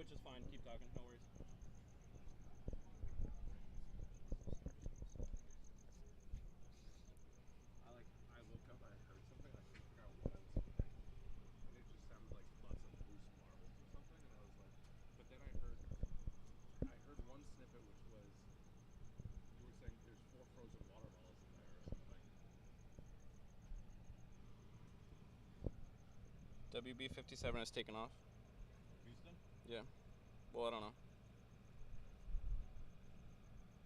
which is fine. Keep talking. No worries. I woke up, I heard something, I couldn't figure out what I was hearing. And it just sounded like lots of loose marbles or something, and I was like, but then I heard one snippet which was, you were saying there's 4 frozen water bottles in there or something. WB-57 has taken off. Houston? Yeah. Well, I don't know.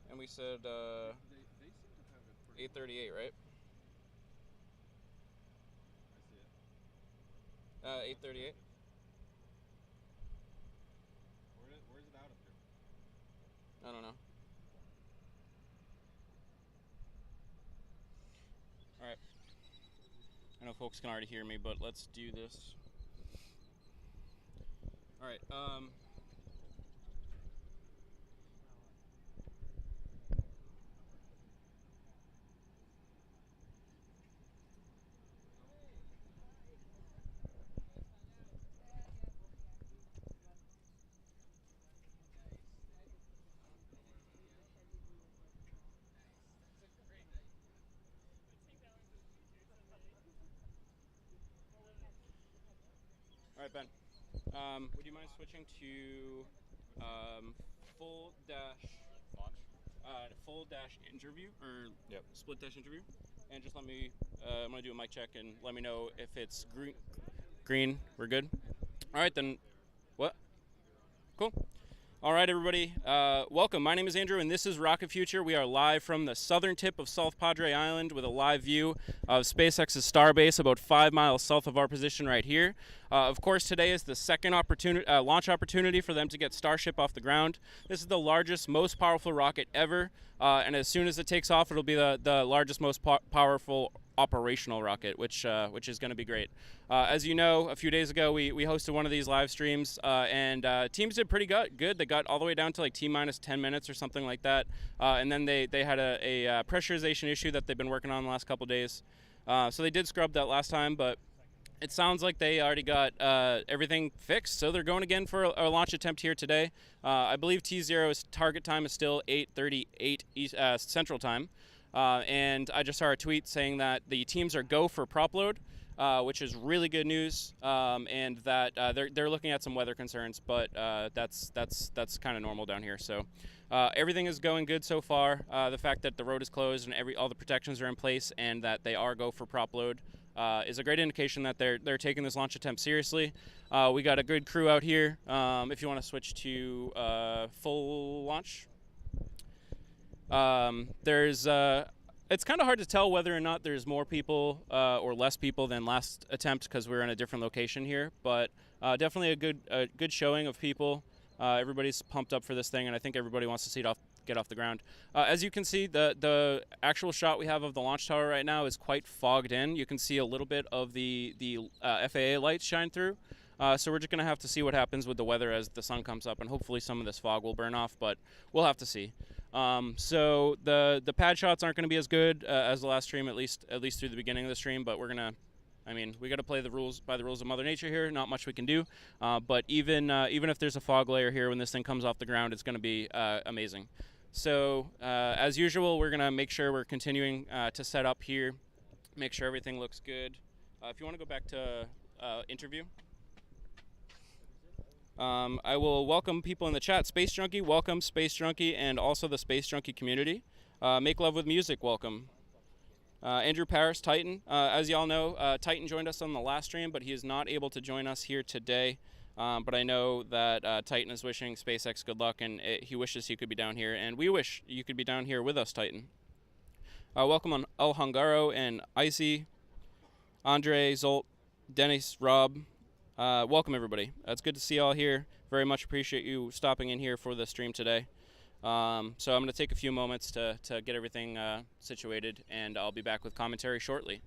And we said They seem to have it pretty 8:38, right? I see it. 8:38. Where's it out of here? I don't know. All right. I know folks can already hear me, but let's do this. All right. All right, Ben. Would you mind switching to full dash Launch? full dash interview or Yep. split dash interview, and just let me. I'm gonna do a mic check and let me know if it's green. Green, we're good. All right then. What? Cool. All right, everybody. Welcome. My name is Andrew, and this is Rocket Future. We are live from the southern tip of South Padre Island with a live view of SpaceX's Starbase, about 5 miles south of our position right here. Of course, today is the second launch opportunity for them to get Starship off the ground. This is the largest, most powerful rocket ever, and as soon as it takes off, it'll be the largest, most powerful operational rocket, which is going to be great. As you know, a few days ago we hosted one of these live streams, and teams did pretty good. They got all the way down to like T-minus 10 minutes or something like that, and then they had a pressurization issue that they've been working on the last couple days. So they did scrub that last time, but it sounds like they already got everything fixed, so they're going again for a launch attempt here today. I believe T0's target time is still 8:38 Central Time. And I just saw a tweet saying that the teams are go for prop load, which is really good news, and that they're looking at some weather concerns, but that's kind of normal down here. So everything is going good so far. The fact that the road is closed and all the protections are in place, and that they are go for prop load, is a great indication that they're taking this launch attempt seriously. We got a good crew out here. If you want to switch to full launch. There's it's kind of hard to tell whether or not there's more people or less people than last attempt because we're in a different location here, but definitely a good showing of people. Everybody's pumped up for this thing, and I think everybody wants to see it get off the ground. As you can see, the actual shot we have of the launch tower right now is quite fogged in. You can see a little bit of the FAA lights shine through. So we're just going to have to see what happens with the weather as the sun comes up, and hopefully some of this fog will burn off, but we'll have to see. So the pad shots aren't going to be as good as the last stream, at least through the beginning of the stream, but we got to play by the rules of Mother Nature here. Not much we can do, but even if there's a fog layer here when this thing comes off the ground, it's going to be amazing. So as usual, we're going to make sure we're continuing to set up here, make sure everything looks good. If you want to go back to interview. I will welcome people in the chat. Space Junkie, welcome. Space Junkie and also the Space Junkie community. Make Love with Music, welcome. Andrew Paris, Titan. As y'all know, Titan joined us on the last stream, but he is not able to join us here today. But I know that Titan is wishing SpaceX good luck, and he wishes he could be down here, and we wish you could be down here with us, Titan. Welcome on El Hungaro and Icy, Andre, Zolt, Dennis, Rob. Welcome, everybody. It's good to see you all here. Very much appreciate you stopping in here for the stream today. So I'm going to take a few moments to get everything situated, and I'll be back with commentary shortly.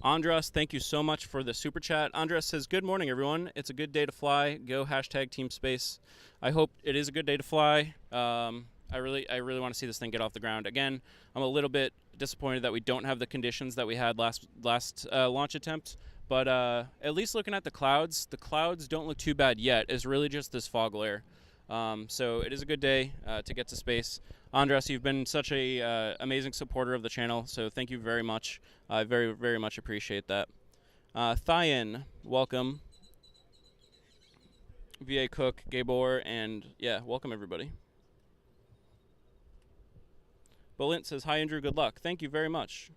Andras, thank you so much for the super chat. Andras says, "Good morning, everyone. It's a good day to fly. Go hashtag Team Space." I hope it is a good day to fly. I really want to see this thing get off the ground. Again, I'm a little bit disappointed that we don't have the conditions that we had last launch attempt. But at least looking at the clouds don't look too bad yet. It's really just this fog layer. So it is a good day to get to space. Andras, you've been such a amazing supporter of the channel, so thank you very much. I very, very much appreciate that. Thyan, welcome. VA Cook, Gabor, and yeah, welcome everybody. Bolint says, "Hi Andrew, good luck." Thank you very much.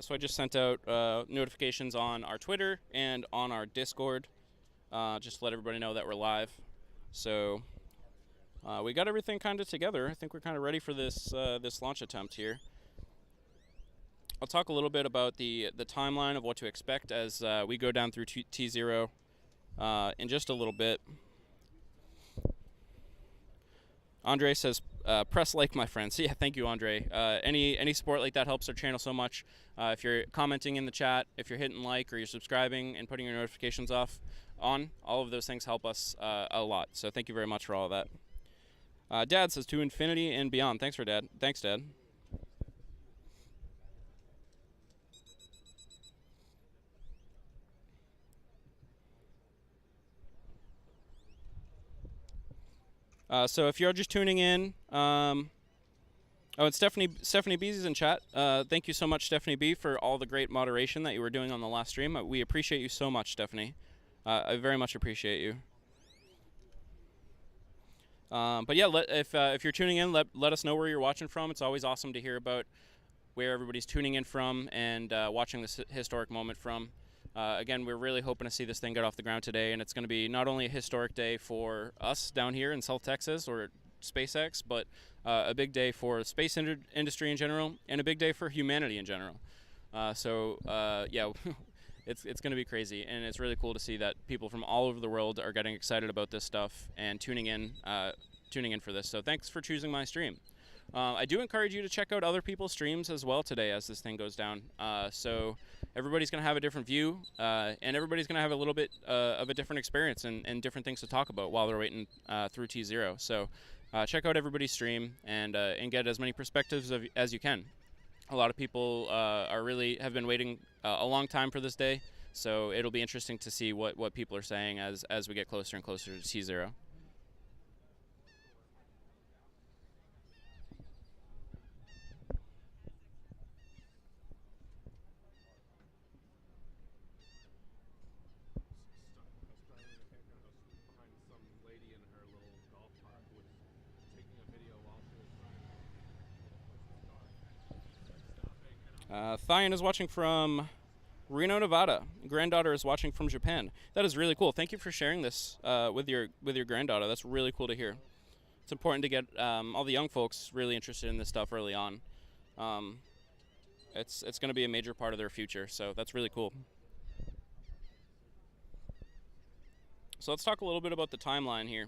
So I just sent out notifications on our Twitter and on our Discord, just to let everybody know that we're live. So we got everything kind of together. I think we're kind of ready for this this launch attempt here. I'll talk a little bit about the timeline of what to expect as we go down through T0 in just a little bit. Andre says, "Press like, my friends." Yeah, thank you, Andre. Any support like that helps our channel so much. If you're commenting in the chat, if you're hitting like, or you're subscribing and putting your notifications on, all of those things help us a lot. So thank you very much for all of that. Dad says, "To infinity and beyond." Thanks, Dad. So if you're just tuning in, oh, it's Stephanie B is in chat. Thank you so much, Stephanie B, for all the great moderation that you were doing on the last stream. We appreciate you so much, Stephanie. I very much appreciate you. But yeah, if you're tuning in, let us know where you're watching from. It's always awesome to hear about where everybody's tuning in from and watching this historic moment from. Again, we're really hoping to see this thing get off the ground today, and it's going to be not only a historic day for us down here in South Texas or SpaceX, but a big day for the space industry in general, and a big day for humanity in general. Yeah, it's going to be crazy, and it's really cool to see that people from all over the world are getting excited about this stuff and tuning in for this. So thanks for choosing my stream. I do encourage you to check out other people's streams as well today as this thing goes down. So everybody's going to have a different view, and everybody's going to have a little bit of a different experience and different things to talk about while they're waiting through T0. So check out everybody's stream and get as many perspectives as you can. A lot of people have been waiting a long time for this day, so it'll be interesting to see what people are saying as we get closer and closer to T0. Thyan is watching from Reno, Nevada. Granddaughter is watching from Japan. That is really cool. Thank you for sharing this with your granddaughter. That's really cool to hear. It's important to get all the young folks really interested in this stuff early on. It's going to be a major part of their future, so that's really cool. So let's talk a little bit about the timeline here.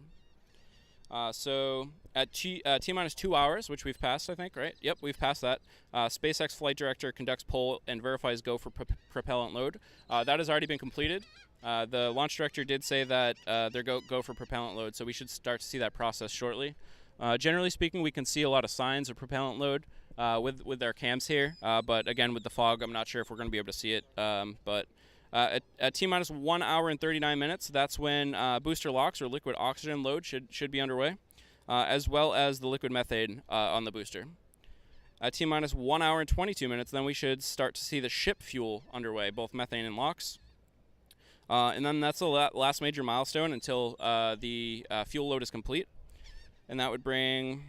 So at T-minus 2 hours, which we've passed, I think, right? Yep, we've passed that. SpaceX flight director conducts poll and verifies go for propellant load. That has already been completed. The launch director did say that they're go for propellant load, so we should start to see that process shortly. Generally speaking, we can see a lot of signs of propellant load with our cams here, but again, with the fog, I'm not sure if we're going to be able to see it. At T-minus 1 hour and 39 minutes, that's when booster locks or liquid oxygen load should be underway, as well as the liquid methane on the booster. At T-minus 1 hour and 22 minutes, then we should start to see the ship fuel underway, both methane and LOX. And then that's the last major milestone until the fuel load is complete. And that would bring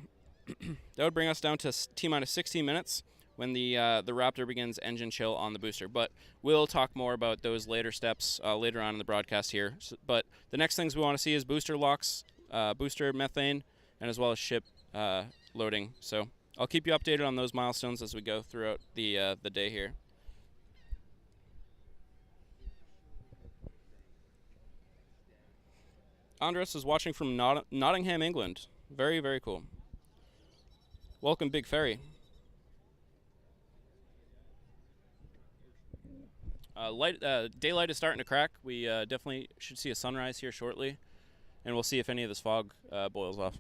us down to T-minus 16 minutes when the Raptor begins engine chill on the booster. But we'll talk more about those later steps later on in the broadcast here. But the next things we want to see is booster LOX, booster methane, and as well as ship loading. So I'll keep you updated on those milestones as we go throughout the day here. Andres is watching from Nottingham, England. Very, very cool. Welcome, Big Ferry. Daylight is starting to crack. We definitely should see a sunrise here shortly, and we'll see if any of this fog boils off.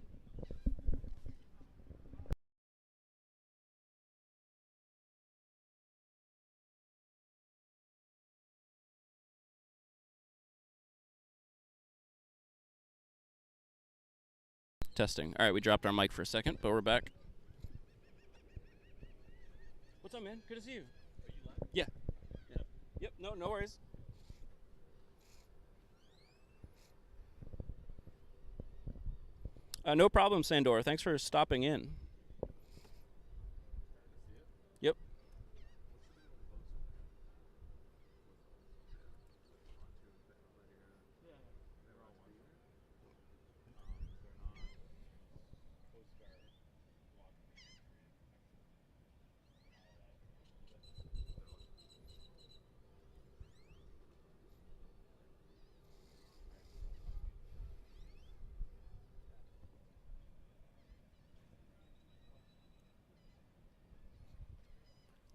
Testing. All right, we dropped our mic for a second, but we're back. What's up, man? Good to see you. Yeah. Yep. No worries. No problem, Sandor. Thanks for stopping in. Yep.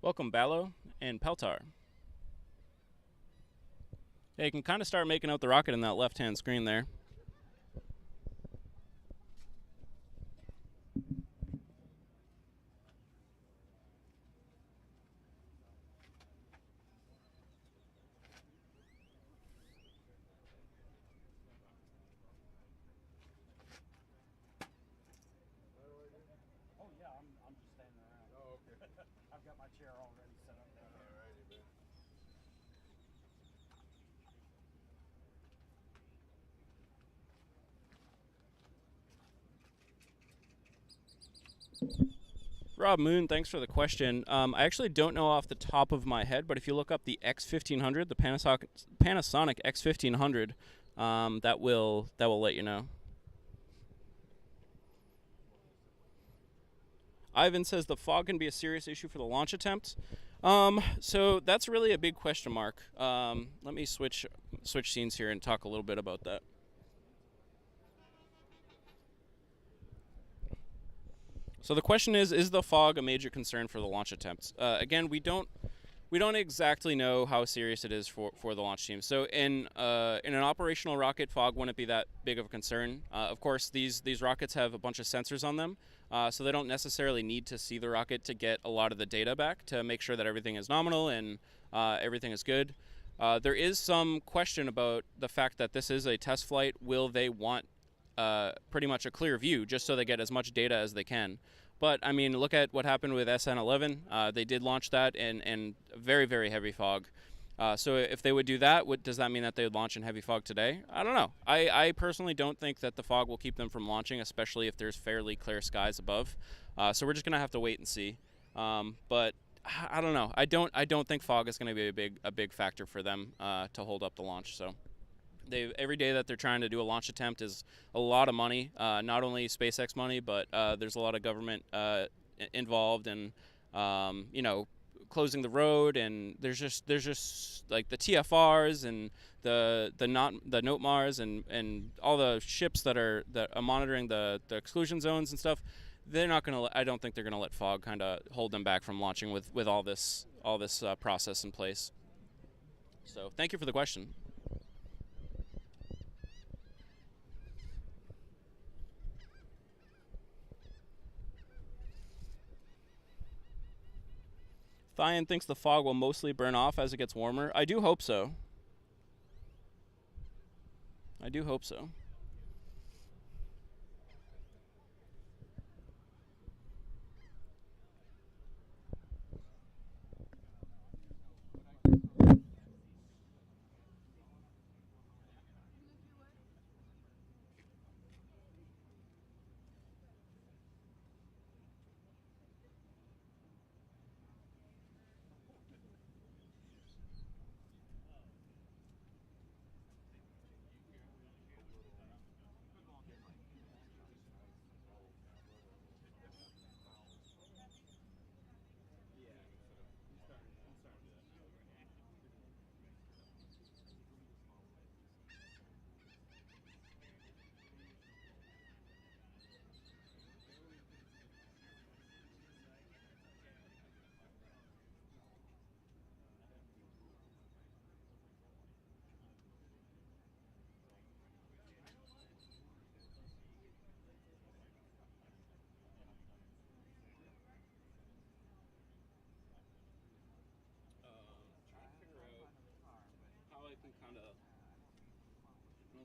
Welcome, Ballo and Peltar. Yeah, you can kind of start making out the rocket in that left-hand screen there. Oh yeah, I'm just standing around. Oh okay. I've got my chair already set up down there. Alrighty, man. Rob Moon, thanks for the question. I actually don't know off the top of my head, but if you look up the X1500, the Panasonic X1500, that will let you know. Ivan says the fog can be a serious issue for the launch attempt. So that's really a big question mark. Let me switch scenes here and talk a little bit about that. So the question is the fog a major concern for the launch attempts? Again, we don't exactly know how serious it is for the launch team. So in an operational rocket, fog wouldn't be that big of a concern. Of course, these rockets have a bunch of sensors on them, so they don't necessarily need to see the rocket to get a lot of the data back to make sure that everything is nominal and everything is good. There is some question about the fact that this is a test flight. Will they want pretty much a clear view just so they get as much data as they can? But I mean, look at what happened with SN11. They did launch that in very, very heavy fog. So if they would do that, does that mean that they would launch in heavy fog today? I don't know. I personally don't think that the fog will keep them from launching, especially if there's fairly clear skies above. So we're just gonna have to wait and see. But I don't know. I don't think fog is going to be a big factor for them to hold up the launch. So. Every day that they're trying to do a launch attempt is a lot of money, not only SpaceX money, but there's a lot of government involved, and closing the road, and there's just like the TFRs and the NOTMARs and all the ships that are monitoring the exclusion zones and stuff. They're not gonna. I don't think they're gonna let fog kind of hold them back from launching with all this process in place. So thank you for the question. Thyan thinks the fog will mostly burn off as it gets warmer. I do hope so. I do hope so.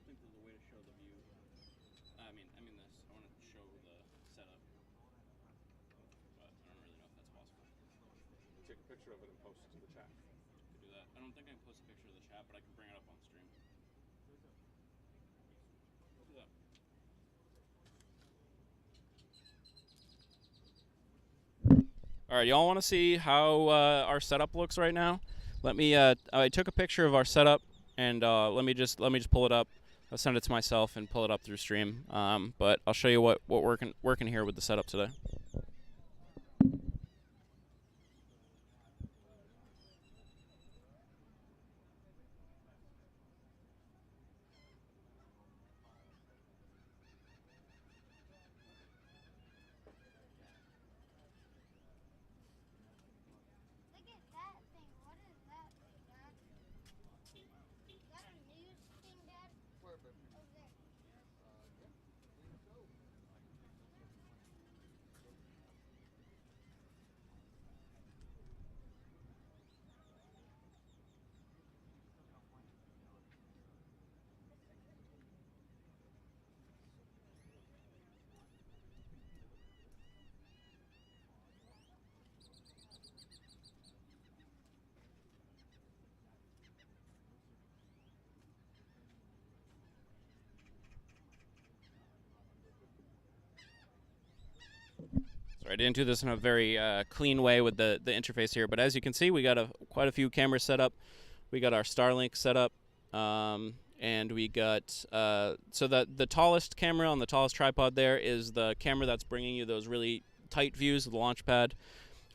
think there's a way to show the view. I mean this. I want to show the setup, but I don't really know if that's possible. Take a picture of it and post it to the chat. Could do that. I don't think I can post a picture of the chat, but I can bring it up on stream. I'll do that. All right, y'all want to see how our setup looks right now? Let me. I took a picture of our setup, and let me just pull it up. I'll send it to myself and pull it up through stream. But I'll show you what working here with the setup today. Look at that thing. What is that thing, Dad? Is that a news thing, Dad? Where, baby? Over there. Sorry, I didn't do this in a very clean way with the interface here, but as you can see, we got quite a few cameras set up. We got our Starlink set up, and we got so the tallest camera on the tallest tripod there is the camera that's bringing you those really tight views of the launch pad.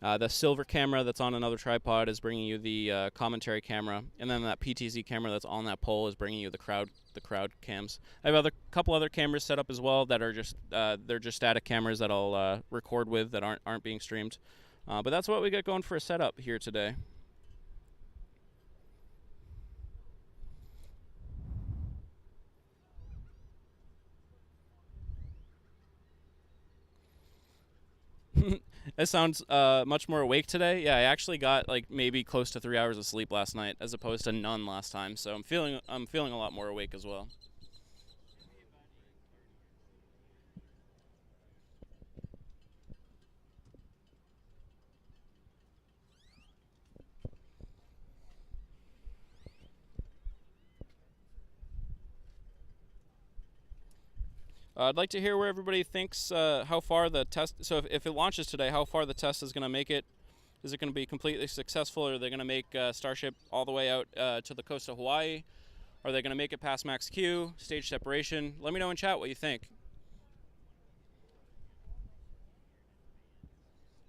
The silver camera that's on another tripod is bringing you the commentary camera, and then that PTZ camera that's on that pole is bringing you the crowd cams. I have a couple other cameras set up as well that are just they're just static cameras that I'll record with that aren't being streamed. But that's what we got going for a setup here today. It sounds much more awake today. Yeah, I actually got like maybe close to 3 hours of sleep last night, as opposed to none last time. So I'm feeling a lot more awake as well. I'd like to hear where everybody thinks how far the test. So if it launches today, how far the test is going to make it. Is it going to be completely successful, or are they going to make Starship all the way out to the coast of Hawaii? Are they going to make it past Max Q, stage separation? Let me know in chat what you think.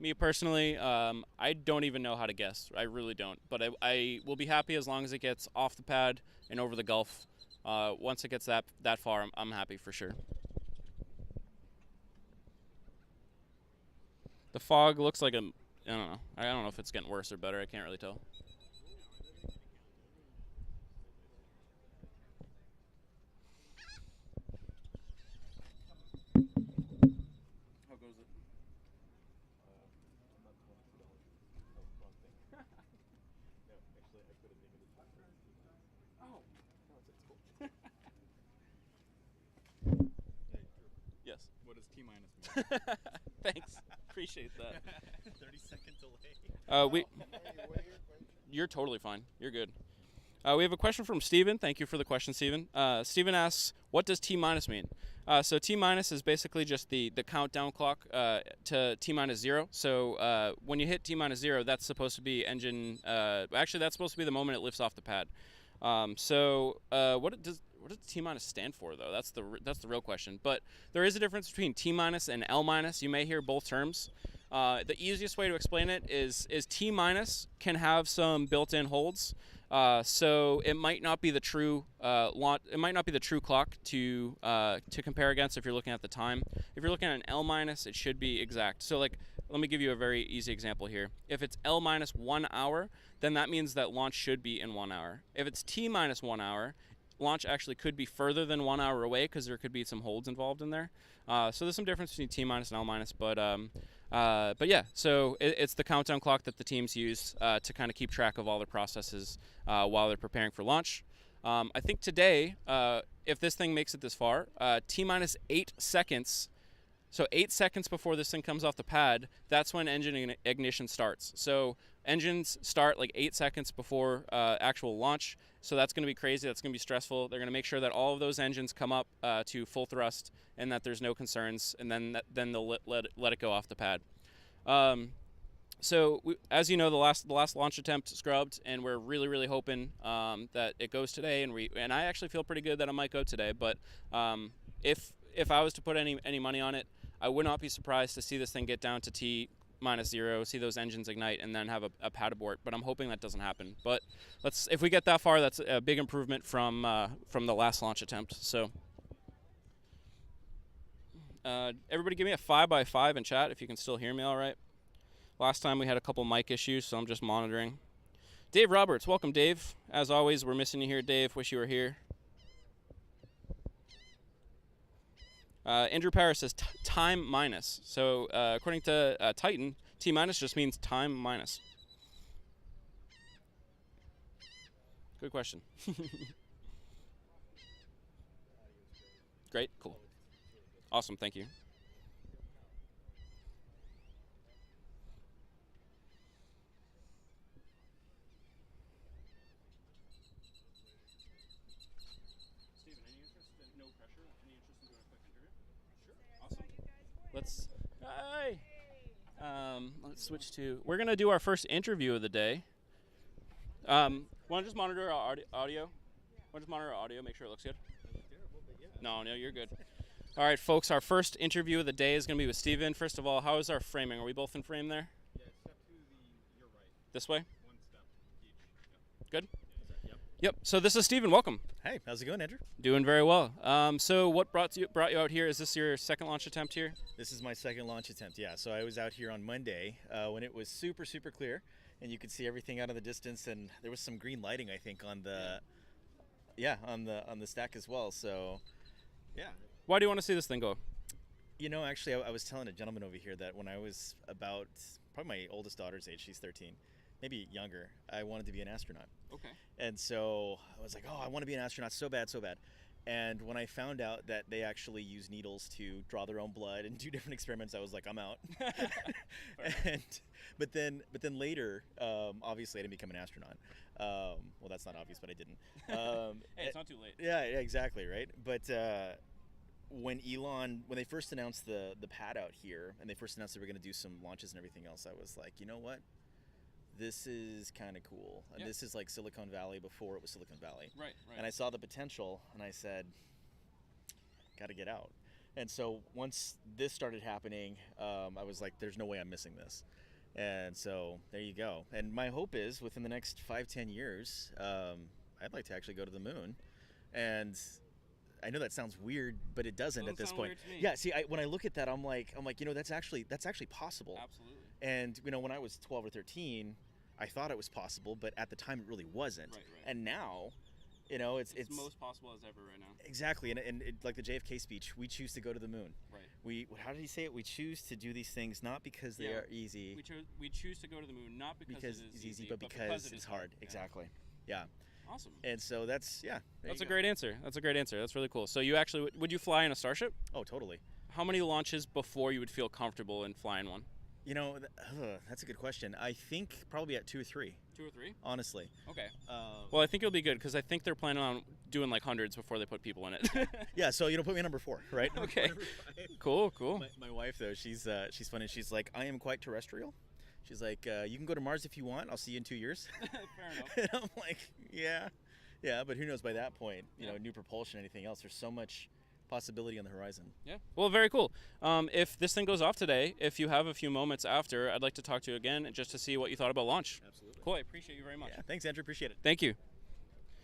Me personally, I don't even know how to guess. I really don't. But I will be happy as long as it gets off the pad and over the Gulf. Once it gets that far, I'm happy for sure. The fog looks like I don't know. I don't know if it's getting worse or better. I can't really tell. How goes it? No, actually, I put a negative factor. Oh, No, it's cool. yes. What does T minus mean? Thanks. Appreciate that. 30-second delay. You're totally fine. You're good. We have a question from Steven. Thank you for the question, Steven. Steven asks, what does T minus mean? So T minus is basically just the countdown clock to T minus 0. So when you hit T minus 0, that's supposed to be engine. Actually, that's supposed to be the moment it lifts off the pad. What does T minus stand for, though? That's the real question. But there is a difference between T minus and L minus. You may hear both terms. The easiest way to explain it is T minus can have some built-in holds. So it might not be the true it might not be the true clock to compare against if you're looking at the time. If you're looking at an L minus, it should be exact. So like, let me give you a very easy example here. If it's L minus 1 hour, then that means that launch should be in 1 hour. If it's T minus 1 hour, launch actually could be further than 1 hour away because there could be some holds involved in there. So there's some difference between T minus and L minus, but yeah, so it's the countdown clock that the teams use to kind of keep track of all their processes while they're preparing for launch. I think today, if this thing makes it this far, T-minus 8 seconds. So 8 seconds before this thing comes off the pad, that's when engine ignition starts. So engines start like 8 seconds before actual launch. So that's going to be crazy. That's going to be stressful. They're going to make sure that all of those engines come up to full thrust and that there's no concerns. And then they'll let it go off the pad. As you know, the last launch attempt scrubbed, and we're really hoping that it goes today. And I actually feel pretty good that it might go today. But if I was to put any money on it, I would not be surprised to see this thing get down to T-0, see those engines ignite, and then have a pad abort. But I'm hoping that doesn't happen. But if we get that far, that's a big improvement from the last launch attempt. So everybody give me a 5x5 in chat if you can still hear me all right. Last time we had a couple mic issues, so I'm just monitoring. Dave Roberts, welcome, Dave. As always, we're missing you here, Dave. Wish you were here. Andrew Paris says time minus. So according to Titan, T minus just means time minus. Good question. Great, cool. Awesome, thank you. Let's switch to. We're gonna do our first interview of the day. Want to just monitor our audio? Want to just monitor our audio? Make sure it looks good. No, you're good. All right, folks. Our first interview of the day is gonna be with Steven. First of all, how is our framing? Are we both in frame there? Yeah, step to your right. This way. One step each. Good. Yep. Yep. So this is Steven. Welcome. Hey, how's it going, Andrew? Doing very well. So what brought you out here? Is this your second launch attempt here? This is my second launch attempt, yeah. So I was out here on Monday when it was super clear, and you could see everything out of the distance, and there was some green lighting, I think, on the on the stack as well. So, yeah. Why do you want to see this thing go? You know, actually, I was telling a gentleman over here that when I was about probably my oldest daughter's age, she's 13, maybe younger, I wanted to be an astronaut. Okay. And so I was like, oh, I want to be an astronaut so bad. And when I found out that they actually use needles to draw their own blood and do different experiments, I was like, I'm out. But then later, obviously I didn't become an astronaut. Well, that's not obvious, but I didn't. Hey, it's not too late. Yeah, exactly, right? But when they first announced the pad out here, and they first announced they were going to do some launches and everything else, I was like, you know what? This is kind of cool. And this is like Silicon Valley before it was Silicon Valley. Right. And I saw the potential, and I said, got to get out. And so once this started happening, I was like, there's no way I'm missing this. And so there you go. And my hope is within the next 5-10 years, I'd like to actually go to the moon. And I know that sounds weird, but it doesn't at this point. Yeah, see, when I look at that, I'm like, you know, that's actually possible. Absolutely. And you know, when I was 12 or 13, I thought it was possible, but at the time it really wasn't. Right. And now, you know, it's most possible as ever right now. Exactly, and like the JFK speech, we choose to go to the moon. Right. How did he say it? We choose to do these things not because they are easy. We choose to go to the moon not because it is easy, but because it's hard. Yeah. Exactly. Yeah. Awesome. And so that's a great answer. That's a great answer. That's really cool. So you actually would you fly in a Starship? Oh, totally. How many launches before you would feel comfortable in flying one? You know, that's a good question. I think probably at 2 or 3. 2 or 3? Honestly. Okay. Well, I think it'll be good because I think they're planning on doing like hundreds before they put people in it. Yeah. So put me at number 4, right? Okay. Cool. My wife though, she's funny. She's like, I am quite terrestrial. She's like, you can go to Mars if you want. I'll see you in 2 years. Fair enough. And I'm like, yeah, but who knows by that point? You know, new propulsion, anything else. There's so much possibility on the horizon. Yeah. Well, very cool. If this thing goes off today, if you have a few moments after, I'd like to talk to you again just to see what you thought about launch. Absolutely. Cool. I appreciate you very much. Yeah. Thanks, Andrew. Appreciate it. Thank you.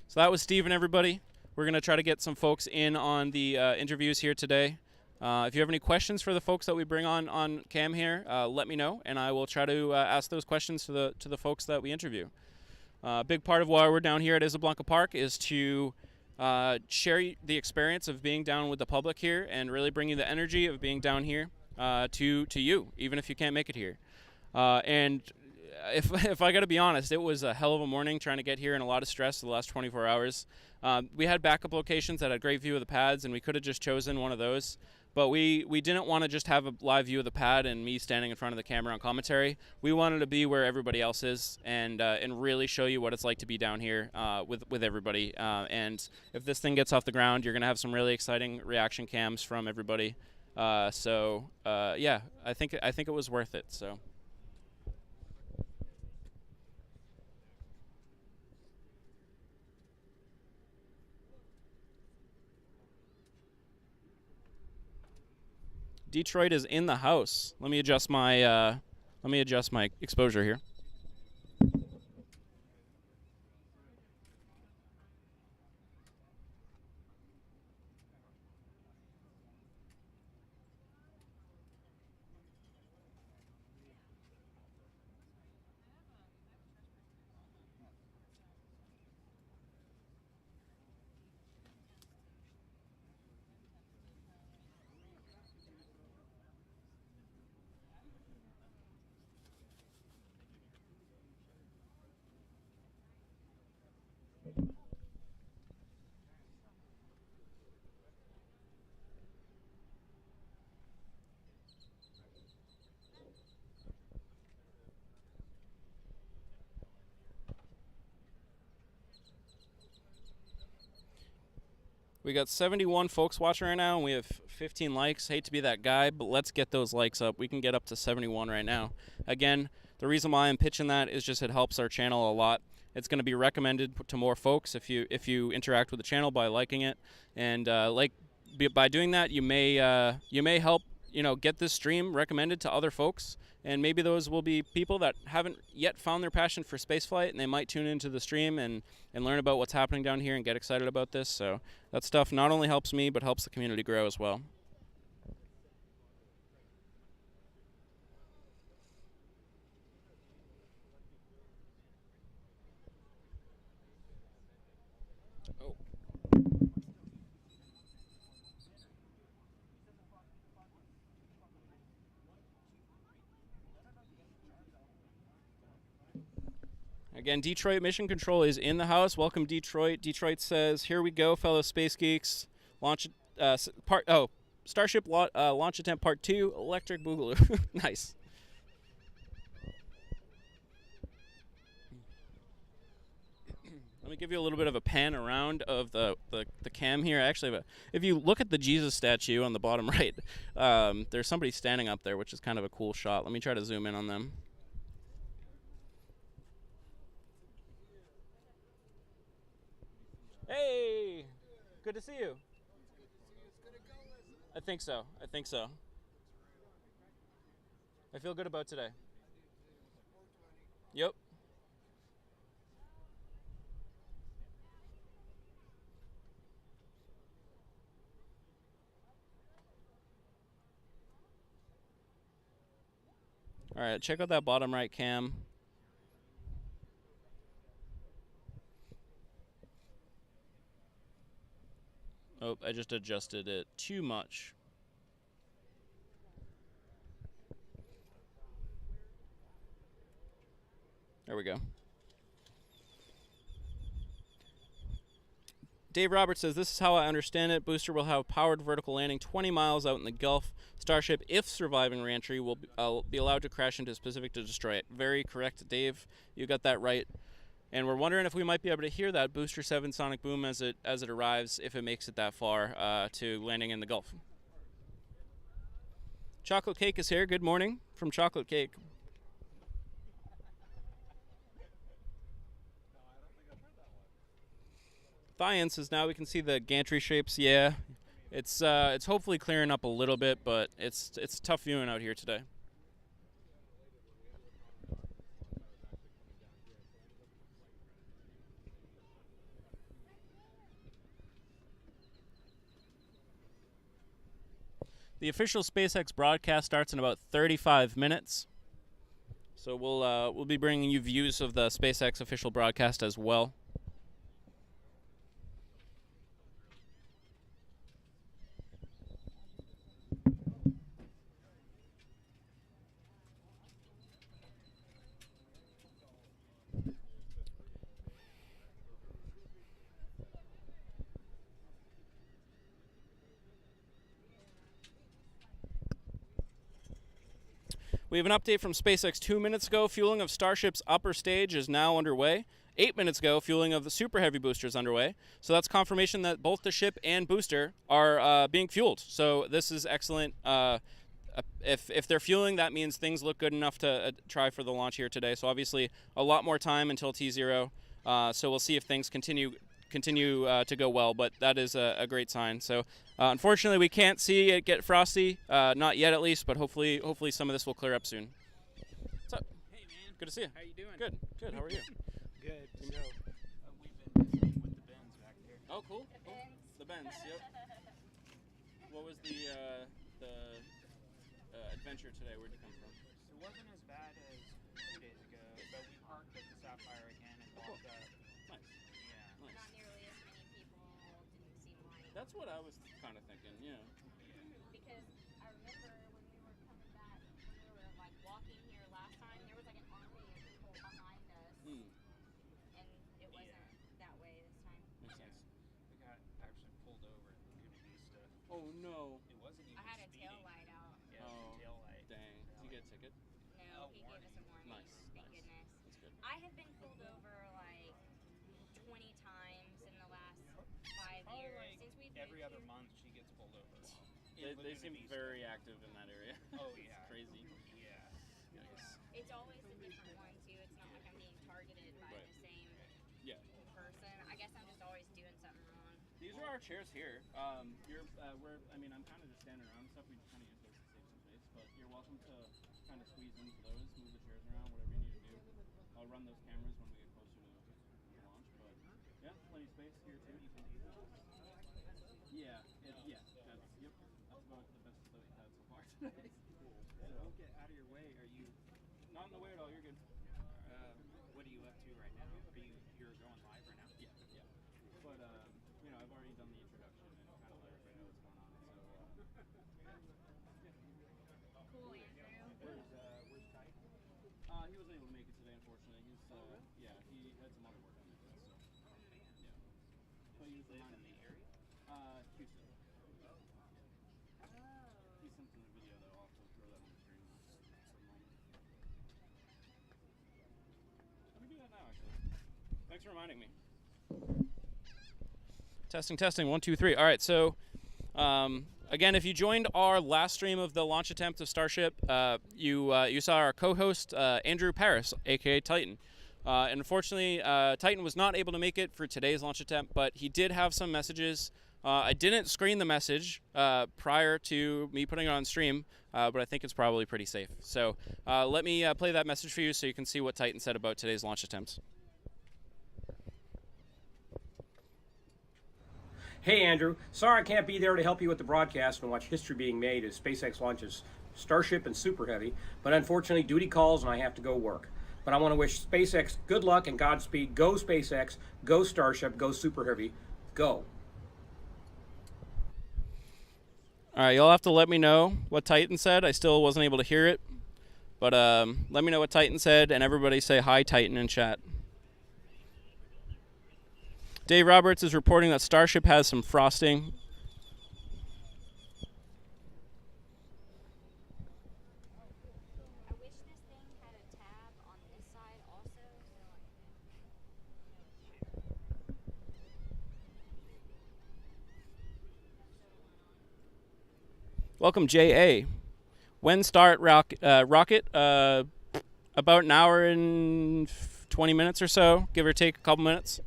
So that was Steven, everybody. We're going to try to get some folks in on the interviews here today. If you have any questions for the folks that we bring on cam here, let me know, and I will try to ask those questions to the folks that we interview. A big part of why we're down here at Isablanca Park is to share the experience of being down with the public here and really bringing the energy of being down here to you, even if you can't make it here. And if I got to be honest, it was a hell of a morning trying to get here and a lot of stress the last 24 hours. We had backup locations that had a great view of the pads, and we could have just chosen one of those. But we didn't want to just have a live view of the pad and me standing in front of the camera on commentary. We wanted to be where everybody else is and really show you what it's like to be down here with everybody. And if this thing gets off the ground, you're going to have some really exciting reaction cams from everybody. Yeah, I think it was worth it. So. Detroit is in the house. Let me adjust my exposure here. We got 71 folks watching right now, and we have 15 likes. Hate to be that guy, but let's get those likes up. We can get up to 71 right now. Again, the reason why I'm pitching that is just it helps our channel a lot. It's going to be recommended to more folks if you interact with the channel by liking it, and by doing that, you may help get this stream recommended to other folks. And maybe those will be people that haven't yet found their passion for spaceflight, and they might tune into the stream and learn about what's happening down here and get excited about this. So that stuff not only helps me, but helps the community grow as well. Oh. Again, Detroit Mission Control is in the house. Welcome, Detroit. Detroit says, "Here we go, fellow space geeks. Starship launch attempt part 2, electric boogaloo." Nice. Let me give you a little bit of a pan around of the cam here. Actually, if you look at the Jesus statue on the bottom right, there's somebody standing up there, which is kind of a cool shot. Let me try to zoom in on them. Hey, good to see you. I think so. I feel good about today. Yep. All right, check out that bottom right cam. Oh, I just adjusted it too much. There we go. Dave Roberts says, "This is how I understand it. Booster will have powered vertical landing 20 miles out in the Gulf. Starship, if surviving reentry, will be allowed to crash into Pacific to destroy it." Very correct, Dave. You got that right. And we're wondering if we might be able to hear that Booster 7 sonic boom as it arrives, if it makes it that far to landing in the Gulf. Chocolate Cake is here. Good morning from Chocolate Cake. Thian says, "Now we can see the gantry shapes." Yeah, it's hopefully clearing up a little bit, but it's tough viewing out here today. The official SpaceX broadcast starts in about 35 minutes. So we'll be bringing you views of the SpaceX official broadcast as well. We have an update from SpaceX 2 minutes ago. Fueling of Starship's upper stage is now underway. 8 minutes ago, fueling of the Super Heavy booster is underway. So that's confirmation that both the ship and booster are being fueled. So this is excellent. If they're fueling, that means things look good enough to try for the launch here today. So obviously a lot more time until T0. So we'll see if things continue to go well, but that is a great sign. So unfortunately, we can't see it get frosty, not yet at least, but hopefully some of this will clear up soon. What's up? Hey man, Good to see you. how you doing? Good. How are you? Good. So we've been with the bins back there. Oh, cool. The Benz. Yep. What was the adventure today? Where'd you come from? It wasn't as bad as 2 days ago, but we parked at the Sapphire again and walked up. Nice. Yeah. Nice. Not nearly as many people. Didn't seem like. That's what I was kind of thinking. Yeah. Because I remember when we were coming back, when we were like walking here last time, there was like an army of people behind us, and it wasn't that way this time. Makes sense. We got actually pulled over in Laguna Vista. Oh no. It wasn't even I had a speeding. tail light out. Yeah, it was a tail light. Dang. Did you get a ticket? No, he gave us a warning. Nice. Thank goodness. That's good. I have been pulled over like 20 times in the last 5 Probably years like since we've every moved other here. month she gets pulled over. They Laguna seem Vista. very active in that area. Oh It's yeah. crazy. Yeah. Yikes. It's always a different one too. It's not like I'm being targeted by Right. the same Yeah. person. I guess I'm just always doing something wrong. These are our chairs here. I'm kind of just standing around and stuff. We kind of use those to save some space, but you're welcome to kind of squeeze into those, move the chairs around, whatever you need to do. I'll run those cameras when we get closer to the launch, but yeah, plenty of space here too. Yeah, that's about the best that we've had so far today. Don't get out of your way. Are you? Not in the way at all. You're good. What are you up to right now? You're going live right now? Yeah. But I've already done the introduction and kind of let everybody know what's going on. So Cool, Andrew. Where's Titan? he wasn't able to make it today, unfortunately. He had some other work on it. So yeah. But he was Live in the area? Houston. Oh. He sent in a video though. I'll also throw that on the screen for a moment. Let me do that now, actually. Thanks for reminding me. Testing. 1, 2, 3. All right. So, again, if you joined our last stream of the launch attempt of Starship, you saw our co-host Andrew Paris, aka Titan. And unfortunately, Titan was not able to make it for today's launch attempt, but he did have some messages. I didn't screen the message prior to me putting it on stream, but I think it's probably pretty safe. So let me play that message for you so you can see what Titan said about today's launch attempt. Hey Andrew, sorry I can't be there to help you with the broadcast and watch history being made as SpaceX launches Starship and Super Heavy, but unfortunately duty calls and I have to go work. But I want to wish SpaceX good luck and Godspeed. Go SpaceX, go Starship, go Super Heavy, go. All right, you'll have to let me know what Titan said. I still wasn't able to hear it, but let me know what Titan said, and everybody say hi Titan in chat. Dave Roberts is reporting that Starship has some frosting. I wish this thing had a tab on this side also. Welcome, J.A. When start rocket? About an hour and 20 minutes or so, give or take a couple minutes.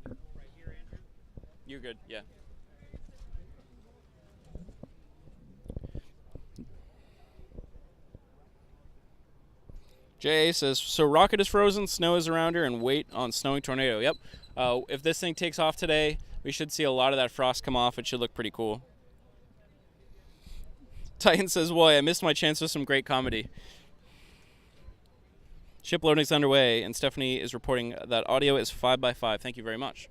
Right here, Andrew. You're good, yeah. J.A. says, so rocket is frozen, snow is around her, and wait on snowing tornado. Yep. If this thing takes off today, we should see a lot of that frost come off. It should look pretty cool. Titan says, boy, I missed my chance for some great comedy. Ship loading is underway, and Stephanie is reporting that audio is 5x5. Thank you very much.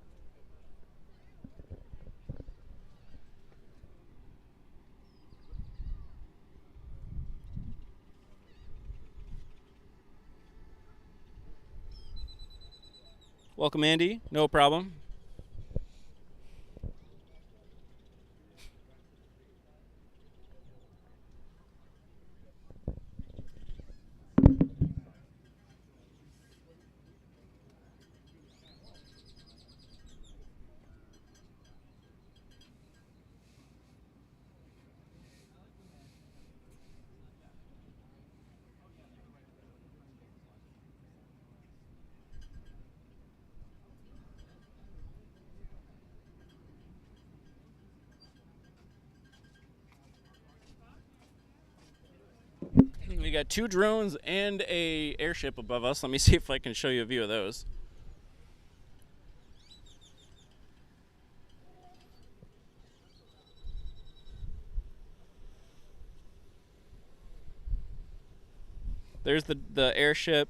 Welcome, Andy. No problem. We got 2 drones and a airship above us. Let me see if I can show you a view of those. There's the airship,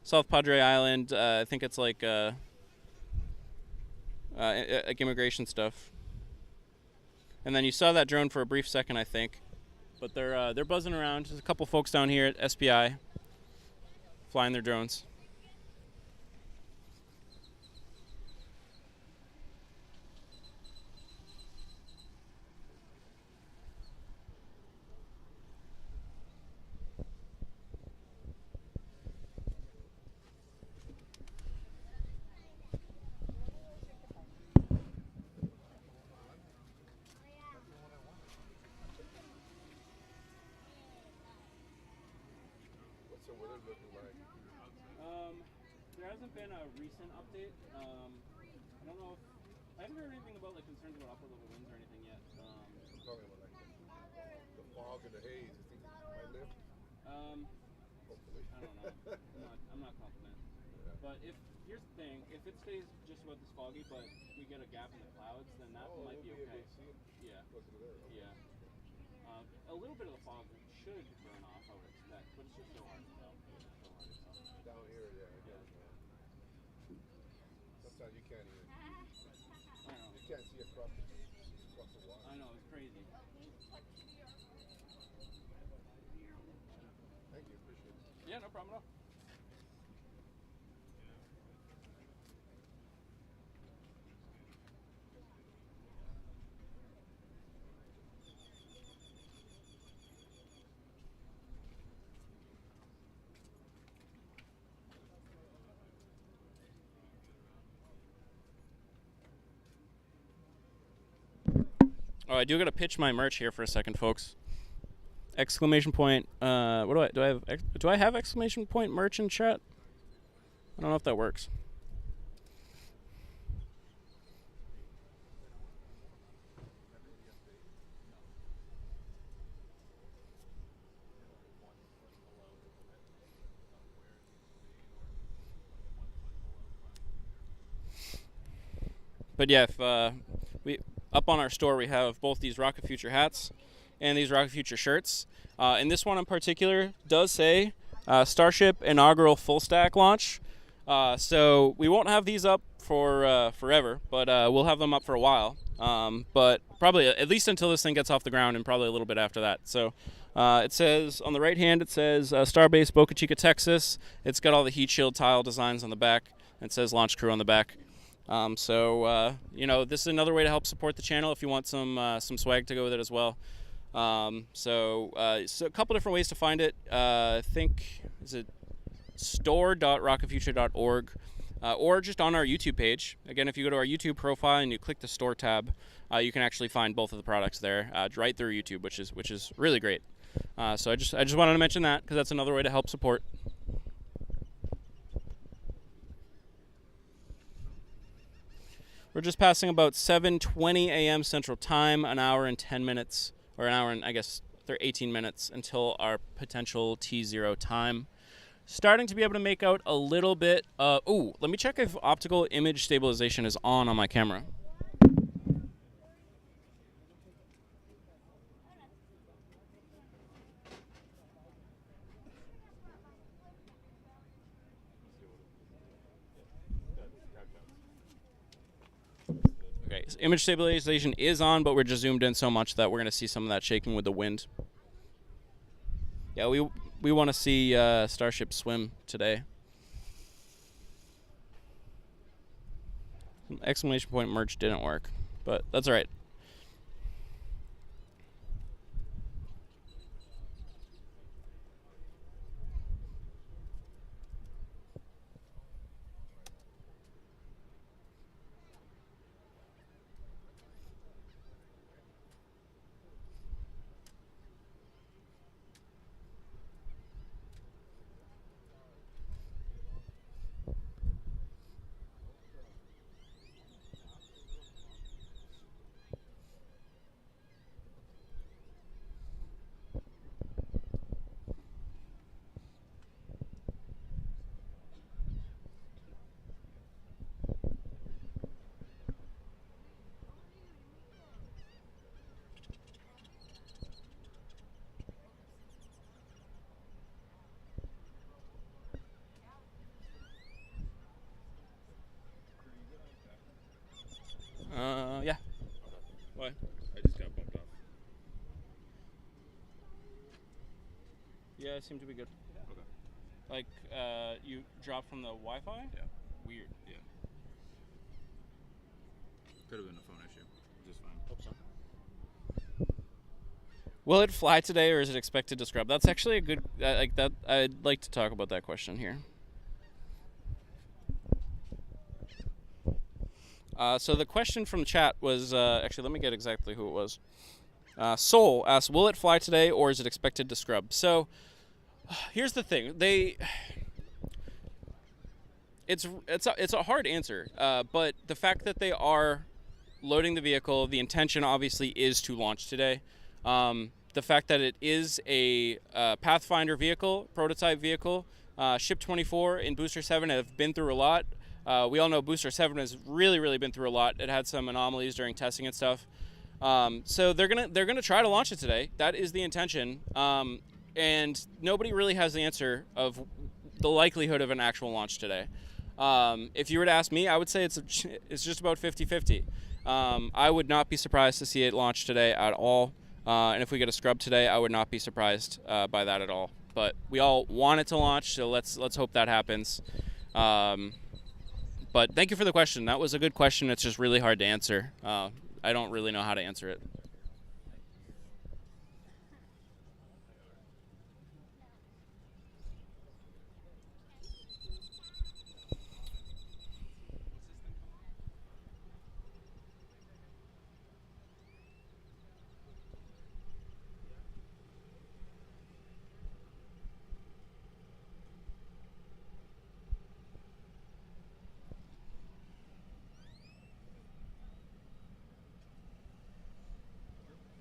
South Padre Island. I think it's like immigration stuff. And then you saw that drone for a brief second, I think. But they're buzzing around. There's a couple folks down here at SPI flying their drones. What's the weather looking like? There hasn't been a recent update. I don't know if I haven't heard anything about like concerns about upper level winds or anything yet. I'm talking about like the fog and the haze. You think it might lift? Hopefully. I don't know. I'm not confident. Yeah. But here's the thing, if it stays just about this foggy, but we get a gap in the clouds, then that might be okay. Yeah. Yeah. A little bit of the fog should burn off, I would expect, but it's just so hard to tell. Down here, yeah. Sometimes you can't even. I know. You can't see across the water. I know, it's crazy. Thank you, appreciate it. Yeah, no problem at all. Oh, I do gotta pitch my merch here for a second, folks. Exclamation point. What do I have exclamation point merch in chat? I don't know if that works. But yeah, if we up on our store, we have both these Rocket Future hats and these Rocket Future shirts. And this one in particular does say Starship inaugural full stack launch. So we won't have these up for forever, but we'll have them up for a while. But probably at least until this thing gets off the ground, and probably a little bit after that. So it says on the right hand, it says Starbase Boca Chica, Texas. It's got all the heat shield tile designs on the back. It says launch crew on the back. You know, this is another way to help support the channel if you want some swag to go with it as well. So a couple different ways to find it. I think, is it store.rocketfuture.org, or just on our YouTube page. Again, if you go to our YouTube profile and you click the store tab, you can actually find both of the products there right through YouTube, which is really great. So I just wanted to mention that because that's another way to help support. We're just passing about 7:20 a.m. Central Time, an hour and 10 minutes, or an hour and I guess 18 minutes until our potential T0 time. Starting to be able to make out a little bit. Ooh, let me check if optical image stabilization is on my camera. image stabilization is on, but we're just zoomed in so much that we're going to see some of that shaking with the wind. Yeah, we want to see Starship swim today. Exclamation point merge didn't work, but that's all right. Yeah. Why? I just got bumped off. Yeah, it seemed to be good. Okay. Like, you dropped from the Wi-Fi? Yeah. Weird. Yeah. Could have been a phone issue. Just fine. Hope so. Will it fly today, or is it expected to scrub? That's actually a good, like that. I'd like to talk about that question here. So the question from chat was, actually, let me get exactly who it was. Soul asked, will it fly today, or is it expected to scrub? So here's the thing. It's a hard answer, but the fact that they are loading the vehicle, the intention obviously is to launch today. The fact that it is a Pathfinder vehicle, prototype vehicle, Ship 24 and Booster 7 have been through a lot. We all know Booster 7 has really been through a lot. It had some anomalies during testing and stuff. So they're gonna try to launch it today. That is the intention. And nobody really has the answer of the likelihood of an actual launch today. If you were to ask me, I would say it's just about 50-50. I would not be surprised to see it launch today at all. And if we get a scrub today, I would not be surprised by that at all. But we all want it to launch, so let's hope that happens. But thank you for the question. That was a good question. It's just really hard to answer. I don't really know how to answer it.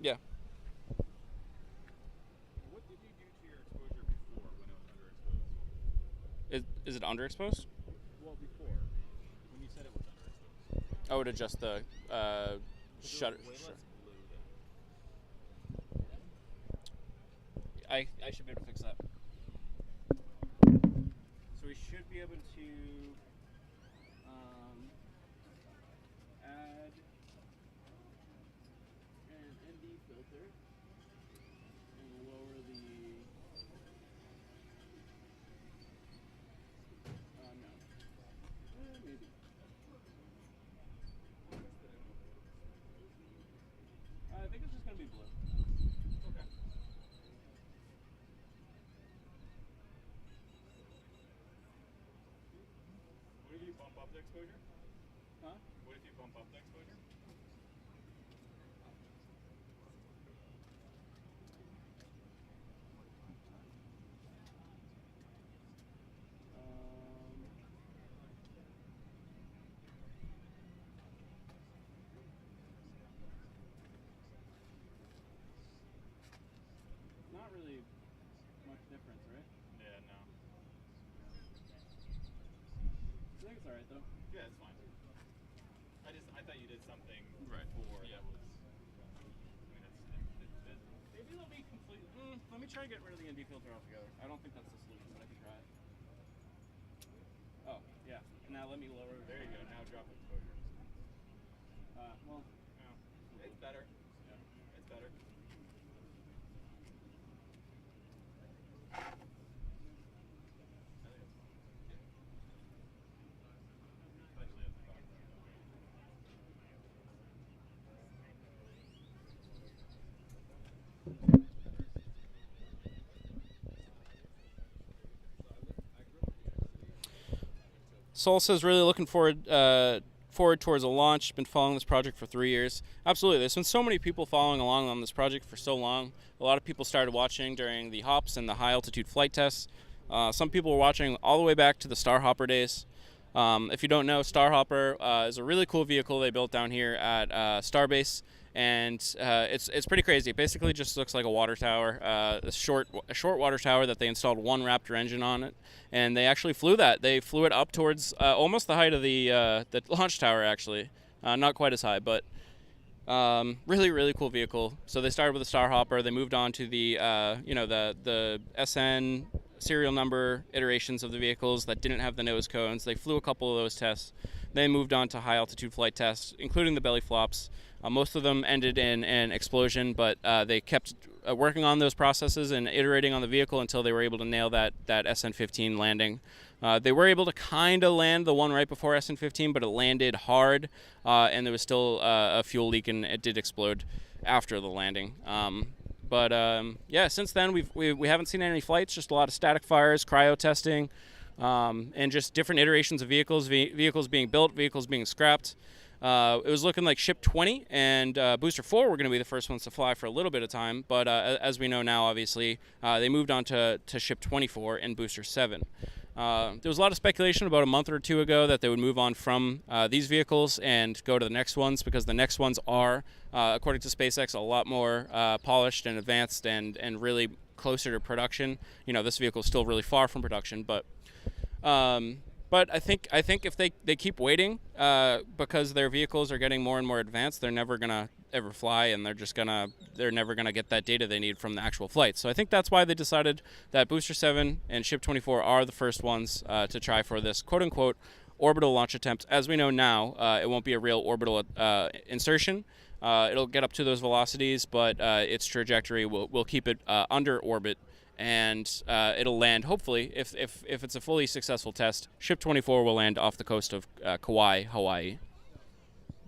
Yeah. What did you do to your exposure before when it was underexposed? Is it underexposed? Well, before. When you said it was underexposed. I would adjust the shutter. Way less blue then. I should be able to fix that. So we should be able to add an ND filter and lower the. No. Maybe. I think it's just gonna be blue. Okay. What if you bump up the exposure? Huh? What if you bump up the exposure? Not really much difference, right? Yeah, no. I think it's alright though. Yeah, it's fine. I thought you did something Right. before Yeah. that was. I mean, Maybe they'll be complete. Let me try to get rid of the ND filter altogether. I don't think that's the solution, but I can try it. Oh, yeah. And now let me lower. there you go. Now drop exposure. Well, it's better. It's better. Salsa's really looking forward towards a launch. Been following this project for 3 years. Absolutely, there's been so many people following along on this project for so long. A lot of people started watching during the hops and the high altitude flight tests. Some people were watching all the way back to the Starhopper days. If you don't know, Starhopper is a really cool vehicle they built down here at Starbase, and it's pretty crazy. It basically just looks like a water tower, a short water tower that they installed one Raptor engine on it, and they actually flew that. They flew it up towards almost the height of the launch tower, actually, not quite as high, but really cool vehicle. So they started with the Starhopper. They moved on to the the SN serial number iterations of the vehicles that didn't have the nose cones. They flew a couple of those tests. They moved on to high altitude flight tests, including the belly flops. Most of them ended in an explosion, but they kept working on those processes and iterating on the vehicle until they were able to nail that SN-15 landing. They were able to kind of land the one right before SN-15, but it landed hard, and there was still a fuel leak, and it did explode after the landing. Yeah, since then we haven't seen any flights, just a lot of static fires, cryo testing, and just different iterations of vehicles, vehicles being built, vehicles being scrapped. It was looking like Ship 20 and Booster 4 were going to be the first ones to fly for a little bit of time, but as we know now, obviously, they moved on to Ship 24 and Booster 7. There was a lot of speculation about a month or two ago that they would move on from these vehicles and go to the next ones, because the next ones are, according to SpaceX, a lot more polished and advanced and really closer to production. You know, this vehicle is still really far from production, but I think if they keep waiting, because their vehicles are getting more and more advanced, they're never gonna ever fly, and they're never gonna get that data they need from the actual flight. So I think that's why they decided that Booster 7 and Ship 24 are the first ones to try for this quote unquote orbital launch attempt. As we know now, it won't be a real orbital insertion. It'll get up to those velocities, but its trajectory will keep it under orbit, and it'll land, hopefully, if it's a fully successful test, Ship 24 will land off the coast of Kauai, Hawaii.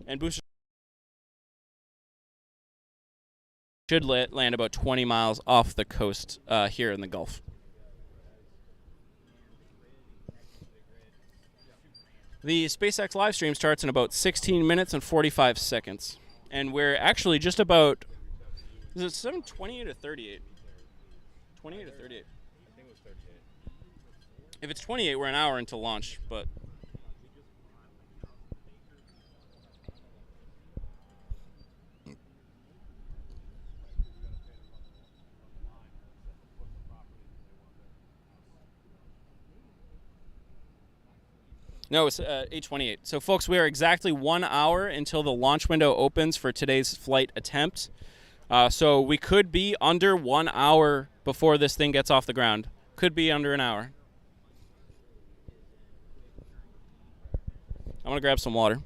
And Booster should land about 20 miles off the coast here in the Gulf. The SpaceX live stream starts in about 16 minutes and 45 seconds. And we're actually just about, is it 7:28 or 38? 28 or 38? I think it was 38. If it's 28, we're an hour into launch, but no, it's 8:28. So, folks, we are exactly 1 hour until the launch window opens for today's flight attempt. So we could be under 1 hour before this thing gets off the ground. Could be under an hour. I'm going to grab some water.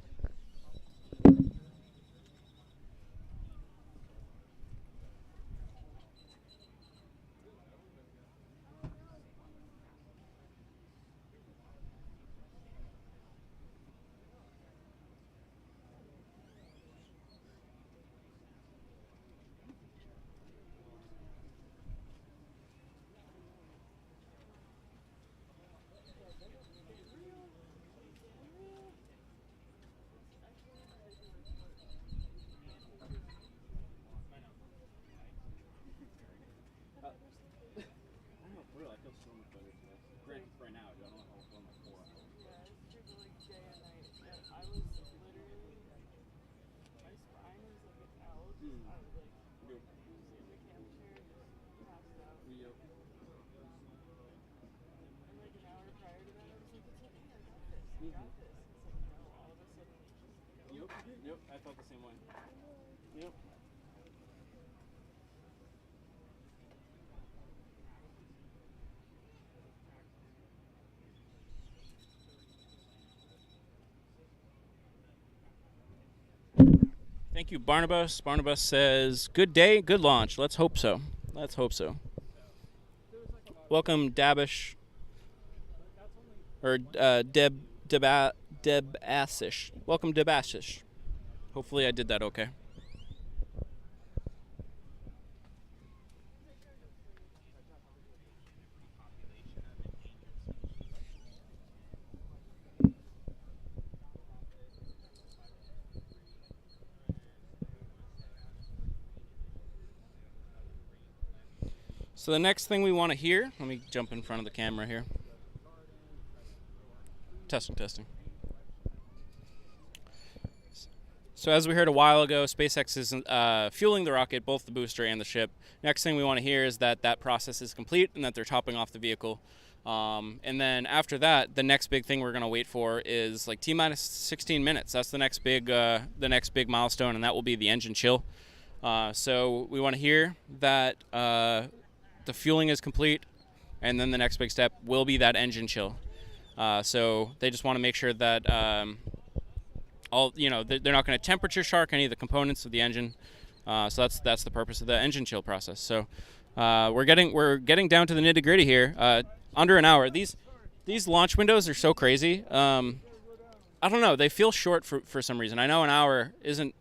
Yep, I felt the same way. Yep. Thank you, Barnabas. Barnabas says, good day, good launch. Let's hope so. Let's hope so. Welcome, Dabish. Or Debasish. Welcome, Debasish. Hopefully I did that okay. So the next thing we want to hear, let me jump in front of the camera here. Testing. So as we heard a while ago, SpaceX is fueling the rocket, both the booster and the ship. Next thing we want to hear is that that process is complete and that they're topping off the vehicle. And then after that, the next big thing we're going to wait for is like T-minus 16 minutes. That's the next big milestone, and that will be the engine chill. So we want to hear that the fueling is complete, and then the next big step will be that engine chill. So they just want to make sure that they're not going to temperature shock any of the components of the engine. So that's the purpose of the engine chill process. So we're getting down to the nitty gritty here. Under an hour. These launch windows are so crazy. I don't know. They feel short for some reason. I know an hour isn't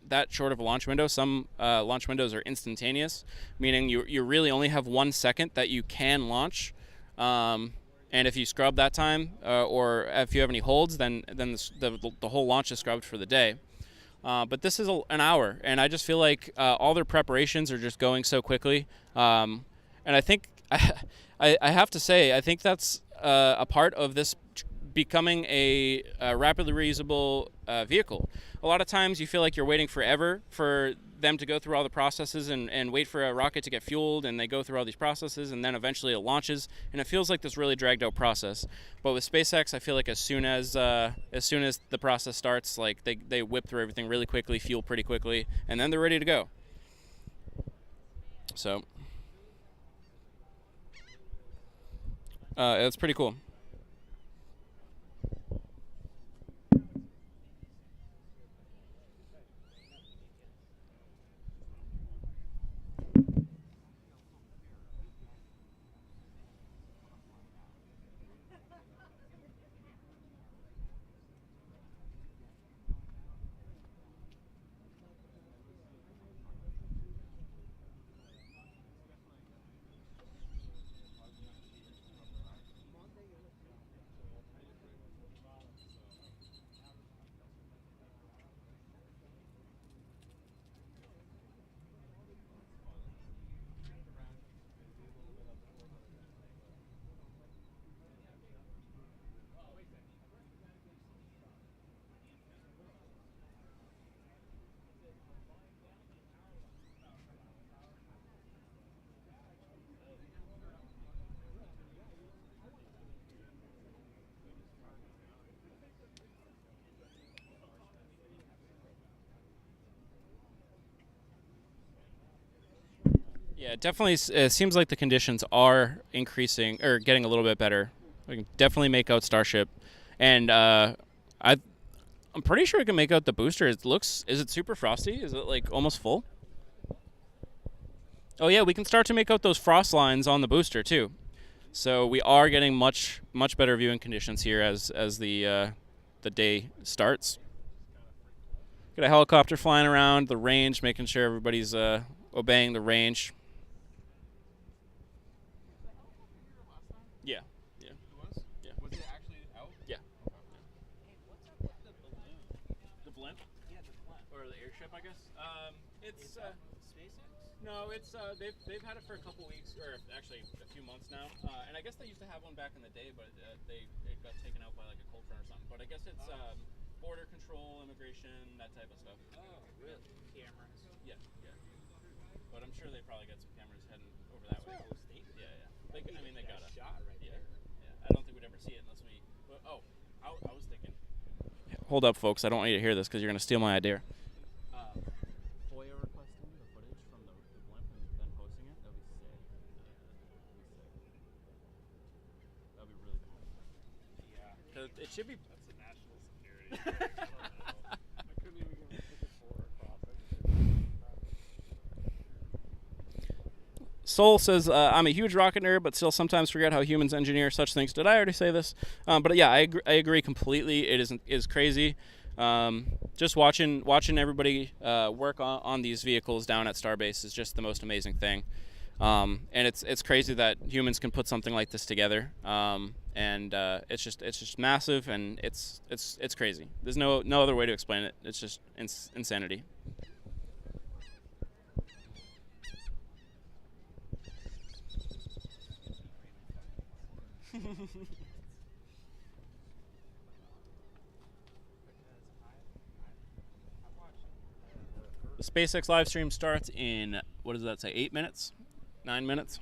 that short of a launch window. Some launch windows are instantaneous, meaning you really only have 1 second that you can launch. And if you scrub that time, or if you have any holds, then the whole launch is scrubbed for the day. But this is an hour, and I just feel like all their preparations are just going so quickly. And I think I have to say, I think that's a part of this becoming a rapidly reusable vehicle. A lot of times you feel like you're waiting forever for them to go through all the processes and wait for a rocket to get fueled, and they go through all these processes, and then eventually it launches, and it feels like this really dragged out process. But with SpaceX, I feel like as soon as the process starts, like they whip through everything really quickly, fuel pretty quickly, and then they're ready to go. So it's pretty cool. Yeah, it definitely it seems like the conditions are increasing or getting a little bit better. We can definitely make out Starship, and I'm pretty sure we can make out the booster. Is it super frosty? Is it like almost full? Oh yeah, we can start to make out those frost lines on the booster too. So we are getting much better viewing conditions here as the day starts. Got a helicopter flying around the range, making sure everybody's obeying the range. Yeah. It was? Yeah. Was it actually out? Yeah. What's up with the balloon? The blimp? Yeah, the blimp. Or the airship, I guess. It's SpaceX? no, it's they've had it for a couple weeks, or actually a few months now. And I guess they used to have one back in the day, but it got taken out by like a cold front or something. But I guess it's border control, immigration, that type of stuff. Oh, really? Cameras. Yeah. But I'm sure they probably got some cameras heading over that way. Yeah. They gotta. Shot right Yeah. there. I don't think we'd ever see it unless we. Well, I was thinking. Hold up, folks. I don't want you to hear this because you're gonna steal my idea. FOIA requesting the footage from the blimp and then posting it. That'd be sick. That'd be really cool. Yeah. It should be. That's a national security. I don't know. I couldn't even get a ticket for or across it. Soul says, I'm a huge rocket nerd, but still sometimes forget how humans engineer such things. Did I already say this? But yeah, I agree completely. It is crazy. Just watching everybody work on these vehicles down at Starbase is just the most amazing thing. And it's crazy that humans can put something like this together. And it's just massive, and it's crazy. There's no other way to explain it. It's just insanity. The SpaceX live stream starts in, what does that say, 8 minutes? 9 minutes?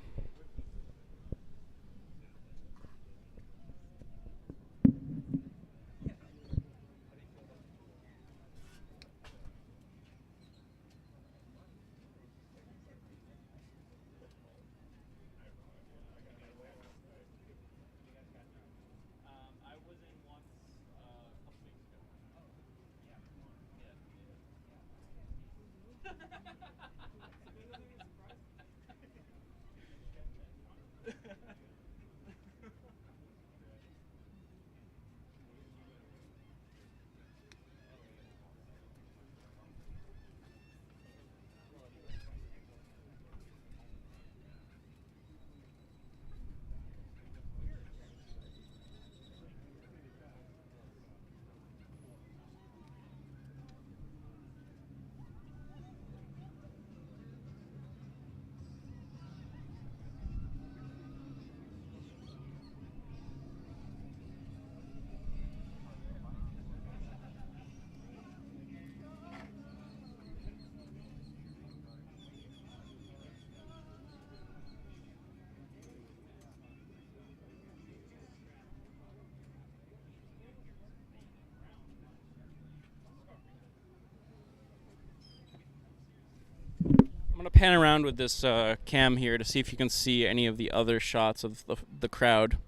I'm going to pan around with this cam here to see if you can see any of the other shots of the crowd.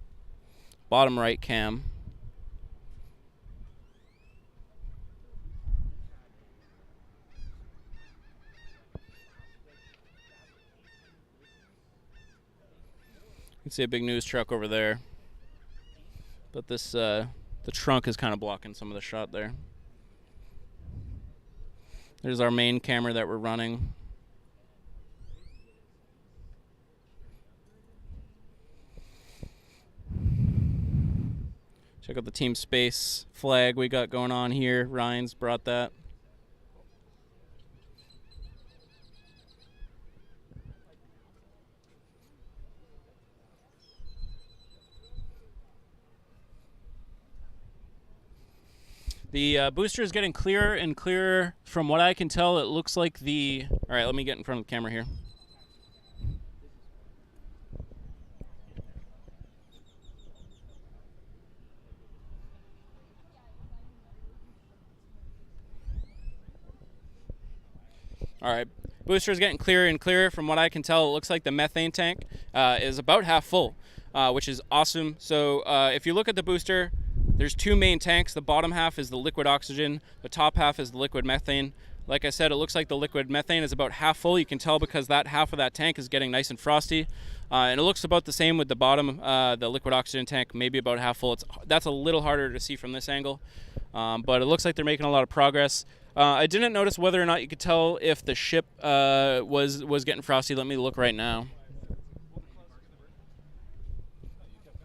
Bottom right cam. You can see a big news truck over there. But this, the trunk is kind of blocking some of the shot there. There's our main camera that we're running. Check out the Team Space flag we got going on here. Ryan's brought that. The booster is getting clearer and clearer. From what I can tell, it looks like the... All right, let me get in front of the camera here. All right, booster is getting clearer and clearer. From what I can tell, it looks like the methane tank is about half full, which is awesome. So if you look at the booster, there's two main tanks. The bottom half is the liquid oxygen. The top half is the liquid methane. Like I said, it looks like the liquid methane is about half full. You can tell because that half of that tank is getting nice and frosty. And it looks about the same with the bottom, the liquid oxygen tank, maybe about half full. That's a little harder to see from this angle. But it looks like they're making a lot of progress. I didn't notice whether or not you could tell if the ship was getting frosty. Let me look right now.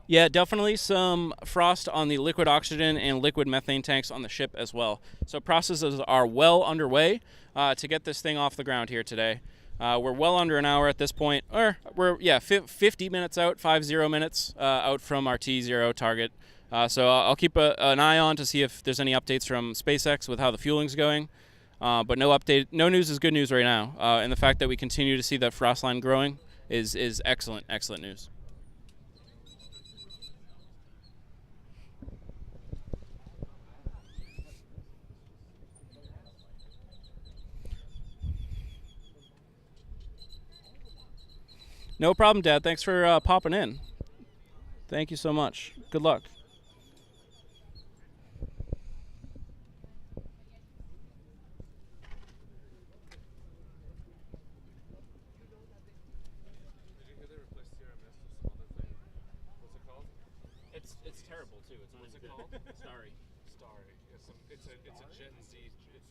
Yeah, definitely some frost on the liquid oxygen and liquid methane tanks on the ship as well. So processes are well underway to get this thing off the ground here today. We're well under an hour at this point, or we're 50 minutes out, 50 minutes out from our T0 target. So I'll keep an eye on to see if there's any updates from SpaceX with how the fueling's going. But no news is good news right now. And the fact that we continue to see that frost line growing is excellent news. No problem, Dad. Thanks for popping in. Thank you so much. Good luck. It's not What's even it good. called? Starry. Starry. It's a Gen Z. It's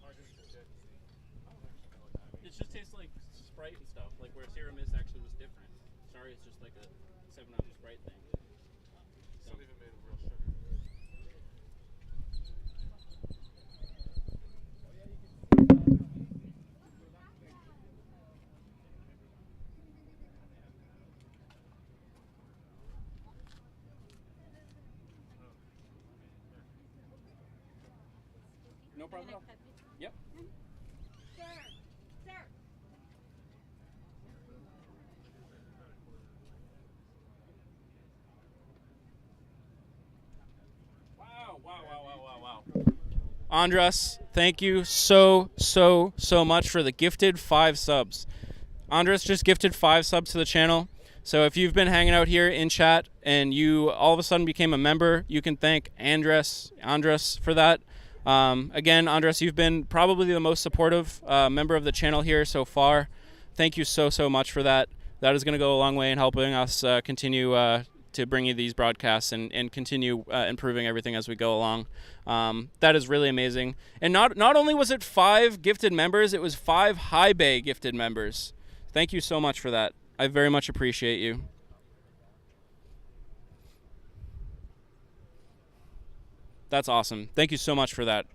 targeted to Gen Z. I don't actually know what that means. It just tastes like Sprite and stuff. Like where Sierra Mist actually was different. Starry is just like a 7-Up Sprite thing. It's not even made of real sugar. No problem at all. Yep. Sir, sir. Wow. Andres, thank you so much for the gifted 5 subs. Andres just gifted 5 subs to the channel. So if you've been hanging out here in chat and you all of a sudden became a member, you can thank Andres for that. Again, Andres, you've been probably the most supportive member of the channel here so far. Thank you so much for that. That is going to go a long way in helping us continue to bring you these broadcasts and continue improving everything as we go along. That is really amazing. And not only was it 5 gifted members, it was 5 high bay gifted members. Thank you so much for that. I very much appreciate you. That's awesome. Thank you so much for that.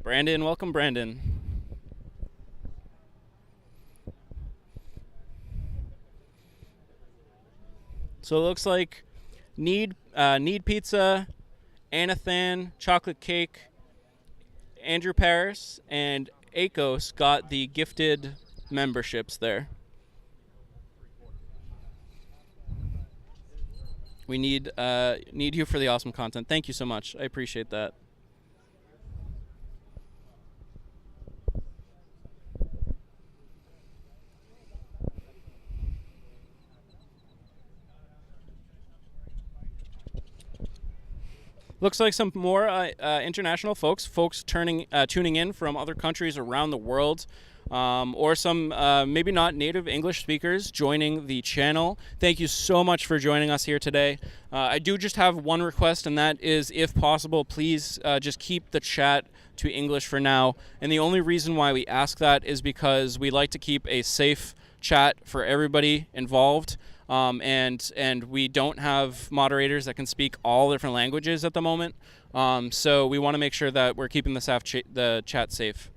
Brandon, welcome, Brandon. So it looks like Need Pizza, Anathan, Chocolate Cake, Andrew Paris, and Akos got the gifted memberships there. We need you for the awesome content. Thank you so much. I appreciate that. Looks like some more international folks tuning in from other countries around the world, or some maybe not native English speakers joining the channel. Thank you so much for joining us here today. I do just have one request, and that is, if possible, please just keep the chat to English for now. And the only reason why we ask that is because we like to keep a safe chat for everybody involved. And we don't have moderators that can speak all different languages at the moment. So we want to make sure that we're keeping the chat safe.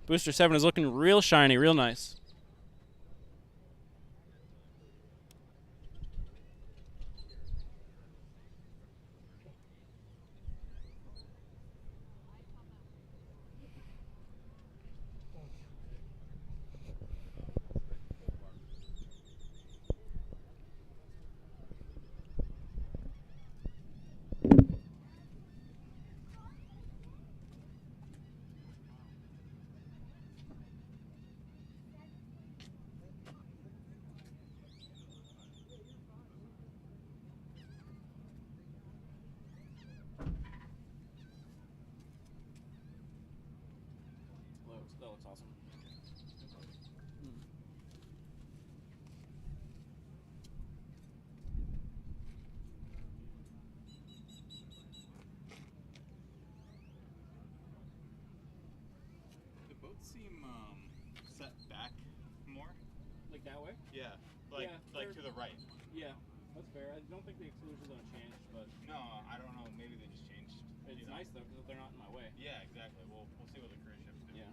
Booster 7 is looking real shiny, real nice. That looks awesome. The boats seem set back more. Like that way? Yeah, Yeah, like to the right. Yeah, that's fair. I don't think the exclusions are going to change, but No, I don't know. Maybe they just changed. it's nice though because they're not in my way. Yeah, exactly. We'll see what the cruise ships do. Yeah.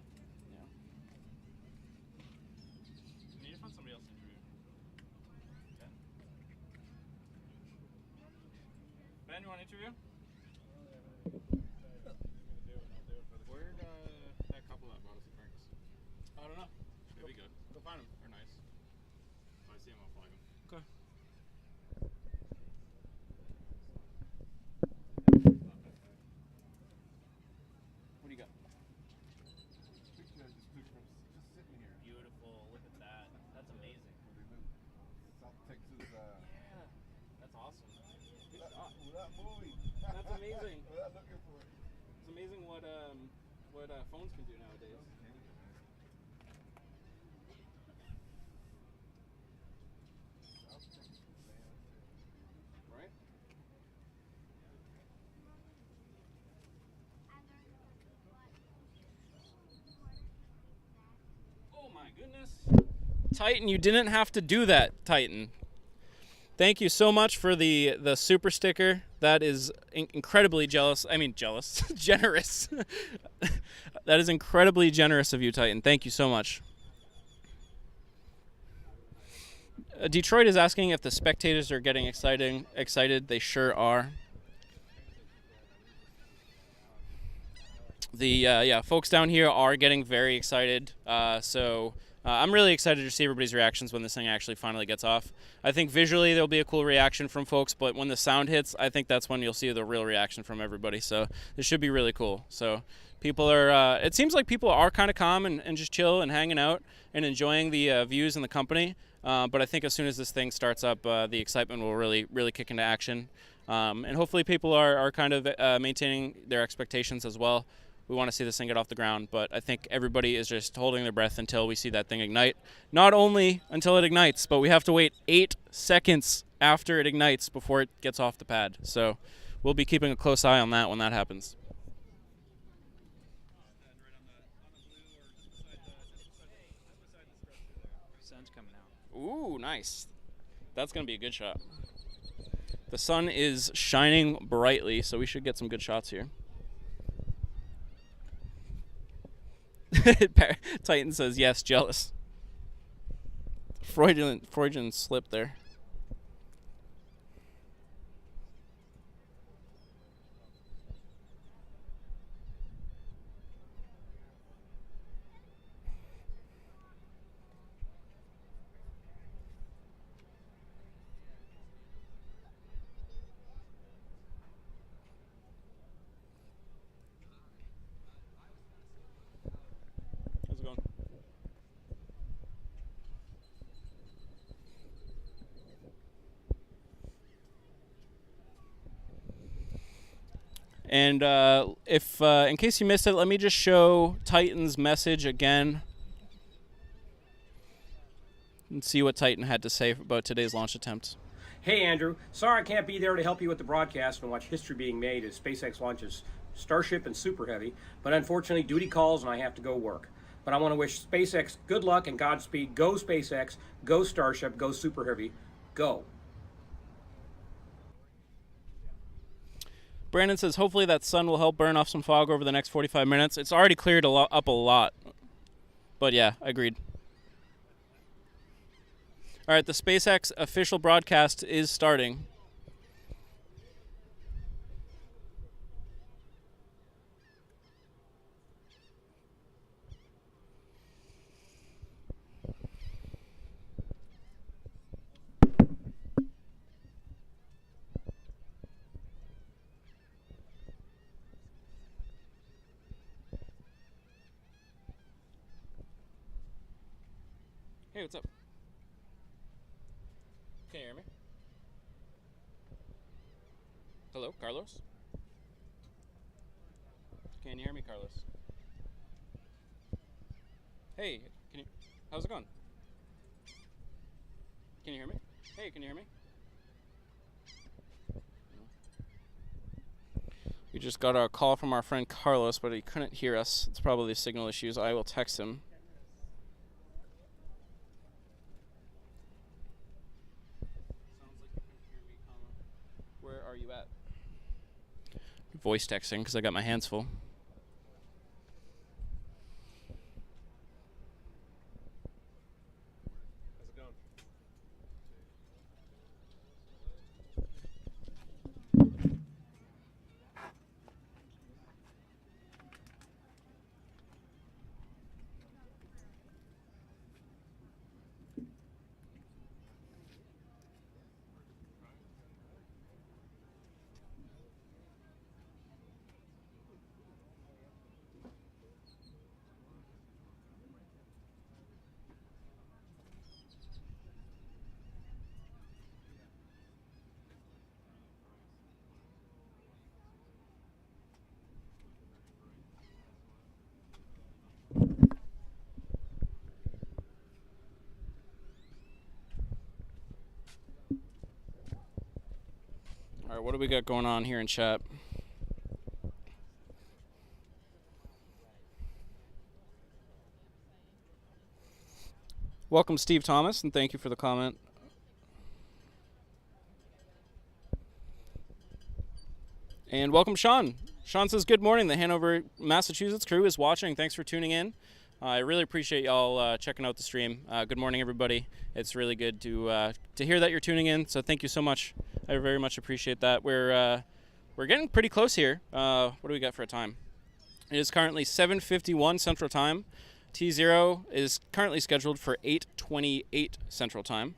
We need to find somebody else to interview. Ben, you want to interview? brought us some drinks. I don't know. Maybe good. Go find them. They're nice. If I see them, I'll flag them. Okay. What do you got? Picture I just took from just sitting here. Beautiful. Look at that. That's amazing. Where they live. South Texas. Yeah. That's awesome. Good shot. Without moving. That's amazing. Without looking for it. It's amazing what phones can do nowadays. Right? Oh my goodness. Titan, you didn't have to do that, Titan. Thank you so much for the super sticker. That is incredibly generous. Generous. That is incredibly generous of you, Titan. Thank you so much. Detroit is asking if the spectators are getting excited. They sure are. The folks down here are getting very excited. So I'm really excited to see everybody's reactions when this thing actually finally gets off. I think visually there'll be a cool reaction from folks, but when the sound hits, I think that's when you'll see the real reaction from everybody. So this should be really cool. So people are, it seems like people are kind of calm and just chill and hanging out and enjoying the views and the company. But I think as soon as this thing starts up, the excitement will really kick into action. And hopefully people are kind of maintaining their expectations as well. We want to see this thing get off the ground, but I think everybody is just holding their breath until we see that thing ignite. Not only until it ignites, but we have to wait 8 seconds after it ignites before it gets off the pad. So we'll be keeping a close eye on that when that happens. Sun's coming out. Ooh, nice. That's going to be a good shot. The sun is shining brightly, so we should get some good shots here. Titan says yes, jealous. Freudian slip there. How's it going? And if in case you missed it, let me just show Titan's message again and see what Titan had to say about today's launch attempt. Hey, Andrew. Sorry I can't be there to help you with the broadcast and watch history being made as SpaceX launches Starship and Super Heavy, but unfortunately duty calls and I have to go work. But I want to wish SpaceX good luck and Godspeed. Go SpaceX, go Starship, go Super Heavy, go. Brandon says hopefully that sun will help burn off some fog over the next 45 minutes. It's already cleared up a lot. But yeah, agreed. All right, the SpaceX official broadcast is starting. Hey, what's up? Can you hear me? Hello, Carlos? Can you hear me, Carlos? Hey, how's it going? Can you hear me? Hey, can you hear me? We just got a call from our friend Carlos, but he couldn't hear us. It's probably signal issues. I will text him. Where are you at? Voice texting because I got my hands full. How's it going? All right, what do we got going on here in chat? Welcome, Steve Thomas, and thank you for the comment. And welcome, Sean. Sean says, good morning. The Hanover, Massachusetts crew is watching. Thanks for tuning in. I really appreciate y'all checking out the stream. Good morning, everybody. It's really good to hear that you're tuning in, so thank you so much. I very much appreciate that. We're getting pretty close here. What do we got for a time? It is currently 7:51 Central Time. T0 is currently scheduled for 8:28 Central Time.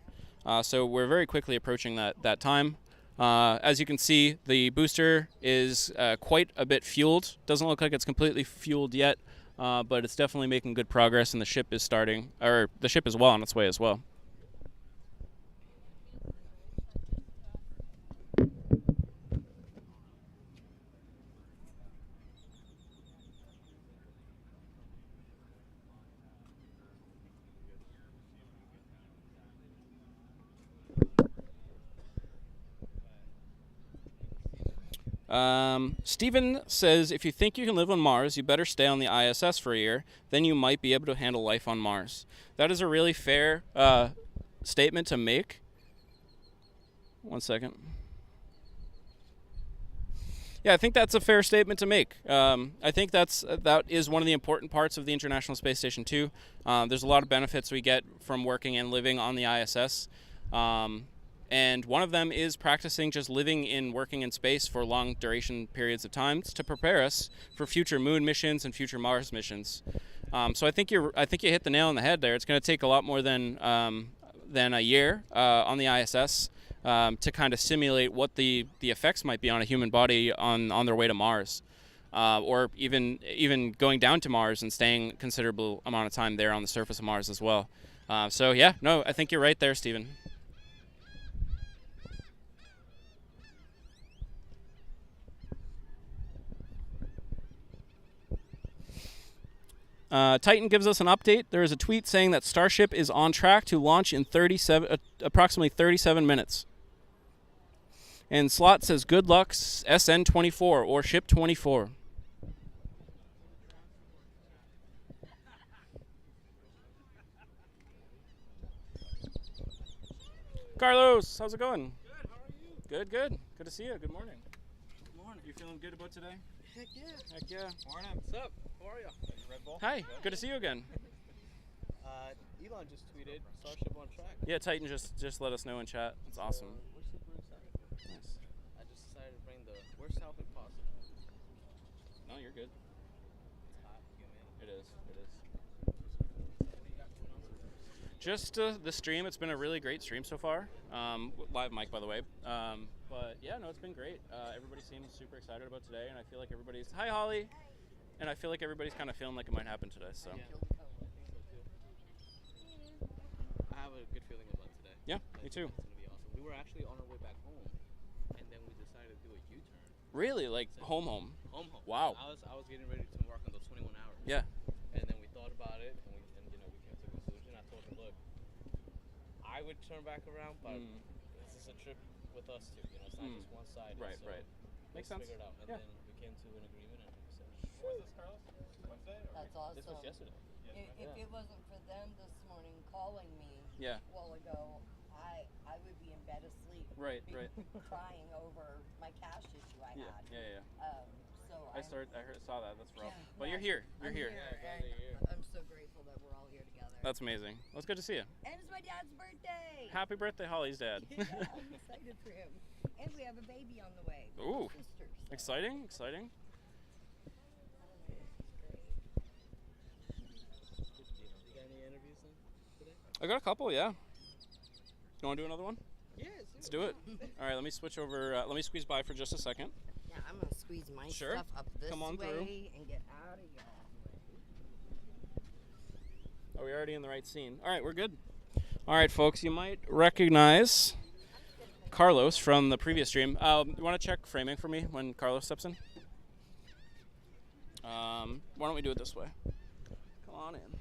So we're very quickly approaching that time. As you can see, the booster is quite a bit fueled. Doesn't look like it's completely fueled yet, but it's definitely making good progress, and the ship is the ship is well on its way as well. Steven says, if you think you can live on Mars, you better stay on the ISS for a year. Then you might be able to handle life on Mars. That is a really fair statement to make. One second. Yeah, I think that's a fair statement to make. I think that is one of the important parts of the International Space Station too. There's a lot of benefits we get from working and living on the ISS. And one of them is practicing just living in working in space for long duration periods of time to prepare us for future moon missions and future Mars missions. So I think you hit the nail on the head there. It's going to take a lot more than a year on the ISS to kind of simulate what the effects might be on a human body on their way to Mars, or even going down to Mars and staying a considerable amount of time there on the surface of Mars as well. So yeah, no, I think you're right there, Stephen. Titan gives us an update. There is a tweet saying that Starship is on track to launch in approximately 37 minutes. And Slot says, good luck, SN24 or Ship 24. Carlos, how's it going? Good, how are you? Good, good. Good to see you. Good morning. Good morning. You feeling good about today? Heck yeah. Heck yeah. Morning. What's up? How are you? Red Bull? Hi, good to see you again. Elon just tweeted Starship on track. Yeah, Titan just let us know in chat. It's awesome. We're super excited. Nice. I just decided to bring the worst outfit possible. No, you're good. It's hot, humid. It is. Just the stream. It's been a really great stream so far. Live mic, by the way. But yeah, no, it's been great. Everybody seems super excited about today, and I feel like everybody's hi Holly, and I feel like everybody's kind of feeling like it might happen today. So Yeah. I have a good feeling about today. yeah, I me think too. It's gonna be awesome. We were actually on our way back home, and then we decided to do a U-turn. Really, like home. Home. Wow. I was getting ready to work on those 21 hours. Yeah. And then we thought about it, and we came to a conclusion. I told him, look, I would turn back around, but this is a trip with us too. It's not just one side. Right, so right. Makes let's sense. figure it out. And Yeah. then we came to an agreement, and we said, When was this, Carlos? Wednesday? Or That's awesome. this was yesterday. If it wasn't for them this morning calling me Yeah. a while ago, I would be in bed asleep. Right, right. Crying over my cash issue I Yeah, had. yeah. So I saw that. That's rough. Yeah, But yeah. you're here. You're I'm here. and I'm so grateful that we're all here together. That's amazing. Well, it's good to see you. And it's my dad's birthday. Happy birthday, Holly's dad. Yeah, I'm excited for him. And we have a baby on the way. Ooh. My sister, so. Exciting. It's great. You got any interviews today? I got a couple, yeah. You want to do another one? Yes. Let's do it. All right, let me switch over. Let me squeeze by for just a second. Yeah, I'm gonna squeeze my Sure. stuff up this Come on way through. and get out of your way. Are we already in the right scene? All right, we're good. All right, folks, you might recognize Carlos from the previous stream. You want to check framing for me when Carlos steps in? Why don't we do it this way? Come on in.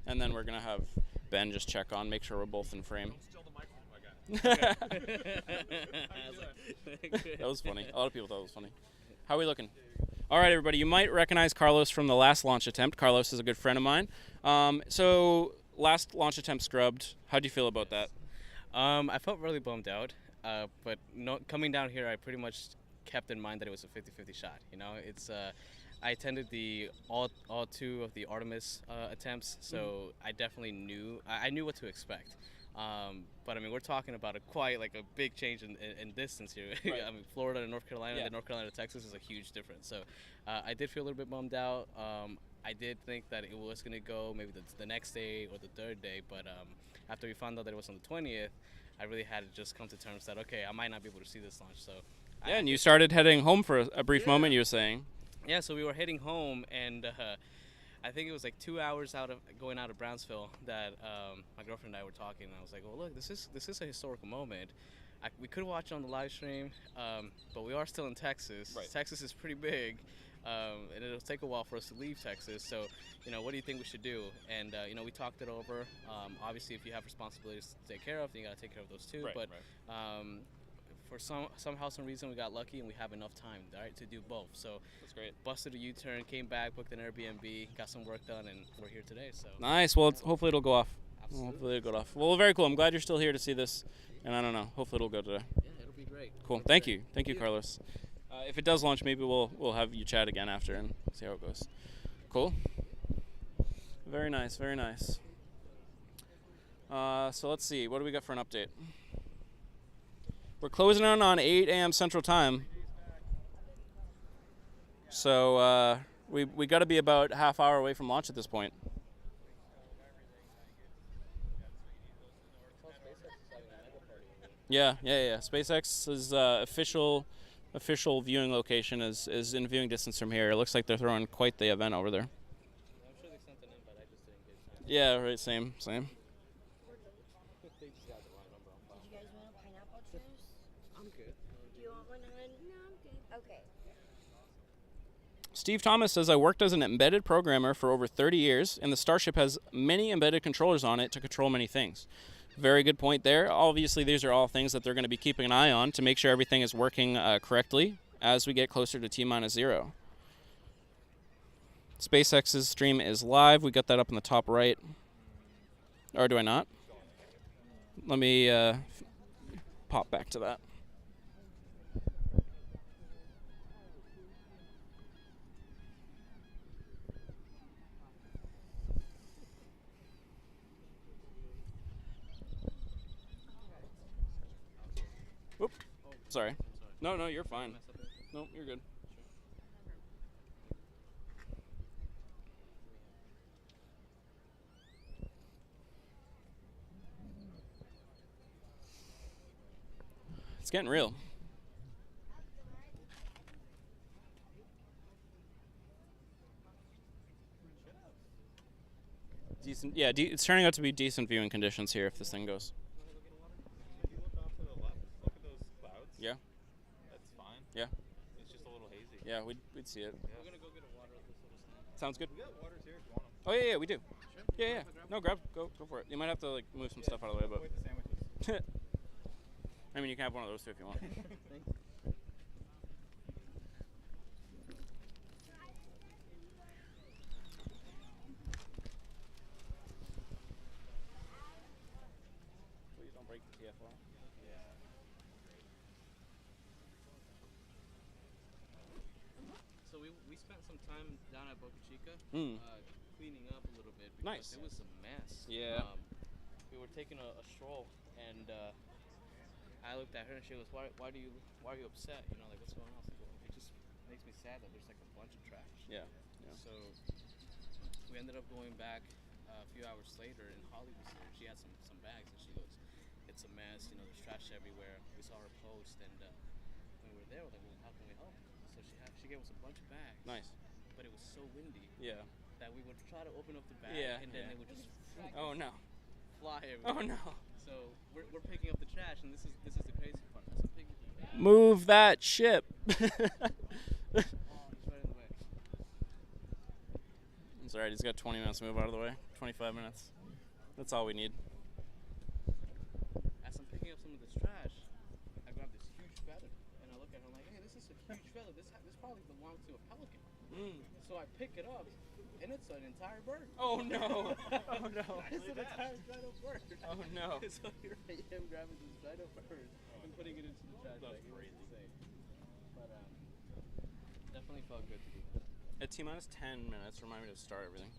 And then we're going to have Ben just check on, make sure we're both in frame. Don't steal the microphone, my guy. That I was like, was funny. A lot of people thought it was funny. How are we looking? All right, everybody. You might recognize Carlos from the last launch attempt. Carlos is a good friend of mine. So last launch attempt scrubbed. How do you feel about that? I felt really bummed out, but coming down here, I pretty much kept in mind that it was a 50-50 shot. You know, I attended all two of the Artemis attempts, so I definitely knew I knew what to expect. But I mean, we're talking about a big change in distance here. Right. I mean, Florida to North Carolina, Yeah. then North Carolina to Texas is a huge difference. So I did feel a little bit bummed out. I did think that it was going to go maybe the next day or the third day, but after we found out that it was on the 20th, I really had to just come to terms that, okay, I might not be able to see this launch. So Yeah, and you started heading home for a brief moment, you were saying. yeah, so we were heading home, and I think it was like 2 hours going out of Brownsville that my girlfriend and I were talking, and I was like, well, look, this is a historical moment. We could watch on the live stream, but we are still in Texas. Right. Texas is pretty big, and it'll take a while for us to leave Texas. So, what do you think we should do? And, we talked it over. Obviously, if you have responsibilities to take care of, then you got to take care of those too. Right, but right. for some reason, we got lucky and we have enough time, right, to do both. So That's great. busted a U-turn, came back, booked an Airbnb, got some work done, and we're here today. So Nice. Well, hopefully it'll go off. Absolutely. Hopefully it'll go off. Well, very cool. I'm glad you're still here to see this. And I don't know. Hopefully it'll go today. yeah, it'll be great. Cool. Thank you. Thank you, Carlos. If it does launch, maybe we'll have you chat again after and see how it goes. Cool. Very nice. Very nice. So let's see. What do we got for an update? We're closing in on 8 a.m. Central Time. So we got to be about half hour away from launch at this point. Yeah. SpaceX's official viewing location is in viewing distance from here. It looks like they're throwing quite the event over there. I'm sure they sent an invite. I just didn't get time. Yeah, right. Same. They just got the wrong number on file. Did you guys want a pineapple juice? I'm good. Do you want one, hon? No, I'm good. Okay. Steve Thomas says, I worked as an embedded programmer for over 30 years, and the Starship has many embedded controllers on it to control many things. Very good point there. Obviously, these are all things that they're going to be keeping an eye on to make sure everything is working correctly as we get closer to T-0. SpaceX's stream is live. We got that up in the top right. Or do I not? Let me pop back to that. Whoop. Sorry. No, you're fine. No, you're good. It's getting real. Decent. Yeah, it's turning out to be decent viewing conditions here if this thing goes. If you look off to the left, look at those clouds. Yeah. That's fine. Yeah. It's just a little hazy. Yeah, we'd see it. We're gonna go get a water at this little stand. Sounds good. We got waters here if you want them. Oh yeah, we do. Yeah. No, go for it. You might have to move some stuff out of the way, but Wait, the sandwiches. I mean, you can have one of those too if you want. Please don't break the TFL. So we spent some time down at Boca Chica, Mm. cleaning up a little bit because Nice. it was a mess. Yeah. We were taking a stroll, and I looked at her, and she goes, "Why are you upset? What's going on?" I was like, "Well, it just makes me sad that there's like a bunch of trash." Yeah. So we ended up going back a few hours later, and Holly was there. She had some bags, and she goes, "It's a mess. There's trash everywhere." We saw her post, and when we were there, we're like, "Well, how can we help?" So she gave us a bunch of bags. Nice. But it was so windy Yeah. that we would try to open up the bag, Yeah, and then yeah. they would just Oh no. fly everywhere. Oh no. So we're picking up the trash, and this is the crazy part. There's a pig. Move that ship. Oh, he's right in the way. It's alright, he's got 20 minutes to move out of the way. 25 minutes. That's all we need. As I'm picking up some some of this trash, I grab this huge feather and I look at it. I'm like, hey, this is a huge feather. This probably belongs to a pelican. So I pick it up, and it's an entire bird. Oh no! Oh no! It's an entire giant bird. Oh no! So here I am grabbing this giant bird and putting it into the trash bag. It was insane. But definitely felt good to do that. At T-minus 10 minutes, remind me to start everything.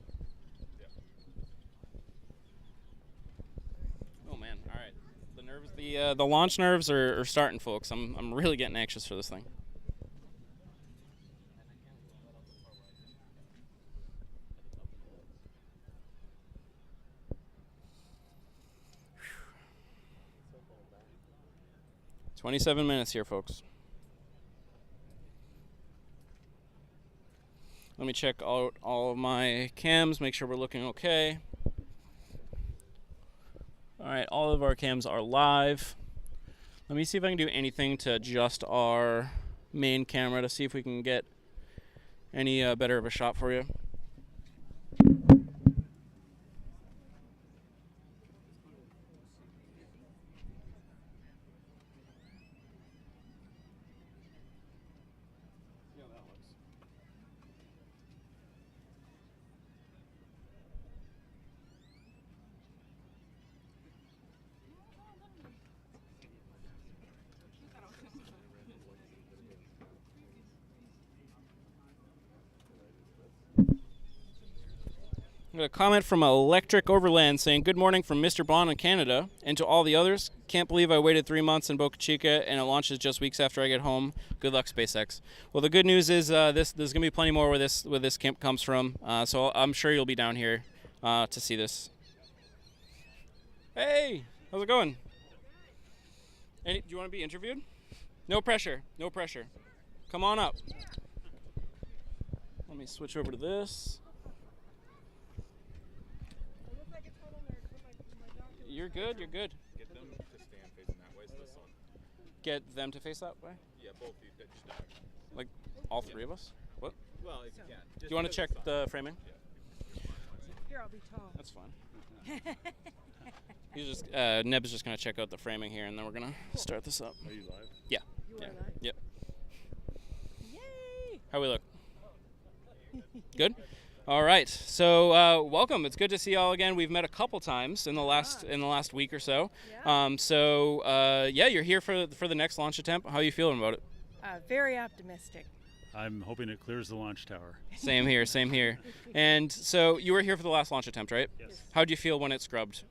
Oh man! All right, the nerves, the launch nerves are starting, folks. I'm really getting anxious for this thing. 27 minutes here, folks. Let me check out all of my cams, make sure we're looking okay. All right, all of our cams are live. Let me see if I can do anything to adjust our main camera to see if we can get any better of a shot for you. I got a comment from Electric Overland saying, "Good morning from Mr. Bond in Canada, and to all the others. Can't believe I waited 3 months in Boca Chica and it launches just weeks after I get home. Good luck, SpaceX." Well, the good news is there's going to be plenty more where this camp comes from, so I'm sure you'll be down here to see this. Hey, how's it going? Do you want to be interviewed? No pressure, no pressure. Come on up. Let me switch over to this. You're good, you're good. Get them to stand facing that way so the sun. Get them to face that way? Yeah, both of you. Just diagonal. Like all three of us? What? Well, if you can. Do you want to check the framing? Here, I'll be tall. That's fine. He's just Neb's just gonna check out the framing here, and then we're gonna start this up. Are you live? Yeah. You Yeah. are live? Yep. Yay! How we look? Good. All right. So welcome. It's good to see y'all again. We've met a couple times in the last week or so. Yeah. Yeah, you're here for the next launch attempt. How are you feeling about it? Very optimistic. I'm hoping it clears the launch tower. Same here. Same here. And so you were here for the last launch attempt, right? Yes. How'd you feel when it scrubbed?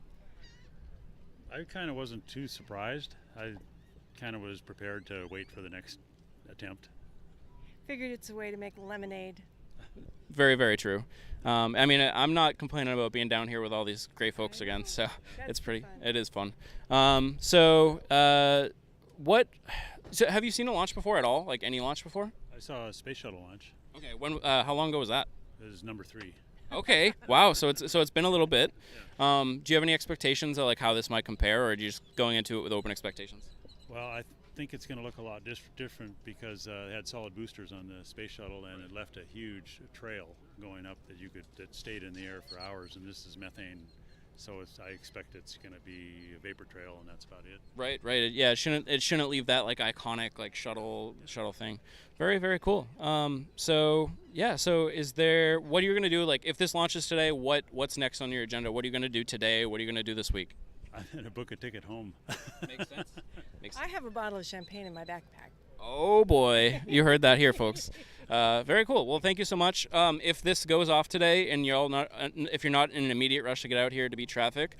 I kind of wasn't too surprised. I kind of was prepared to wait for the next attempt. Figured it's a way to make lemonade. Very, very true. I mean, I'm not complaining about being down here with all these great folks again, so That's it's pretty. fun. It is fun. So have you seen a launch before at all? Like any launch before? I saw a space shuttle launch. Okay. When? How long ago was that? It was number 3. Okay. Wow. So it's been a little bit. Do you have any expectations of like how this might compare, or are you just going into it with open expectations? Well, I think it's going to look a lot different because it had solid boosters on the space shuttle, and it left a huge trail going up that stayed in the air for hours. And this is methane, so I expect it's going to be a vapor trail, and that's about it. Right. Yeah. It shouldn't leave that like iconic like shuttle thing. Very, very cool. So is there? What are you gonna do? Like, if this launches today, what's next on your agenda? What are you gonna do today? What are you gonna do this week? I'm going to book a ticket home. Makes sense. I have a bottle of champagne in my backpack. Oh boy, you heard that here, folks. Very cool. Well, thank you so much. If this goes off today, and if you're not in an immediate rush to get out here to beat traffic,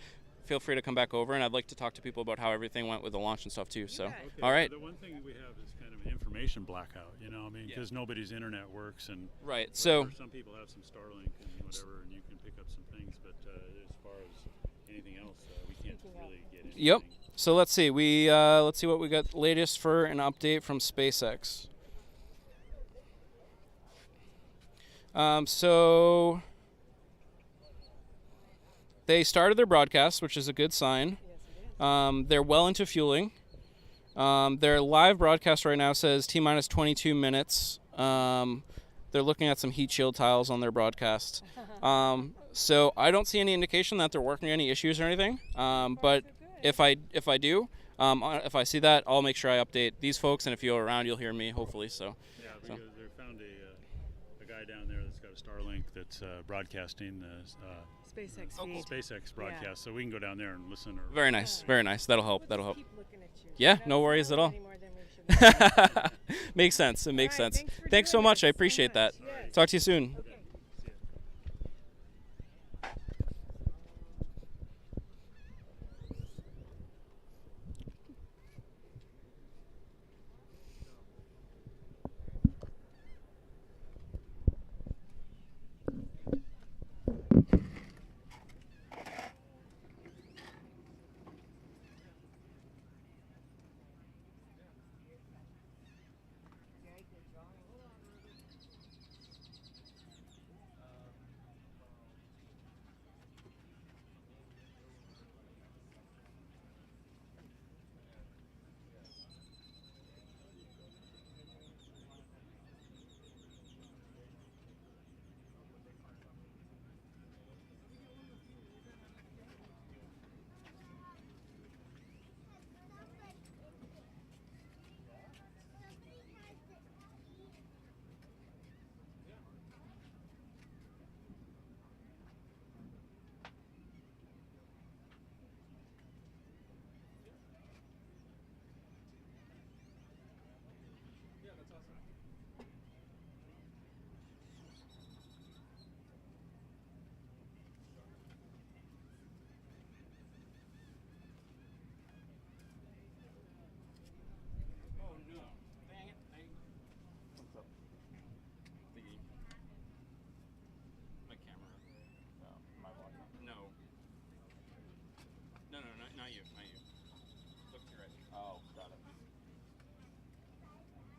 feel free to come back over, and I'd like to talk to people about how everything went with the launch and stuff too. So, Okay, all right. The one thing we have is kind of an information blackout, because nobody's internet works, and Right. whatever, some people have some Starlink and whatever, and you can pick up some things, but as far as anything else, we can't really get anything. Yep. So let's see. Let's see what we got latest for an update from SpaceX. So they started their broadcast, which is a good sign. They're well into fueling. Their live broadcast right now says T-minus 22 minutes. They're looking at some heat shield tiles on their broadcast. So I don't see any indication that they're working any issues or anything. But if I do, If I see that, I'll make sure I update these folks, and if you're around, you'll hear me, hopefully. So. Yeah, because they found a guy down there that's got a Starlink that's broadcasting the SpaceX feed. SpaceX broadcast, so we can go down there and listen. Or Very nice, very nice. That'll help. That'll help. Keep looking at you. Yeah, You no know, worries at all. any more than we should. Makes sense. It makes All right, sense. thanks for Thanks so doing much. this I so appreciate that. much. Yes. Talk to you soon. Okay. Not you. Look to your right. Oh, got it. Oh well.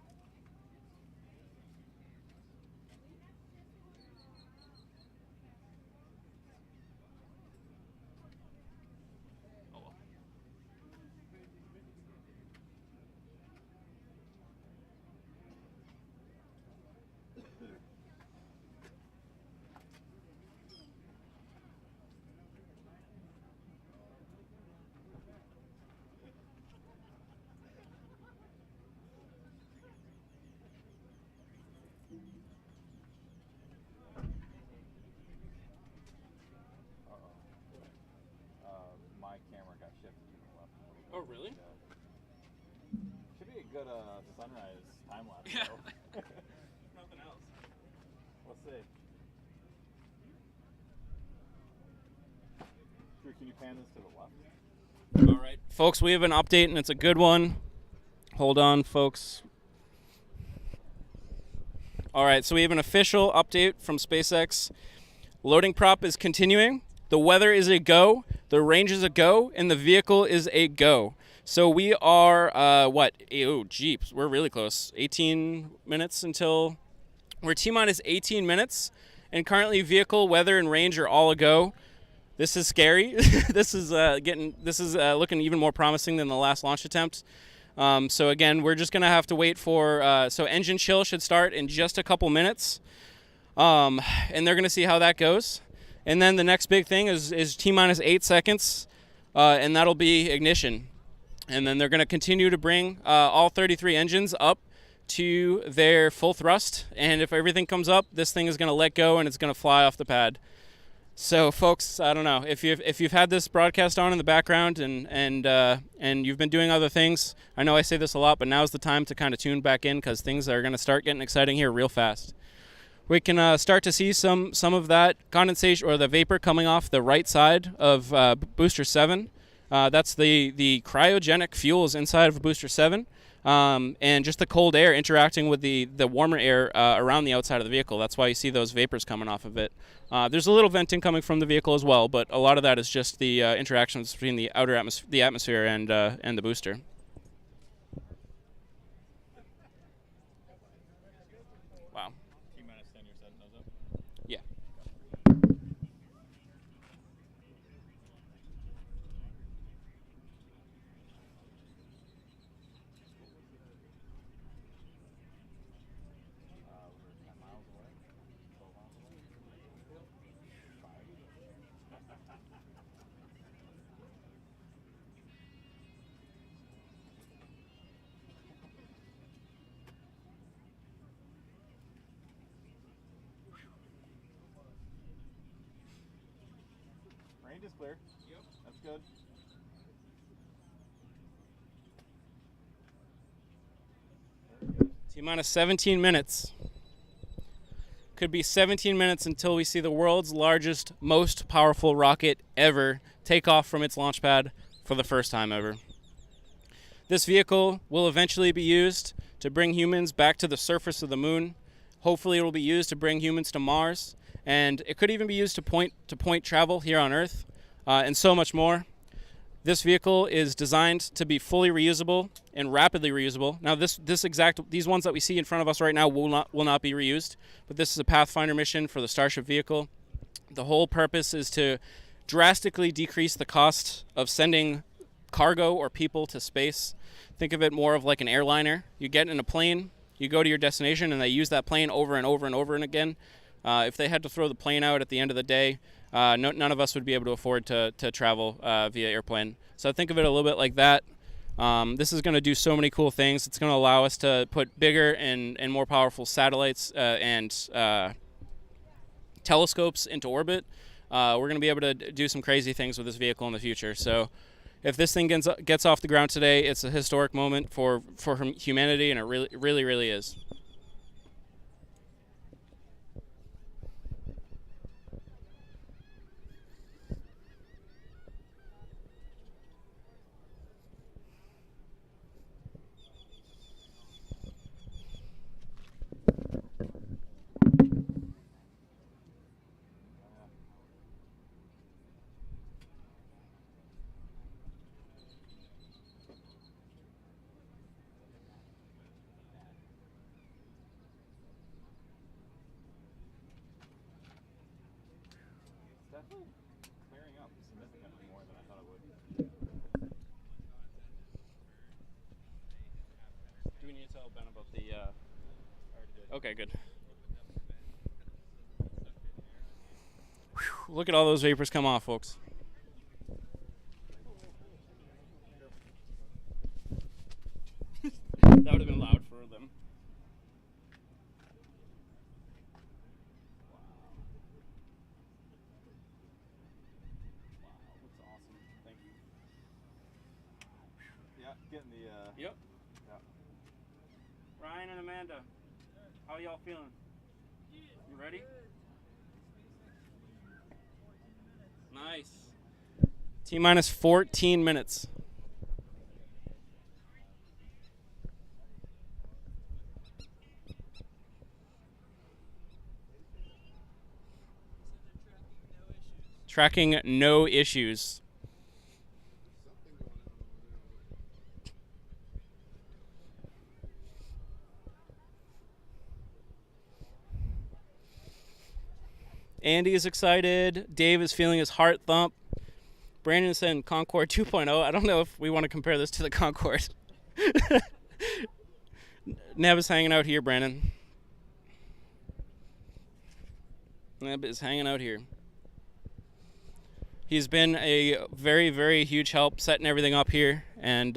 My camera got shifted to the left. Oh, really? Should be a good sunrise time lapse. Yeah. Though. Nothing else. Let's see. Drew, can you pan this to the left? All right, folks, we have an update, and it's a good one. Hold on, folks. All right, so we have an official update from SpaceX. Loading prop is continuing. The weather is a go. The range is a go, and the vehicle is a go. So we are, Oh, jeeps. We're really close. 18 minutes until... We're T-minus 18 minutes, and currently vehicle, weather, and range are all a go. This is scary. This is looking even more promising than the last launch attempt. So again, we're just going to have to wait for... so engine chill should start in just a couple minutes, and they're going to see how that goes. And then the next big thing is T-minus 8 seconds, and that'll be ignition. And then they're going to continue to bring all 33 engines up to their full thrust. And if everything comes up, this thing is going to let go and it's going to fly off the pad. So, folks, I don't know if you've had this broadcast on in the background and you've been doing other things. I know I say this a lot, but now's the time to kind of tune back in because things are going to start getting exciting here real fast. We can start to see some of that condensation or the vapor coming off the right side of Booster 7. That's the cryogenic fuels inside of Booster 7, and just the cold air interacting with the warmer air around the outside of the vehicle. That's why you see those vapors coming off of it. There's a little venting coming from the vehicle as well, but a lot of that is just the interactions between the outer atmosphere and the booster. Wow. T-minus 10, you're setting those up? Yeah. We're 10 miles away, 12 miles away. 5. Range is clear. Yep. That's good. T-minus 17 minutes. Could be 17 minutes until we see the world's largest, most powerful rocket ever take off from its launch pad for the first time ever. This vehicle will eventually be used to bring humans back to the surface of the moon. Hopefully it will be used to bring humans to Mars, and it could even be used to point travel here on Earth, and so much more. This vehicle is designed to be fully reusable and rapidly reusable. Now, these ones that we see in front of us right now will not be reused, but this is a Pathfinder mission for the Starship vehicle. The whole purpose is to drastically decrease the cost of sending cargo or people to space. Think of it more of like an airliner. You get in a plane, you go to your destination, and they use that plane over and over and over and again. If they had to throw the plane out at the end of the day, none of us would be able to afford to travel via airplane. So think of it a little bit like that. This is going to do so many cool things. It's going to allow us to put bigger and more powerful satellites and telescopes into orbit. We're going to be able to do some crazy things with this vehicle in the future. So if this thing gets off the ground today, it's a historic moment for humanity, and it really is. Definitely clearing up significantly more than I thought it would. Do we need to tell Ben about the... Okay, good. Whew, look at all those vapors come off, folks. That would have been loud for them. That's awesome. Thank you. Yeah, getting the. Yep. Yeah. Ryan and Amanda, how y'all feeling? You ready? Nice. T-minus 14 minutes. Tracking no issues. Andy is excited. Dave is feeling his heart thump. Brandon said Concorde 2.0. I don't know if we want to compare this to the Concorde. Neb is hanging out here, Brandon. Neb is hanging out here. He's been a very, very huge help setting everything up here, and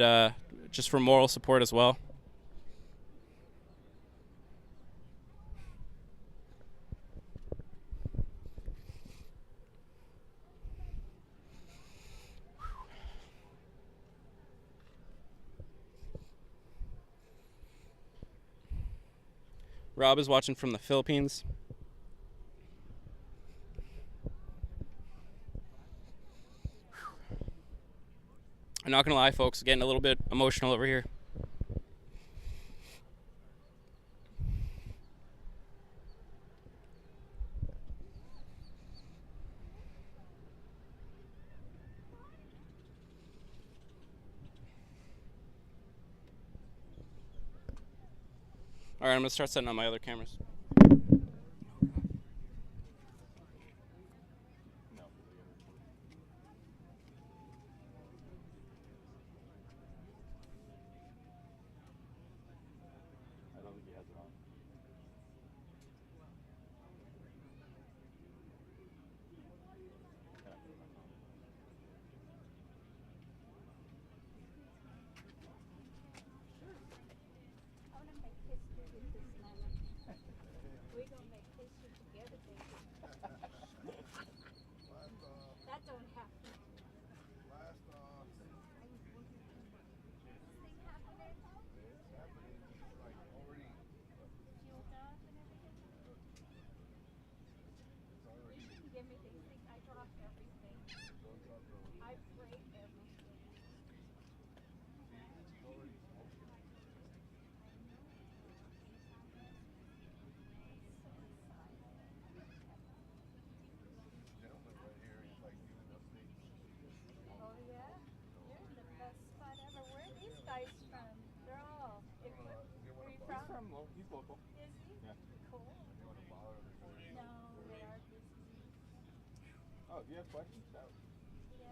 just for moral support as well. Rob is watching from the Philippines. I'm not gonna lie, folks, getting a little bit emotional over here. All right, I'm gonna start setting up my other cameras. I don't think he has it on. I want to make history with this moment. if you have questions, shout. Yeah.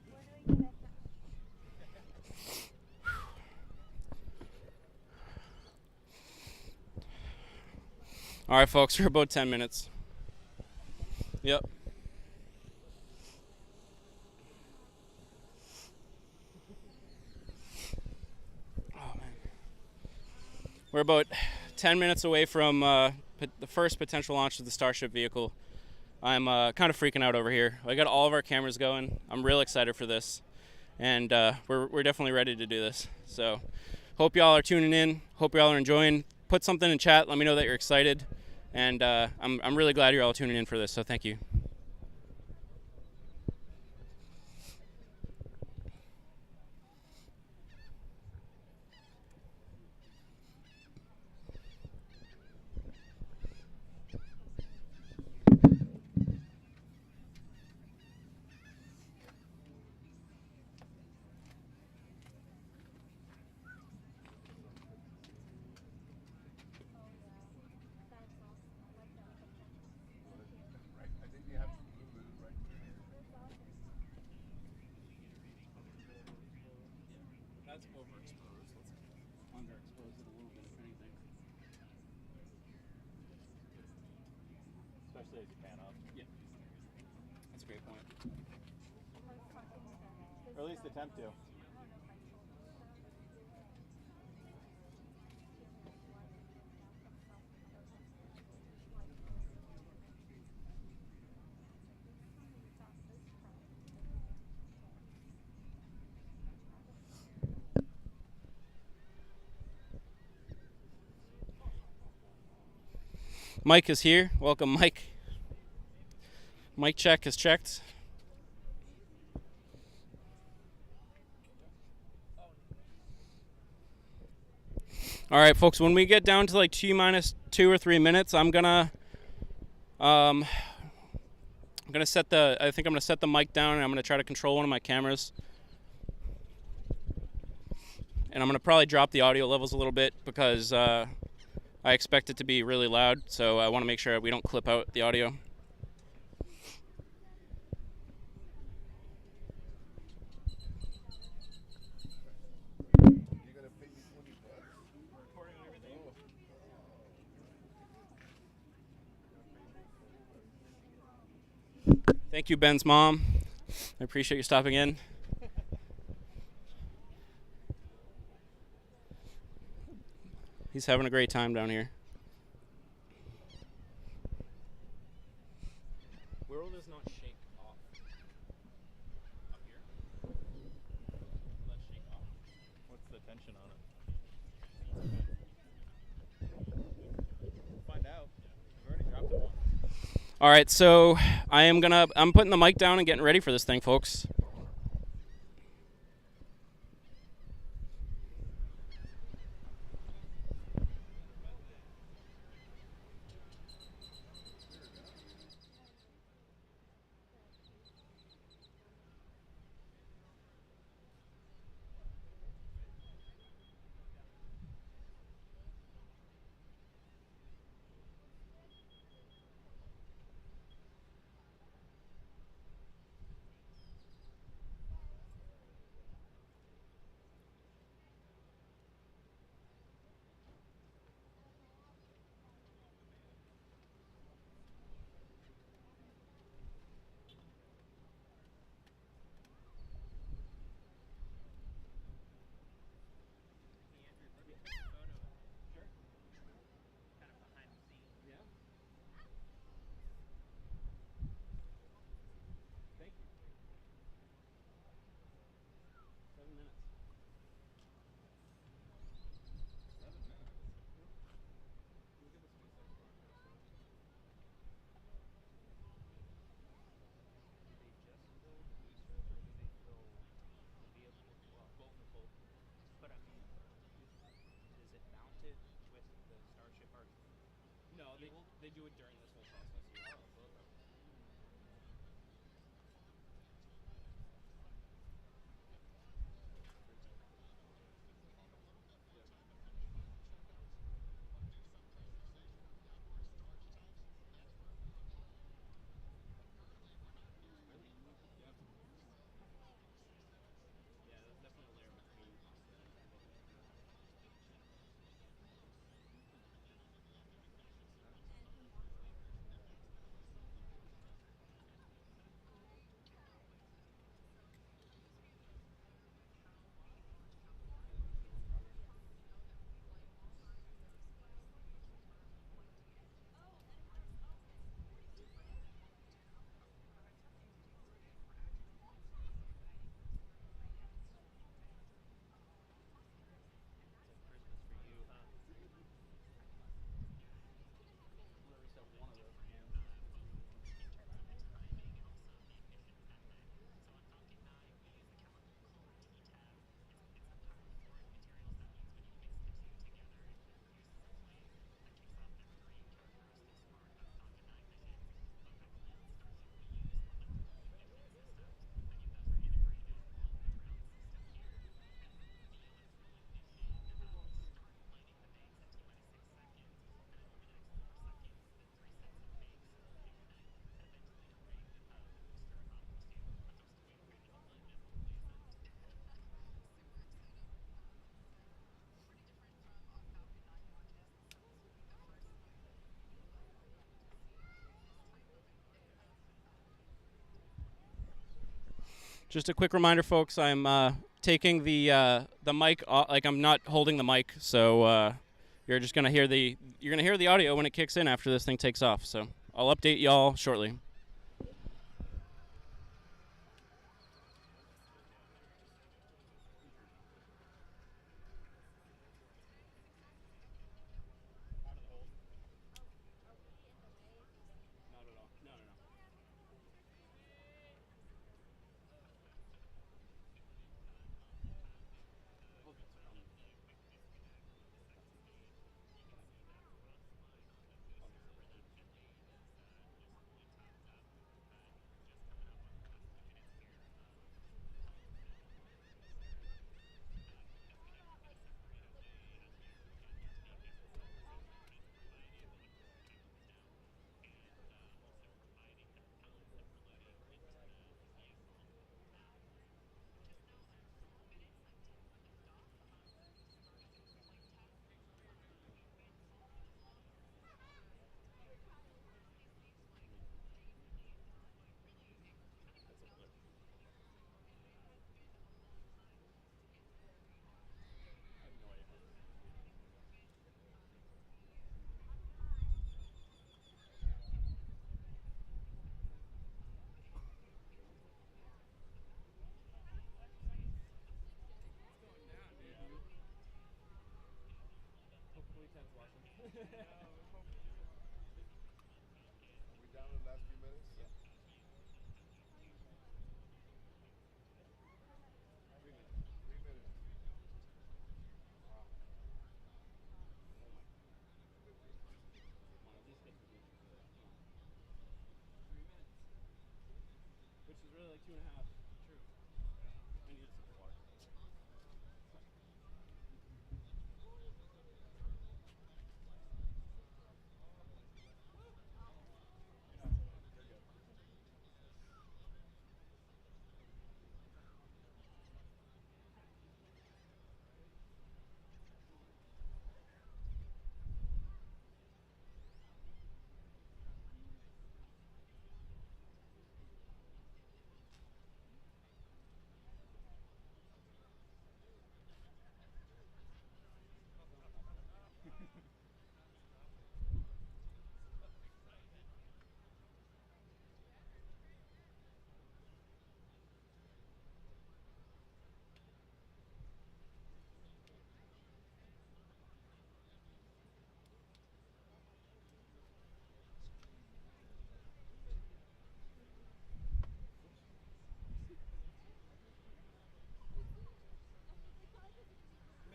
Where do we get it? All right, folks, we're about 10 minutes. Yep. Oh, man. We're about 10 minutes away from the first potential launch of the Starship vehicle. I'm kind of freaking out over here. I got all of our cameras going. I'm real excited for this. And we're definitely ready to do this. So hope y'all are tuning in. Hope y'all are enjoying. Put something in chat. Let me know that you're excited. And I'm really glad you're all tuning in for this. So thank you. Right? I think you have some blue moon right there. That's overexposed. Let's underexpose it a little bit, if anything. Especially as you pan up. Yeah. That's a great point. Or at least attempt to. Mike is here. Welcome, Mike. Mic check is checked. All right, folks, when we get down to like T-2 or 3 minutes, I'm gonna set the mic down, and I'm gonna try to control one of my cameras. And I'm gonna probably drop the audio levels a little bit because I expect it to be really loud, so I want to make sure we don't clip out the audio. You're gonna pay me $20? Recording everything. Thank you, Ben's mom. I appreciate you stopping in. He's having a great time down here. World does not shake off. Up here? Let's shake off. What's the tension on it? Find out. I've already dropped it once. All right, so I'm putting the mic down and getting ready for this thing, folks. But I mean, is it mounted with the Starship or No, they do it during this whole process. Just a quick reminder, folks. I'm taking the mic off, like I'm not holding the mic, so you're just gonna hear the audio when it kicks in after this thing takes off. So I'll update y'all shortly. Are we down in the last few minutes? Yeah. 3 minutes. Wow. Which is really like 2.5. True. I need some water.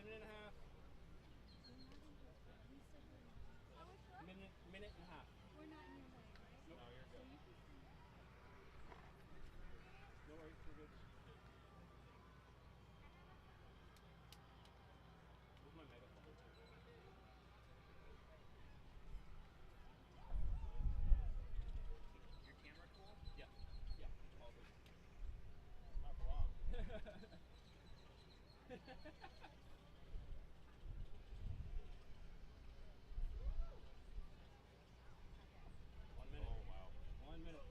Minute and a half. Minute and a half. We're not in your way, right? No, you're good. No worries, we're good. Where's my megaphone? Your camera cool? Yeah. Yeah. All good. Not for long. One minute. Oh wow. 1 minute.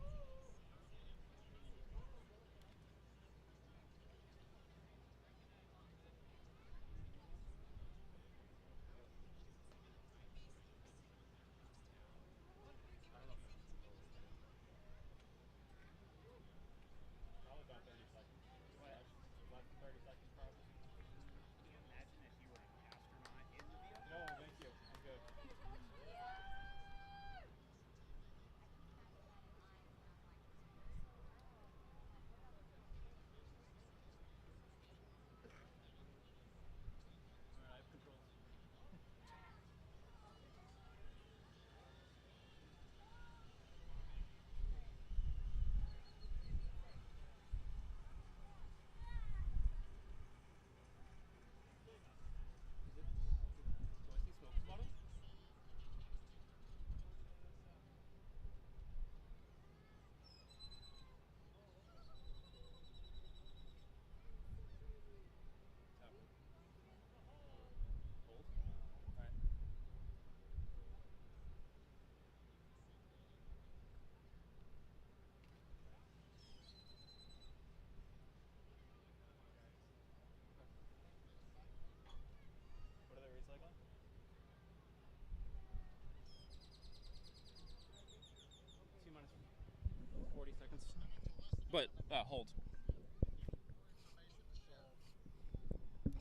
But hold.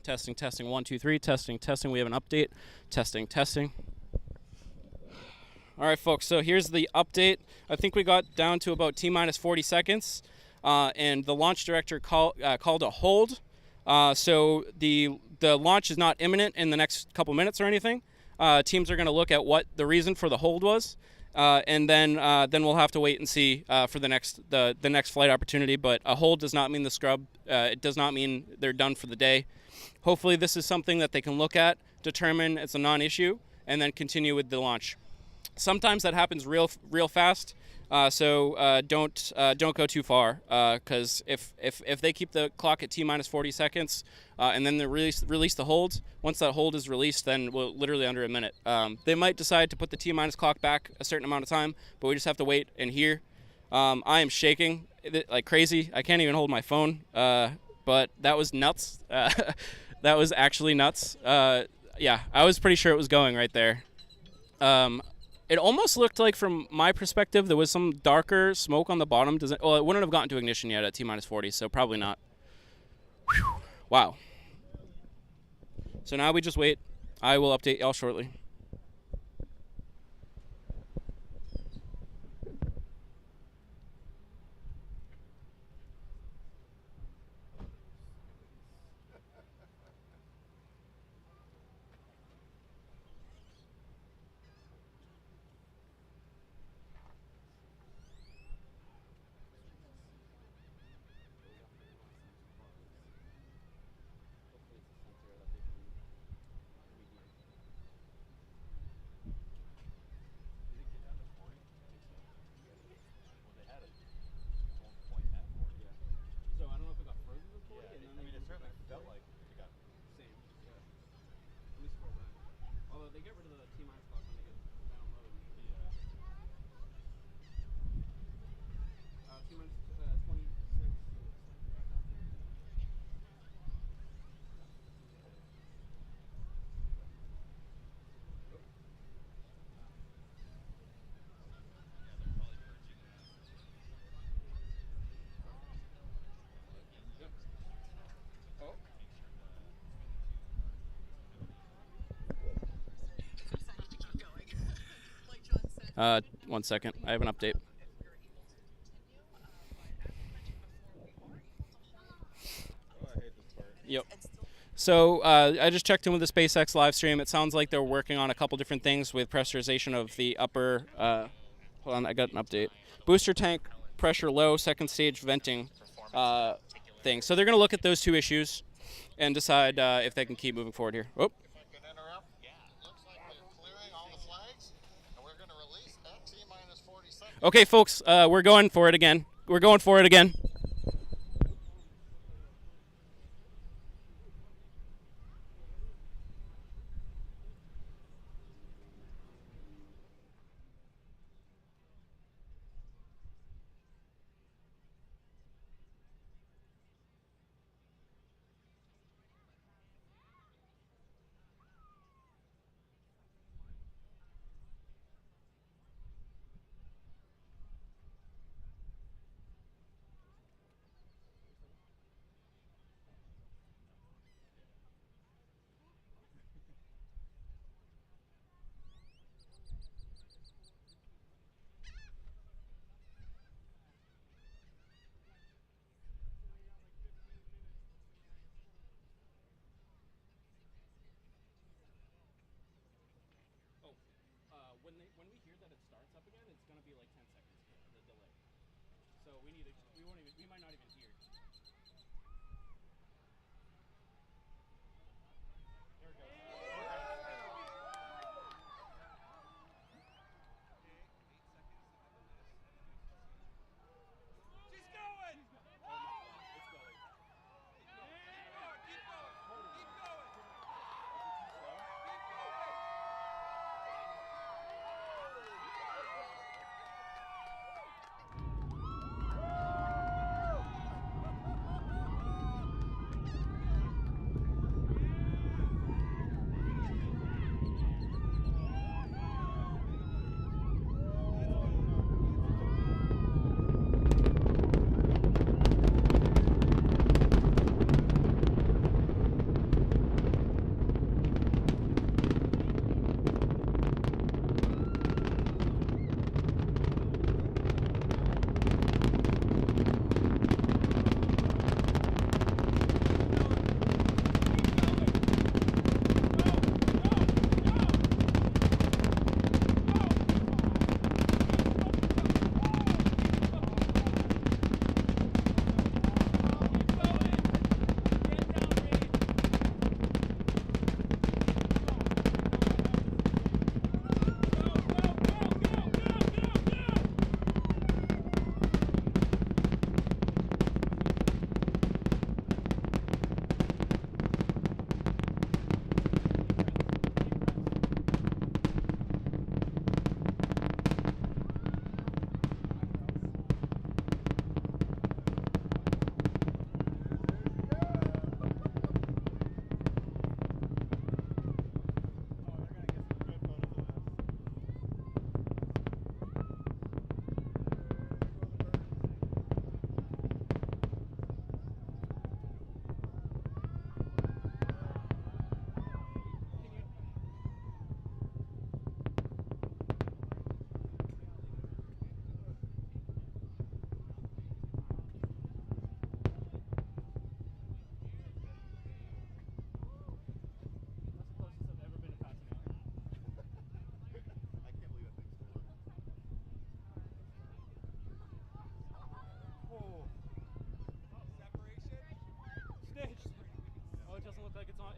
Testing, testing, 1, 2, 3, testing, testing. We have an update. Testing, testing. All right, folks. So here's the update. I think we got down to about T-minus 40 seconds, and the launch director called a hold. So the launch is not imminent in the next couple minutes or anything. Teams are going to look at what the reason for the hold was, and then we'll have to wait and see for the next flight opportunity. But a hold does not mean the scrub. It does not mean they're done for the day. Hopefully, this is something that they can look at, determine it's a non-issue, and then continue with the launch. Sometimes that happens real fast, so don't go too far, because if they keep the clock at T-minus 40 seconds and then they release the hold, once that hold is released, then we'll literally under a minute. They might decide to put the T-minus clock back a certain amount of time, but we just have to wait and hear. I am shaking like crazy. I can't even hold my phone, but that was nuts. That was actually nuts. Yeah, I was pretty sure it was going right there. It almost looked like, from my perspective, there was some darker smoke on the bottom. Well, it wouldn't have gotten to ignition yet at T-minus 40, so probably not. Whew. Wow. So now we just wait. I will update y'all shortly. So I don't know if it got further than 40, and then it certainly felt like it got same. Yeah. At least for that. Although they get rid of the T-minus clock when they get down low. T-minus 26. Oh. 1 second. I have an update. Yep. So I just checked in with the SpaceX live stream. It sounds like they're working on a couple different things with pressurization of the upper. Hold on, I got an update. Booster tank pressure low, second stage venting thing. So they're going to look at those two issues and decide if they can keep moving forward here. Oh. Okay, folks, we're going for it again. We're going for it again. When we hear that it starts up again, it's going to be like 10 seconds, the delay. So we might not even hear. There it goes. She's going! Oh my God, it's going. Keep going! Keep going!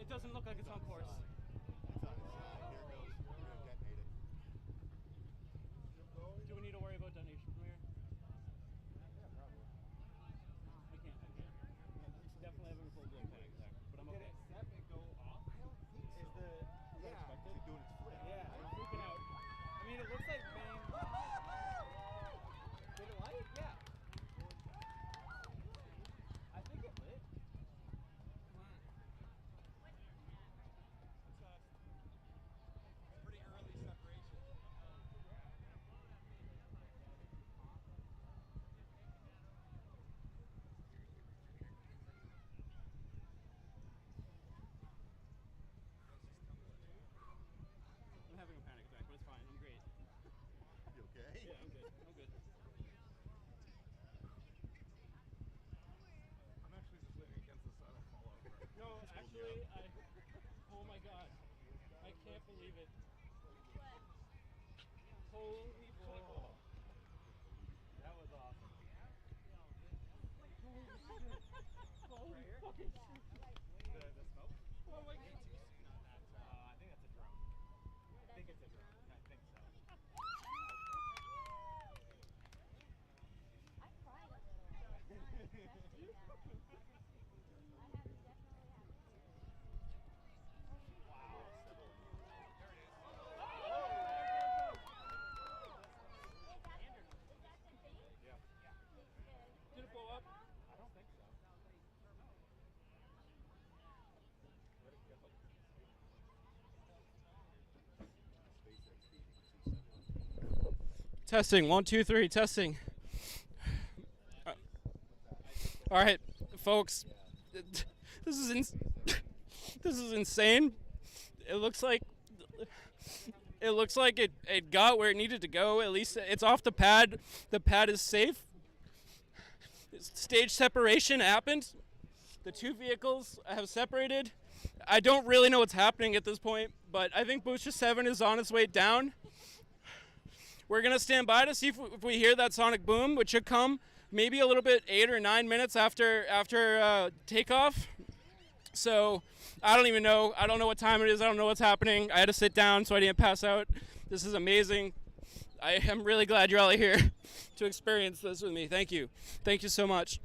It doesn't look like it's on course. It's on its side. Here it goes. We're gonna detonate it. Do we need to worry about detonation from here? Yeah, probably. I can't. It's definitely having a full blown panic attack, but I'm okay. Did it set and go off? I don't think so. Is the yeah, expected? it's doing its flip. Yeah, I'm freaking out. I mean, it looks like main. Did it light? Yeah. I think it lit. Pretty early separation. I'm having a panic attack, but it's fine. I'm great. You okay? Yeah, I'm good. I'm good. I'm actually just leaning against the side. I'll fall over. No, actually, oh my god. I can't believe it. Holy fuck. That was awesome. Holy shit. Holy fucking shit. The smoke? Oh my god. I think that's a drone. I think it's a drone. I think so. I cried a little. I was not expecting that. I have definitely had tears. Wow. There it is. Is that the thing? Yeah. Did it blow up? I don't think so. Where'd it go? SpaceX feeding 271. Testing. 1, 2, 3. Testing. All right, folks. This is insane. It looks like it got where it needed to go. At least it's off the pad. The pad is safe. Stage separation happened. The two vehicles have separated. I don't really know what's happening at this point, but I think Booster 7 is on its way down. We're going to stand by to see if we hear that sonic boom, which should come maybe a little bit 8 or 9 minutes after takeoff. So I don't even know. I don't know what time it is. I don't know what's happening. I had to sit down so I didn't pass out. This is amazing. I am really glad you're all here to experience this with me. Thank you. Thank you so much.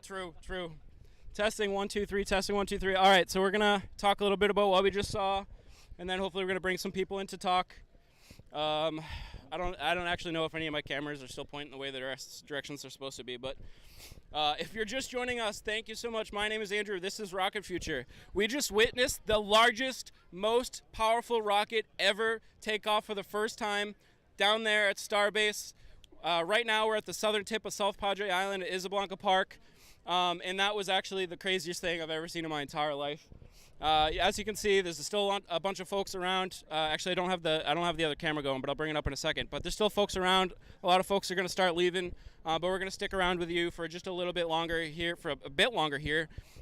True. Testing 1 2 3. Testing 1 2 3. All right, so we're gonna talk a little bit about what we just saw, and then hopefully we're gonna bring some people in to talk. I don't actually know if any of my cameras are still pointing the way the directions they're supposed to be, but if you're just joining us, thank you so much. My name is Andrew. This is Rocket Future. We just witnessed the largest, most powerful rocket ever take off for the first time down there at Starbase. Right now we're at the southern tip of South Padre Island at Isablanca Park, and that was actually the craziest thing I've ever seen in my entire life. As you can see, there's still a bunch of folks around. Actually, I don't have the other camera going, but I'll bring it up in a second. But there's still folks around. A lot of folks are going to start leaving, but we're going to stick around with you for just a little bit longer here. We're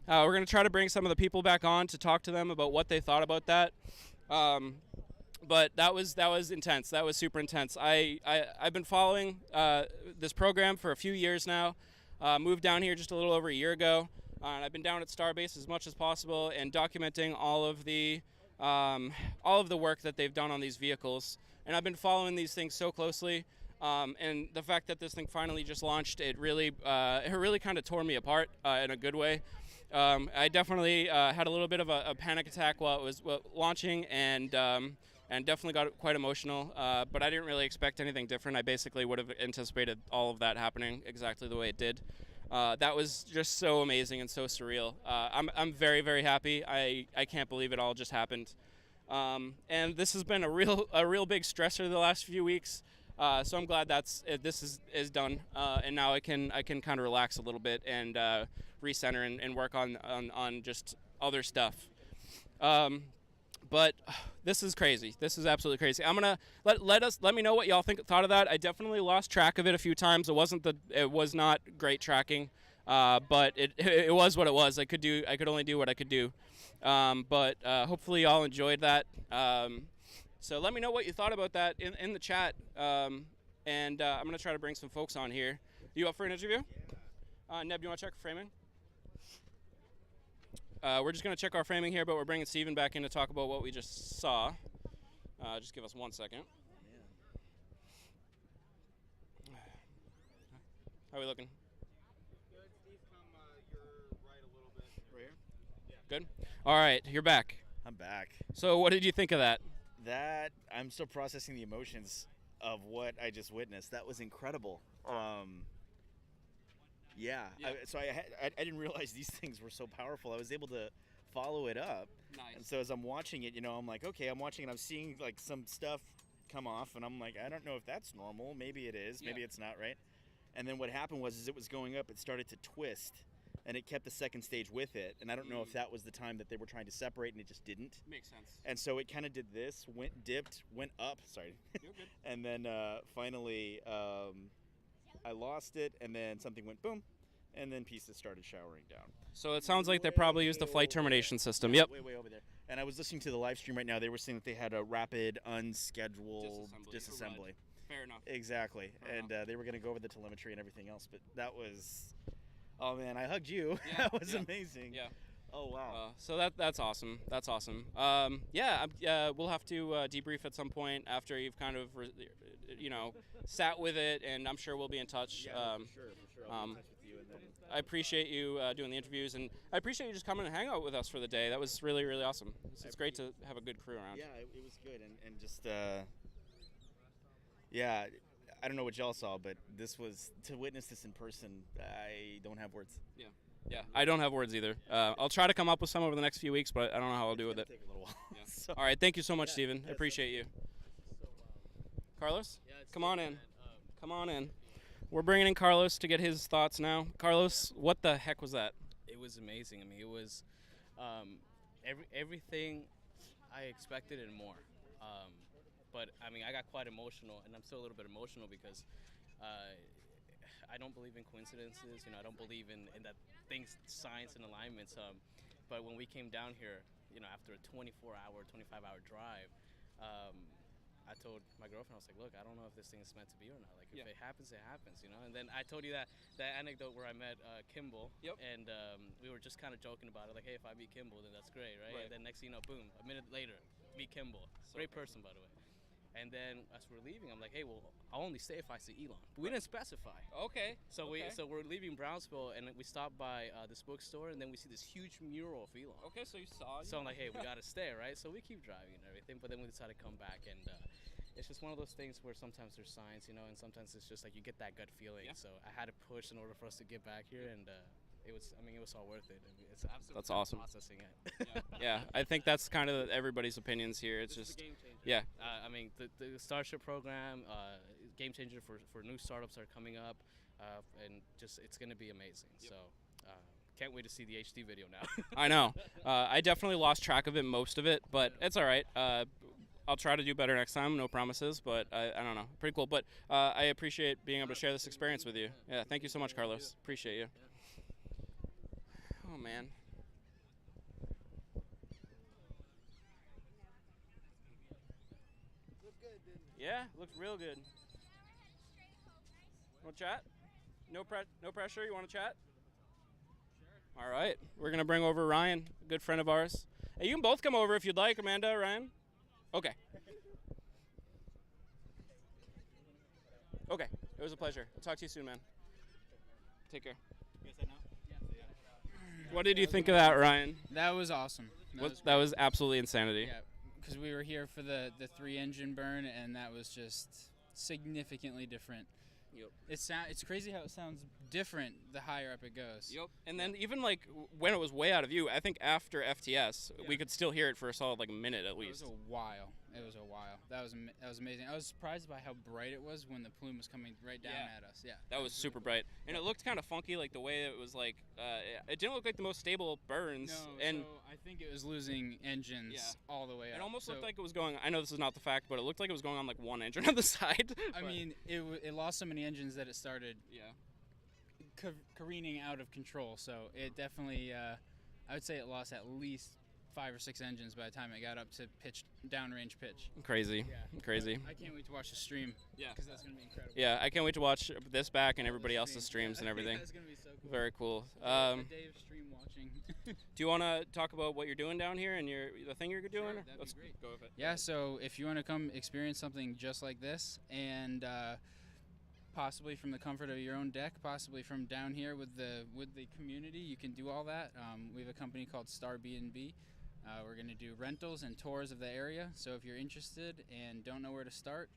going to try to bring some of the people back on to talk to them about what they thought about that. But that was intense. That was super intense. I've been following this program for a few years now. Moved down here just a little over a year ago. And I've been down at Starbase as much as possible and documenting all of the work that they've done on these vehicles. And I've been following these things so closely. And the fact that this thing finally just launched, it really kind of tore me apart in a good way. I definitely had a little bit of a panic attack while it was launching, and definitely got quite emotional. But I didn't really expect anything different. I basically would have anticipated all of that happening exactly the way it did. That was just so amazing and so surreal. I'm very, very happy. I can't believe it all just happened. And this has been a real big stressor the last few weeks. So I'm glad this is done. And now I can kind of relax a little bit and recenter and work on just other stuff. But this is crazy. This is absolutely crazy. I'm gonna let me know what y'all thought of that. I definitely lost track of it a few times. It was not great tracking, but it was what it was. I could only do what I could do. But hopefully y'all enjoyed that. So let me know what you thought about that in the chat. And I'm gonna try to bring some folks on here. You up for an interview? Yeah. Neb, you want to check framing? We're just going to check our framing here, but we're bringing Steven back in to talk about what we just saw. Just give us 1 second. How are we looking? Good. Steve, come you're right a little bit. Right here? Yeah. Good? All right, you're back. I'm back. So what did you think of that? I'm still processing the emotions of what I just witnessed. That was incredible. Yeah. I didn't realize these things were so powerful. I was able to follow it up. Nice. And so as I'm watching it, I'm like, okay, I'm watching and I'm seeing like some stuff come off, and I'm like, I don't know if that's normal. Maybe it is. Maybe it's not, right? And then what happened was, as it was going up, it started to twist, and it kept the second stage with it. And I don't know if that was the time that they were trying to separate, and it just didn't. Makes sense. And so it kind of did this, dipped, went up. Sorry. You're good. And then finally, I lost it, and then something went boom, and then pieces started showering down. So it sounds like they probably used the flight termination system. Yep. Way over there. And I was listening to the live stream right now. They were saying that they had a rapid, unscheduled disassembly. Fair enough. Exactly. Fair and they were going to go over the telemetry and everything else. But that was, oh man, I hugged you. Yeah, that was amazing. Yeah. Oh wow. So that's awesome. That's awesome. We'll have to debrief at some point after you've kind of, sat with it, and I'm sure we'll be in touch. Yeah, for sure. I'll be in touch with you. And then, I appreciate you doing the interviews, and I appreciate you just coming and hang out with us for the day. That was really, really awesome. It's great to have a good crew around. Yeah, it was good, and just I don't know what y'all saw, but to witness this in person, I don't have words. Yeah, I don't have words either. I'll try to come up with some over the next few weeks, but I don't know how I'll do with it. Take a little while. Yeah. So, all right, thank you so much, Steven. I appreciate you. Carlos, come on in. Come on in. We're bringing in Carlos to get his thoughts now. Carlos, what the heck was that? It was amazing. I mean, it was everything I expected and more. But I mean, I got quite emotional, and I'm still a little bit emotional because I don't believe in coincidences. I don't believe in that things, science, and alignments. But when we came down here, after a 24-hour, 25-hour drive, I told my girlfriend, I was like, look, I don't know if this thing is meant to be or not. Like, if it happens, it happens, And then I told you that anecdote where I met Kimball. Yep. And we were just kind of joking about it. Like, hey, if I meet Kimball, then that's great, right? And then next thing you know, boom, a minute later, meet Kimball. Great person, by the way. And then as we're leaving, I'm like, hey, well, I'll only stay if I see Elon. But we didn't specify. Okay. So okay. we're leaving Brownsville, and we stop by this bookstore, and then we see this huge mural of Elon. Okay, so you saw. So I'm like, hey, we gotta stay, right? So we keep driving and everything, but then we decide to come back, and it's just one of those things where sometimes there's signs, and sometimes it's just like you get that gut feeling. Yeah. So I had to push in order for us to get back here, and it was all worth it. It's absolutely That's awesome. processing it. Yeah, I think that's kind of everybody's opinions here. It's This is just a game changer. yeah. I mean, the Starship program, game changer for new startups that are coming up, and just it's going to be amazing. Yep. So can't wait to see the HD video now. I know. I definitely lost track of it, most of it, but it's all right. I'll try to do better next time. No promises, but I don't know. Pretty cool. But I appreciate being able to share this experience with you. Yeah, thank you so much, Carlos. Appreciate you. Oh, man. Yeah, looks real good. Want to chat? No pressure. You want to chat? Sure. All right. We're going to bring over Ryan, a good friend of ours. Hey, you can both come over if you'd like, Amanda, Ryan. Okay. Okay. It was a pleasure. I'll talk to you soon, man. Take care. What did you think of that, Ryan? That was awesome. That was absolutely insanity. Yeah, because we were here for the 3-engine burn, and that was just significantly different. Yep. It's crazy how it sounds different the higher up it goes. Yep. And then even like when it was way out of view, I think after FTS, we could still hear it for a solid like a minute at least. It was a while. That was amazing. I was surprised by how bright it was when the plume was coming right down at us. Yeah. That was super bright, and it looked kind of funky, like the way it was like. It didn't look like the most stable burns. No, and so I think it was losing engines all the way up. It almost looked like it was going. I know this is not the fact, but it looked like it was going on like one engine on the side. I mean, it lost so many engines that it started careening out of control. So it definitely, I would say it lost at least 5 or 6 engines by the time it got up to downrange pitch. Crazy. Yeah. Crazy. I can't wait to watch the stream. Yeah. Because that's going to be incredible. Yeah, I can't wait to watch this back and everybody else's streams and everything. That's going to be so cool. Very cool. A day of stream watching. Do you want to talk about what you're doing down here and the thing you're doing? Sure, that'd be great. Go with it. Yeah, so if you want to come experience something just like this, and possibly from the comfort of your own deck, possibly from down here with the community, you can do all that. We have a company called Star B&B. We're going to do rentals and tours of the area. So if you're interested and don't know where to start,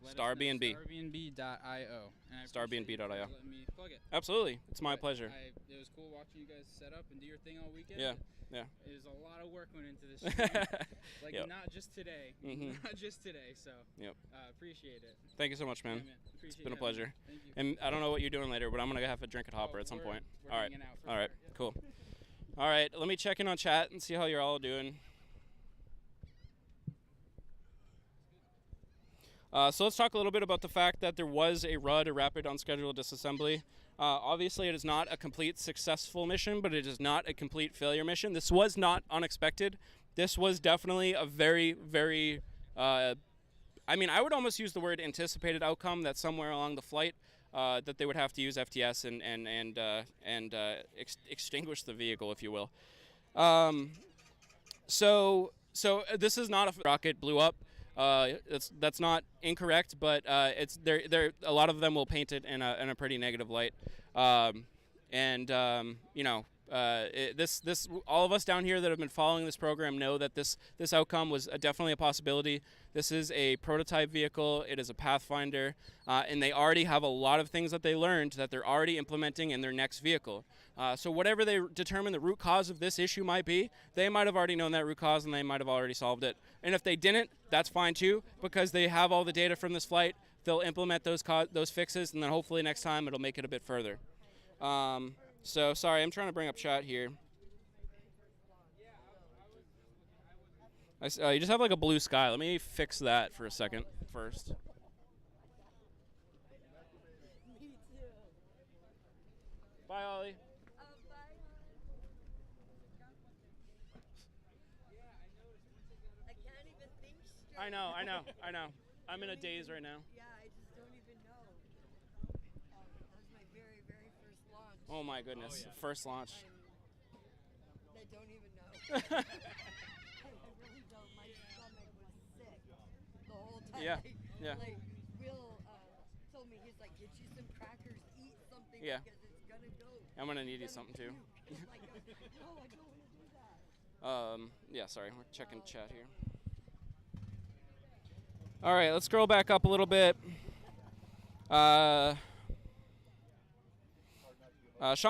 Starbnb. Starbnb.io. Starbnb.io. Let me plug it. Absolutely. It's my pleasure. It was cool watching you guys set up and do your thing all weekend. Yeah. Yeah. It was a lot of work went into this. Like, Yep. not just today. Mm-hmm. Not just today. So Yep. Appreciate it. Thank you so much, man. Yeah, man. It's Appreciate been a having pleasure. me. Thank you. And I don't know what you're doing later, but I'm going to have a drink at Hopper at some point. We're All right. hanging out for All right. sure. Cool. All right. Let me check in on chat and see how you're all doing. So let's talk a little bit about the fact that there was a RUD, a rapid unscheduled disassembly. Obviously, it is not a complete successful mission, but it is not a complete failure mission. This was not unexpected. This was definitely a very, very, I mean, I would almost use the word anticipated outcome that somewhere along the flight that they would have to use FTS and extinguish the vehicle, if you will. So this is not a rocket blew up. That's not incorrect, but it's there. A lot of them will paint it in a pretty negative light, you know. This all of us down here that have been following this program know that this outcome was definitely a possibility. This is a prototype vehicle. It is a Pathfinder, and they already have a lot of things that they learned that they're already implementing in their next vehicle. So whatever they determine the root cause of this issue might be, they might have already known that root cause and they might have already solved it. And if they didn't, that's fine too, because they have all the data from this flight. They'll implement those fixes, and then hopefully next time it'll make it a bit further. So sorry, I'm trying to bring up chat here. You just have like a blue sky. Let me fix that for a second first. Me too. Bye, Ollie. I can't even think straight. I know. I'm in a daze right now. Yeah, I just don't even know. That was my very, very first launch. Oh my goodness, first launch. I don't even know. I really don't. My stomach was sick the whole Yeah, Like, yeah. Like Will told me, he's like, get you some crackers, eat something Yeah. because it's gonna go. I'm gonna need you It's gonna something too. puke. I'm like, no, I don't want to do that. Yeah, sorry, we're checking chat here. All right, let's scroll back up a little bit. Sean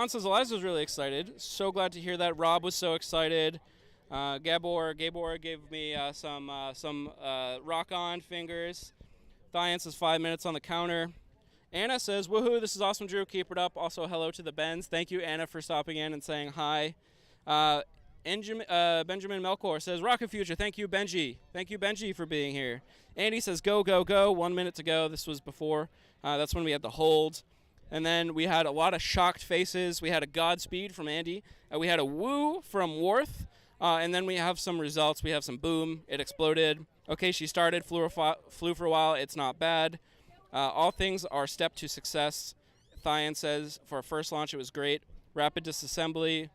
says Eliza was really excited. So glad to hear that. Rob was so excited. Gabor gave me some rock on fingers. Thian says 5 minutes on the counter. Anna says, woohoo, this is awesome, Drew. Keep it up. Also, hello to the Bens. Thank you, Anna, for stopping in and saying hi. Benjamin Melkor says, Rocket Future. Thank you, Benji. Thank you, Benji, for being here. Andy says, go, go, go. 1 minute to go. This was before. That's when we had the hold. And then we had a lot of shocked faces. We had a Godspeed from Andy. We had a woo from Worth. And then we have some results. We have some boom. It exploded. Okay, she started. Flew for a while. It's not bad. All things are step to success. Thian says, for a first launch, it was great. Rapid disassembly.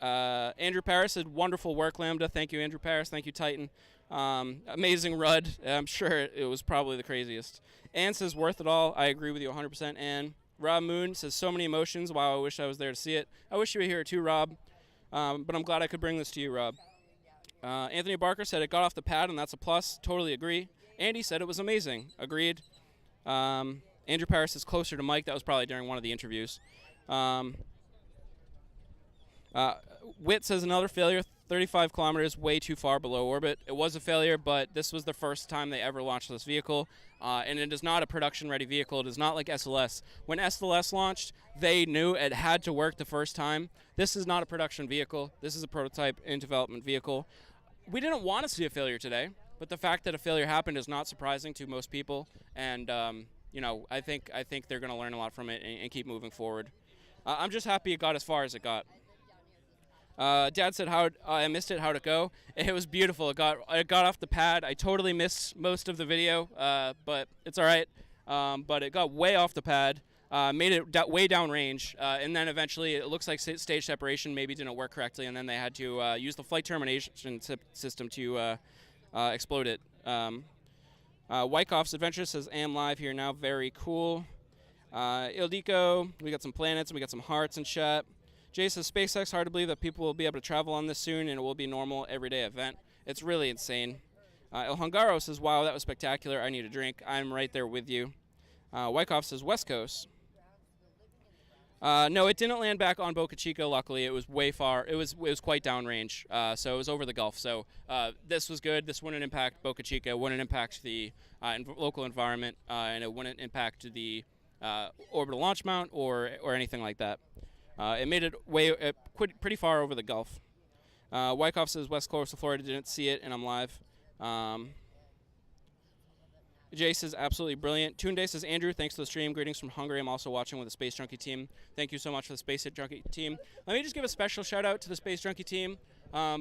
Andrew Paris said, wonderful work, Lambda. Thank you, Andrew Paris. Thank you, Titan. Amazing Rudd. I'm sure it was probably the craziest. Ann says, worth it all. I agree with you 100%, Ann. Rob Moon says, so many emotions. Wow, I wish I was there to see it. I wish you were here too, Rob. But I'm glad I could bring this to you, Rob. Anthony Barker said, it got off the pad, and that's a plus. Totally agree. Andy said it was amazing. Agreed. Andrew Paris is closer to Mike. That was probably during one of the interviews. Witt says another failure. 35 kilometers, way too far below orbit. It was a failure, but this was the first time they ever launched this vehicle. And it is not a production-ready vehicle. It is not like SLS. When SLS launched, they knew it had to work the first time. This is not a production vehicle. This is a prototype in development vehicle. We didn't want to see a failure today, but the fact that a failure happened is not surprising to most people. And I think they're going to learn a lot from it and keep moving forward. I'm just happy it got as far as it got. Dad said, I missed it. How'd it go? It was beautiful. It got off the pad. I totally missed most of the video, but it's all right. But it got way off the pad, made it way downrange, and then eventually it looks like stage separation maybe didn't work correctly, and then they had to use the flight termination system to explode it. Wyckoff's Adventure says, am live here now. Very cool. Ildiko, we got some planets and we got some hearts in chat. Jay says, SpaceX, hard to believe that people will be able to travel on this soon and it will be a normal everyday event. It's really insane. El Hungaro says, wow, that was spectacular. I need a drink. I'm right there with you. Wyckoff says, West Coast. No, it didn't land back on Boca Chica, luckily. It was way far. It was quite downrange, so it was over the Gulf. So this was good. This wouldn't impact Boca Chica, wouldn't impact the local environment, and it wouldn't impact the orbital launch mount or anything like that. It made it pretty far over the Gulf. Wyckoff says West Coast of Florida, didn't see it, and I'm live. Jay says absolutely brilliant. Tunde says, Andrew, thanks for the stream. Greetings from Hungary. I'm also watching with the Space Junkie team. Thank you so much for the Space Junkie team. Let me just give a special shout out to the Space Junkie team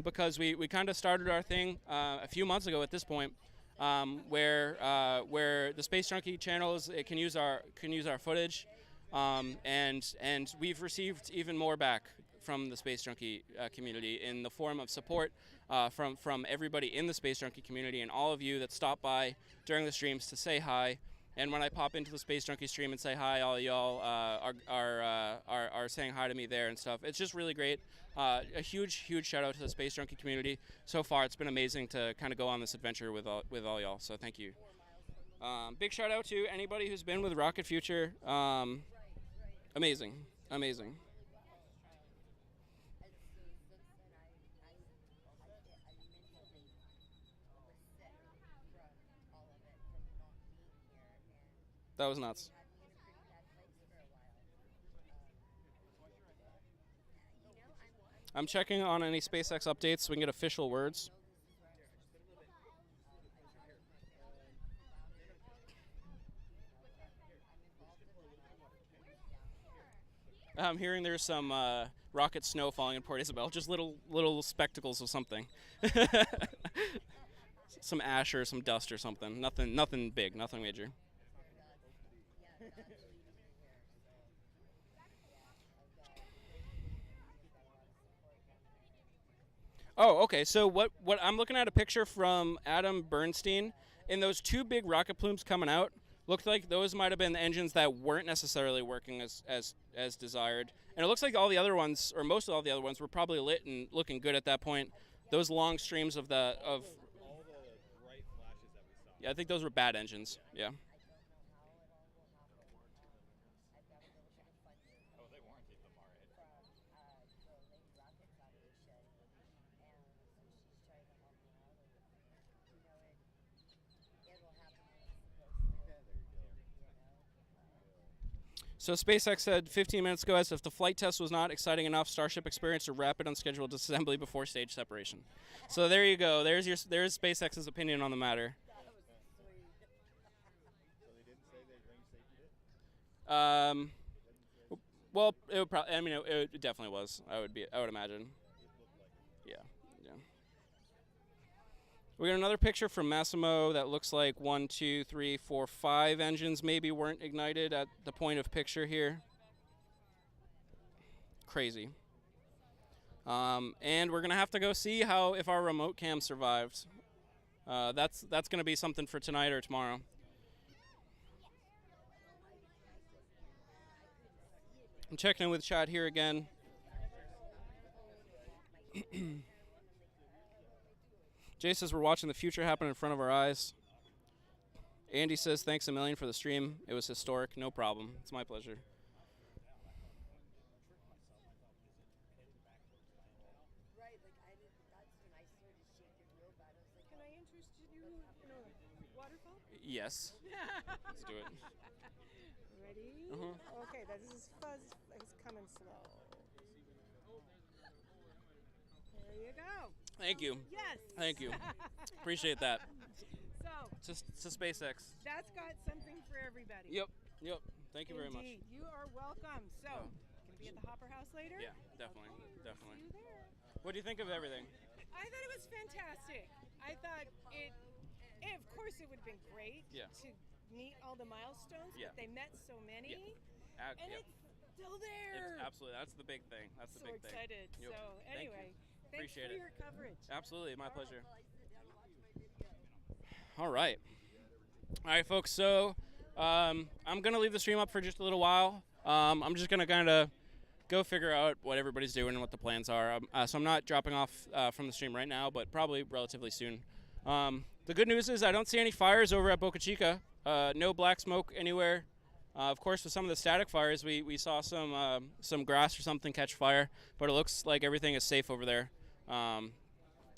because we kind of started our thing a few months ago at this point, where the Space Junkie channels can use our footage. And we've received even more back from the Space Junkie community in the form of support from everybody in the Space Junkie community and all of you that stop by during the streams to say hi. And when I pop into the Space Junkie stream and say hi, all of y'all are saying hi to me there and stuff. It's just really great. A huge shout out to the Space Junkie community. So far, it's been amazing to kind of go on this adventure with all y'all. So thank you. Big shout out to anybody who's been with Rocket Future. Amazing. That was nuts. I'm checking on any SpaceX updates so we can get official words. I'm hearing there's some rocket snow falling in Port Isabel, just little spectacles of something. Some ash or some dust or something. Nothing big, nothing major. Oh, okay. So what I'm looking at a picture from Adam Bernstein, and those two big rocket plumes coming out looked like those might have been the engines that weren't necessarily working as desired. And it looks like all the other ones, or most of all the other ones, were probably lit and looking good at that point. Those long streams of all the bright flashes that we saw. yeah, I think those were bad engines. Yeah. Oh, they warranted them already. So SpaceX said 15 minutes ago, as if the flight test was not exciting enough, Starship experienced a rapid unscheduled disassembly before stage separation. So there you go. There's SpaceX's opinion on the matter. So they didn't say they range safety it? Well, it would probably. I mean, it definitely was. I would imagine. Yeah. We got another picture from Massimo that looks like 1, 2, 3, 4, 5 engines maybe weren't ignited at the point of picture here. Crazy. And we're gonna have to go see if our remote cam survived. That's gonna be something for tonight or tomorrow. I'm checking in with chat here again. Jay says we're watching the future happen in front of our eyes. Andy says thanks a million for the stream. It was historic. No problem. It's my pleasure. Can I interest you in a waterfall? Yes. Let's do it. Ready? Okay, this is fuzz. It's coming slow. There you go. Thank you. Yes. Thank you. Appreciate that. So. To SpaceX. That's got something for everybody. Yep. Thank you very much. Indeed. You are welcome. So, gonna be at the Hopper House later? Yeah, definitely. Definitely. See you there. What do you think of everything? I thought it was fantastic. I thought of course it would have been great to meet all the milestones, but they met so many. And it's still there. That's the big thing. That's the big thing. So excited. Yep. So anyway, thanks Appreciate for it. your coverage. Absolutely, my pleasure. All right, folks. So I'm gonna leave the stream up for just a little while. I'm just gonna kind of go figure out what everybody's doing and what the plans are. So I'm not dropping off from the stream right now, but probably relatively soon. The good news is I don't see any fires over at Boca Chica. No black smoke anywhere. Of course, with some of the static fires, we saw some grass or something catch fire, but it looks like everything is safe over there.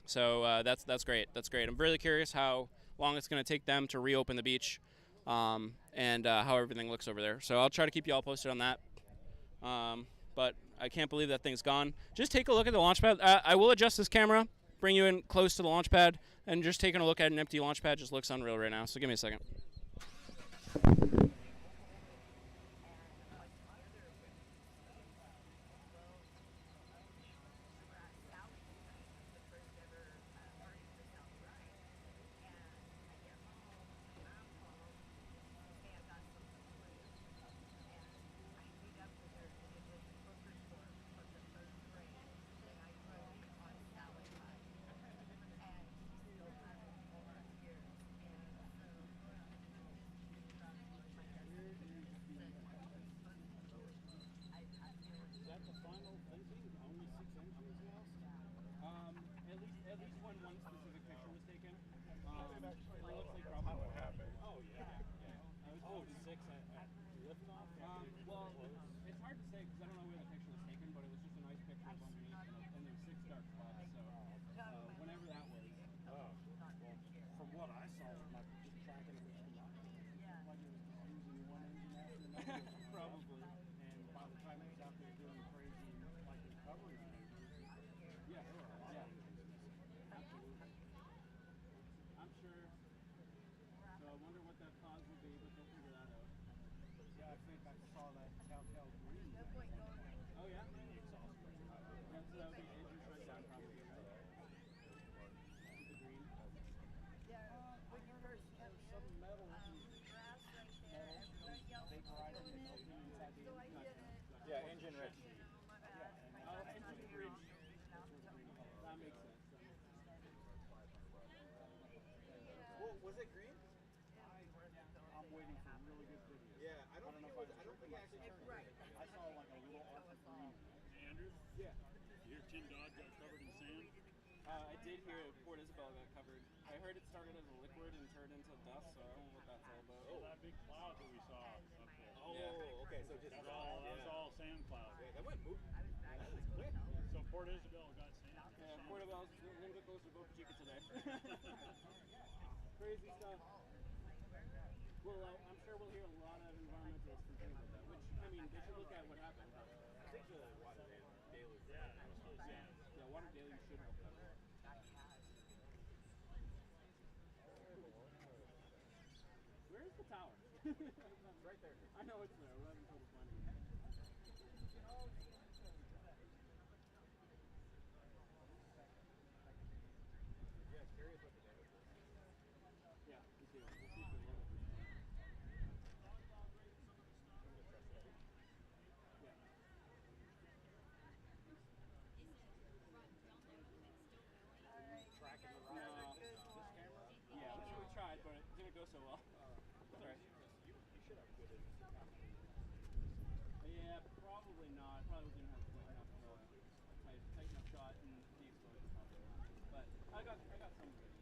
So that's great. That's great. I'm really curious how long it's going to take them to reopen the beach, and how everything looks over there. So I'll try to keep you all posted on that. But I can't believe that thing's gone. Just take a look at the launch pad. I will adjust this camera, bring you in close to the launch pad, and just taking a look at an empty launch pad just looks unreal right now. So give me a second. At least one specific picture was taken. How it happened. Oh, yeah. Oh, 6 at liftoff? Well, it's hard to say because I don't know where the picture was taken, but it was just a nice picture of underneath, and there's 6 dark spots. So whenever that was. Well, from what I saw, like just tracking it with like it was just using one engine after another. Probably. And by the time it was out there doing crazy like recovery maneuvers, there were a lot of engines. Absolutely. I'm sure. So I wonder what that cause would be, but they'll figure that out. Yeah, I think I saw that telltale green. Oh, yeah? The exhaust brake. That would be engine shutdown probably, right? The green. Some metal vaporizer that melted inside the engine. Yeah, engine rich. Engine bridge. That makes sense. Well, Was it green? I'm waiting for really good videos. Yeah, I don't think it was. I don't think it actually turned green. I saw like a little arc of green. Andrew? Yeah. You hear Tin Dog got covered in sand? I did hear Port Isabel got covered. I heard it started as a liquid and turned into dust, so I don't know what that's all about. Oh, that big cloud that we saw up there. Oh, Yeah. okay. So just That was all sand cloud. Yeah, that went moving. That was quick. So Port Isabel got sand. Yeah, Port Isabel's a little bit closer to Boca Chica today. Crazy stuff. Well, I'm sure we'll hear a lot of environmentalists complaining about that, which, I mean, they should look at what happened. Particularly water daily. Yeah, water daily should help that a lot. Where is the tower? Right there. I know it's there. We're having trouble finding it. Yeah, curious what the damage was. Yeah, we'll see. We'll see if they love it. Yeah. Tracking the No. this camera? Yeah, we tried, but it didn't go so well. Sorry. You should have good Yeah, probably not. Probably didn't have quick enough, tight enough shot and the explosion probably. But I got some of it.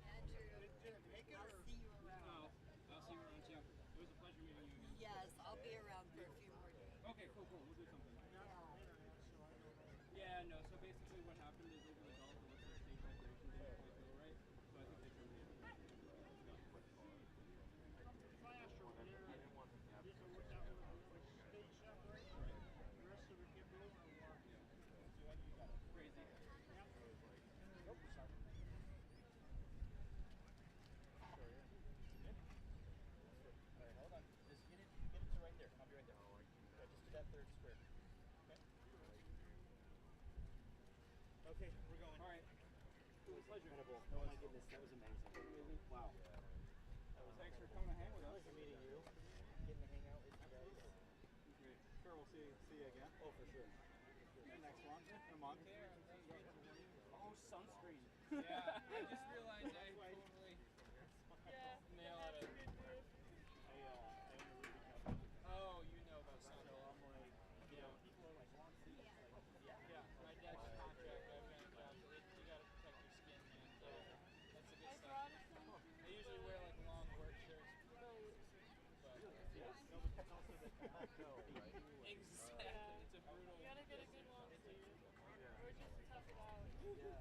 Andrew, I'll see you around. Oh, I'll see you around too. It was a pleasure meeting you again. Yes, I'll be around for a few more days. Okay, cool. We'll do something. Yeah, no. So basically, what happened is over the Gulf, it looks like state operation didn't quite go right. So I think they turned the information. Crazy. Alright, hold on. Just get it to right there. I'll be right there. Yeah, just to that third square. Okay? Okay, we're going. All right. It was a pleasure. Oh my goodness, that was amazing. Wow. Thanks for coming to hang with us. Pleasure meeting you. Getting to hang out with you guys. Great. Sure, we'll see you again. Oh, for sure. The next one in a month. Oh, sunscreen. Yeah, I just realized I totally nailed it. Oh, you know about something. I'm like, yeah, my dad's contract, I've got a job. You gotta protect your skin, man. That's the good stuff. I usually wear like long work shirts. But exactly, it's a brutal. You gotta get a good long sleeve. Or just tough it out. It's a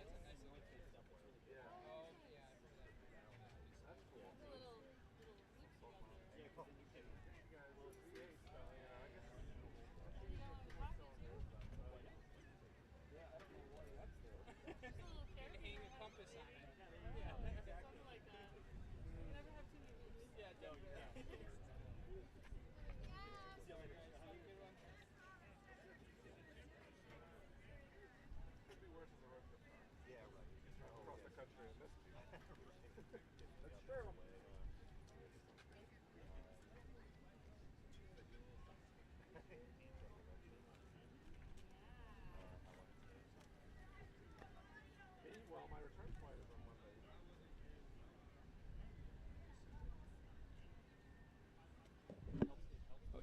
nice little kid stuff. Oh, yeah, I heard that. That's cool. It's a little loops you got there. Yeah, because then you can. Hang a compass on it. Yeah, something like that. You never have too many loops. Yeah, no, yeah. Yeah. See you later, guys. Have a good one. Could be worse than the road trip. Yeah, right. You just drive across the country and this. That's true. Well, my return flight is on Monday.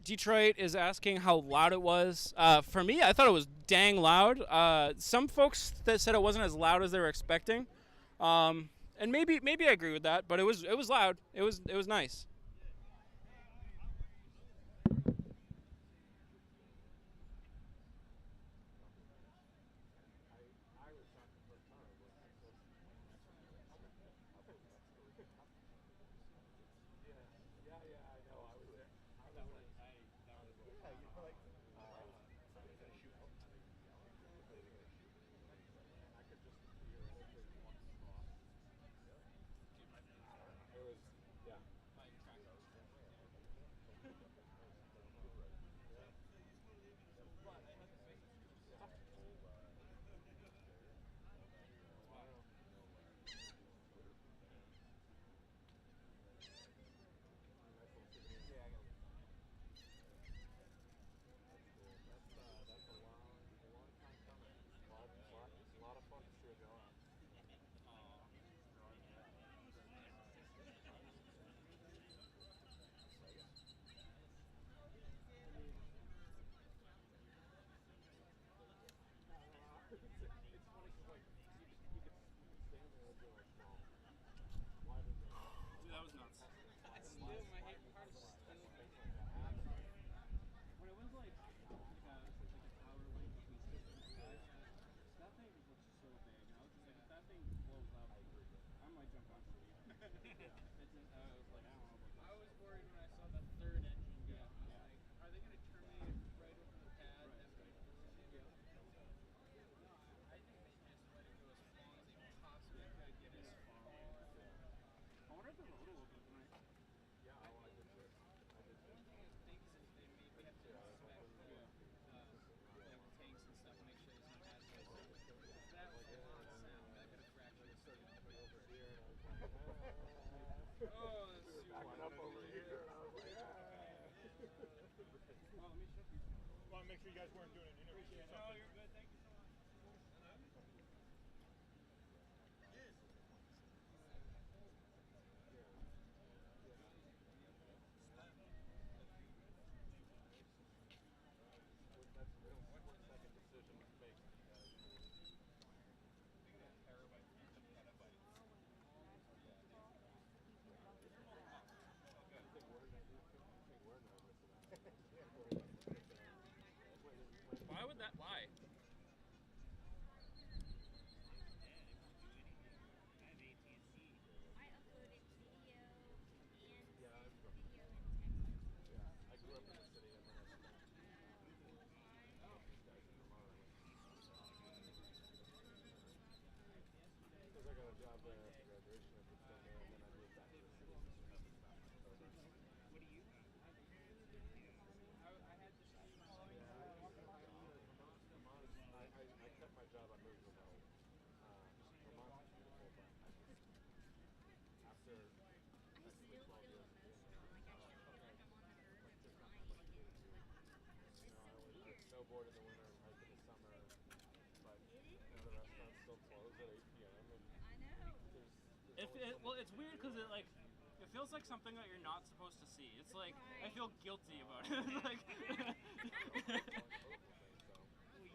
Detroit is asking how loud it was. For me, I thought it was dang loud. Some folks that said it wasn't as loud as they were expecting, and maybe I agree with that. But it was loud. It was nice. I was shocked the first time. Yeah, I know. I was there. Yeah, you're like, I could just hear every one spot. It was, yeah. like a tower link between space and the sky. That thing just looks so big. And I was just like, if that thing blows up, I might jump on City. I was like, I don't know about this. I was worried when I saw the third engine go. I was like, are they going to terminate it right over the pad? Right. That's going to force it to go. I think they just let it go as long as they possibly could get as far away. I wonder if the road will look like tonight. Yeah, I did too. I did too. Things is they maybe have to inspect like tanks and stuff, make sure there's no hazardous. That was a lot of sound. That could have fractured the steel. Over here, and I was like, Oh, that's we were backing up over here, and I was like, Oh, let me shut these. Want to make sure you guys weren't doing an interview. No, you're good. Thank you so much. that's a real split-second decision to make. Why would that? Why? I uploaded video and Yeah, I'm from, video and text. yeah, I grew up in the city, and then I spent these guys in Vermont. Because I got a job there after graduation, I could stay there, and then I moved back to the city. What do you? I had this. I kept my job, I moved remote. Vermont's beautiful, but after I basically still 12 feel years of being emotional. there, Like I feel like I'm on Earth like just not trying much to to do. get to. You know, I would snowboard in the winter and hike in the summer, but the restaurants still close at 8 p.m. and I know. there's only so Well, much it's to weird do. because it like it feels like something that you're not supposed to see. It's like I feel guilty about it. Like Well,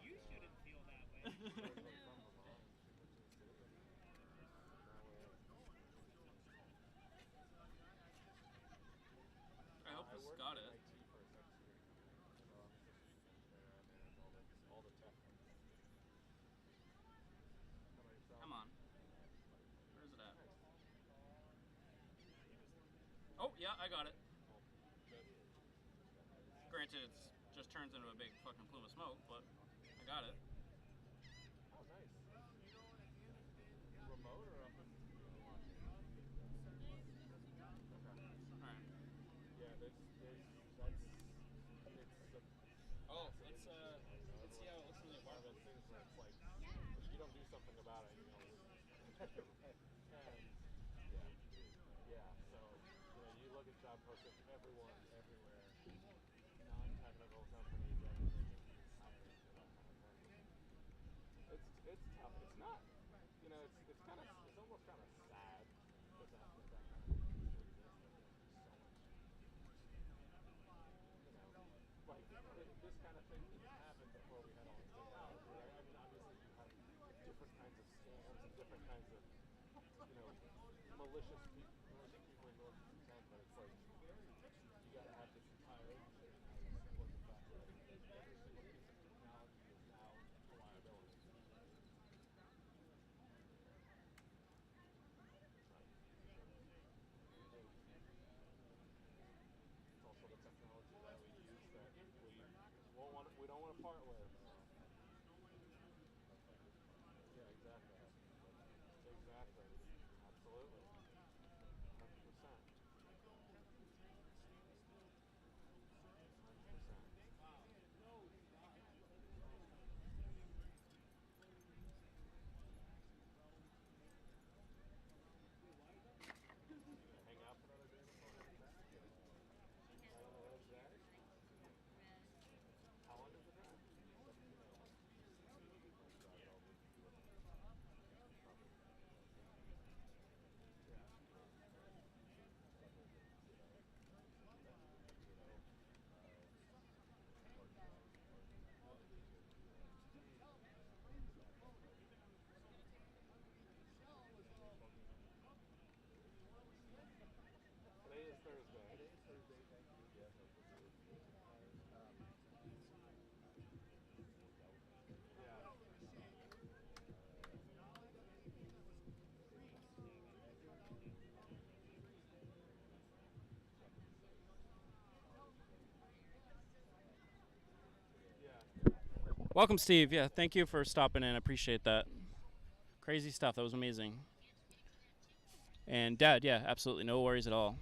you shouldn't feel that way. Originally from Vermont, she moved to the city, and now we're I hope I this worked got in it. IT for a cybersecurity company, so I'm a systems engineer. I manage all the tech. How about yourself? Come on. Where is it at? Oh yeah, I got it. Granted, it just turns into a big fucking plume of smoke, but I got it. Oh, nice. Remote or up in Washington? Okay. Alright. Yeah, it's Oh, let's see how it looks in the one of apartment. those things where it's like, if you don't do something about it, you're gonna lose it. Yeah, so, you look at job postings, everyone, everywhere, non-technical companies, everything is hiring for that kind of thing. It's tough. It's not, it's almost kind of sad that that kind of thing continues to exist. There's so much, like this kind of thing didn't happen before we had all this technology, right? I mean, obviously you have different kinds of scams and different kinds of, malicious people and malicious intent, but it's like you gotta have this entire industry now to support the fact that every single piece of technology is now a liability. It's also the technology that we use that we don't want to part with. So. Yeah, exactly. Exactly. Absolutely. Welcome, Steve. Yeah, thank you for stopping in. I appreciate that. Crazy stuff. That was amazing. And Dad, yeah, absolutely no worries at all.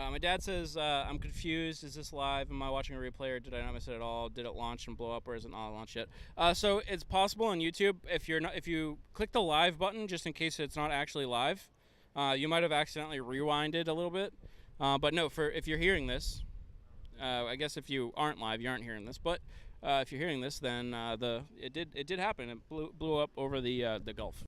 My dad says, I'm confused. Is this live? Am I watching a replay or did I not miss it at all? Did it launch and blow up or is it not launched yet? So it's possible on YouTube if you click the live button, just in case it's not actually live, you might have accidentally rewinded a little bit. But no, if you're hearing this, I guess if you aren't live, you aren't hearing this. But if you're hearing this, then it did happen. It blew up over the Gulf.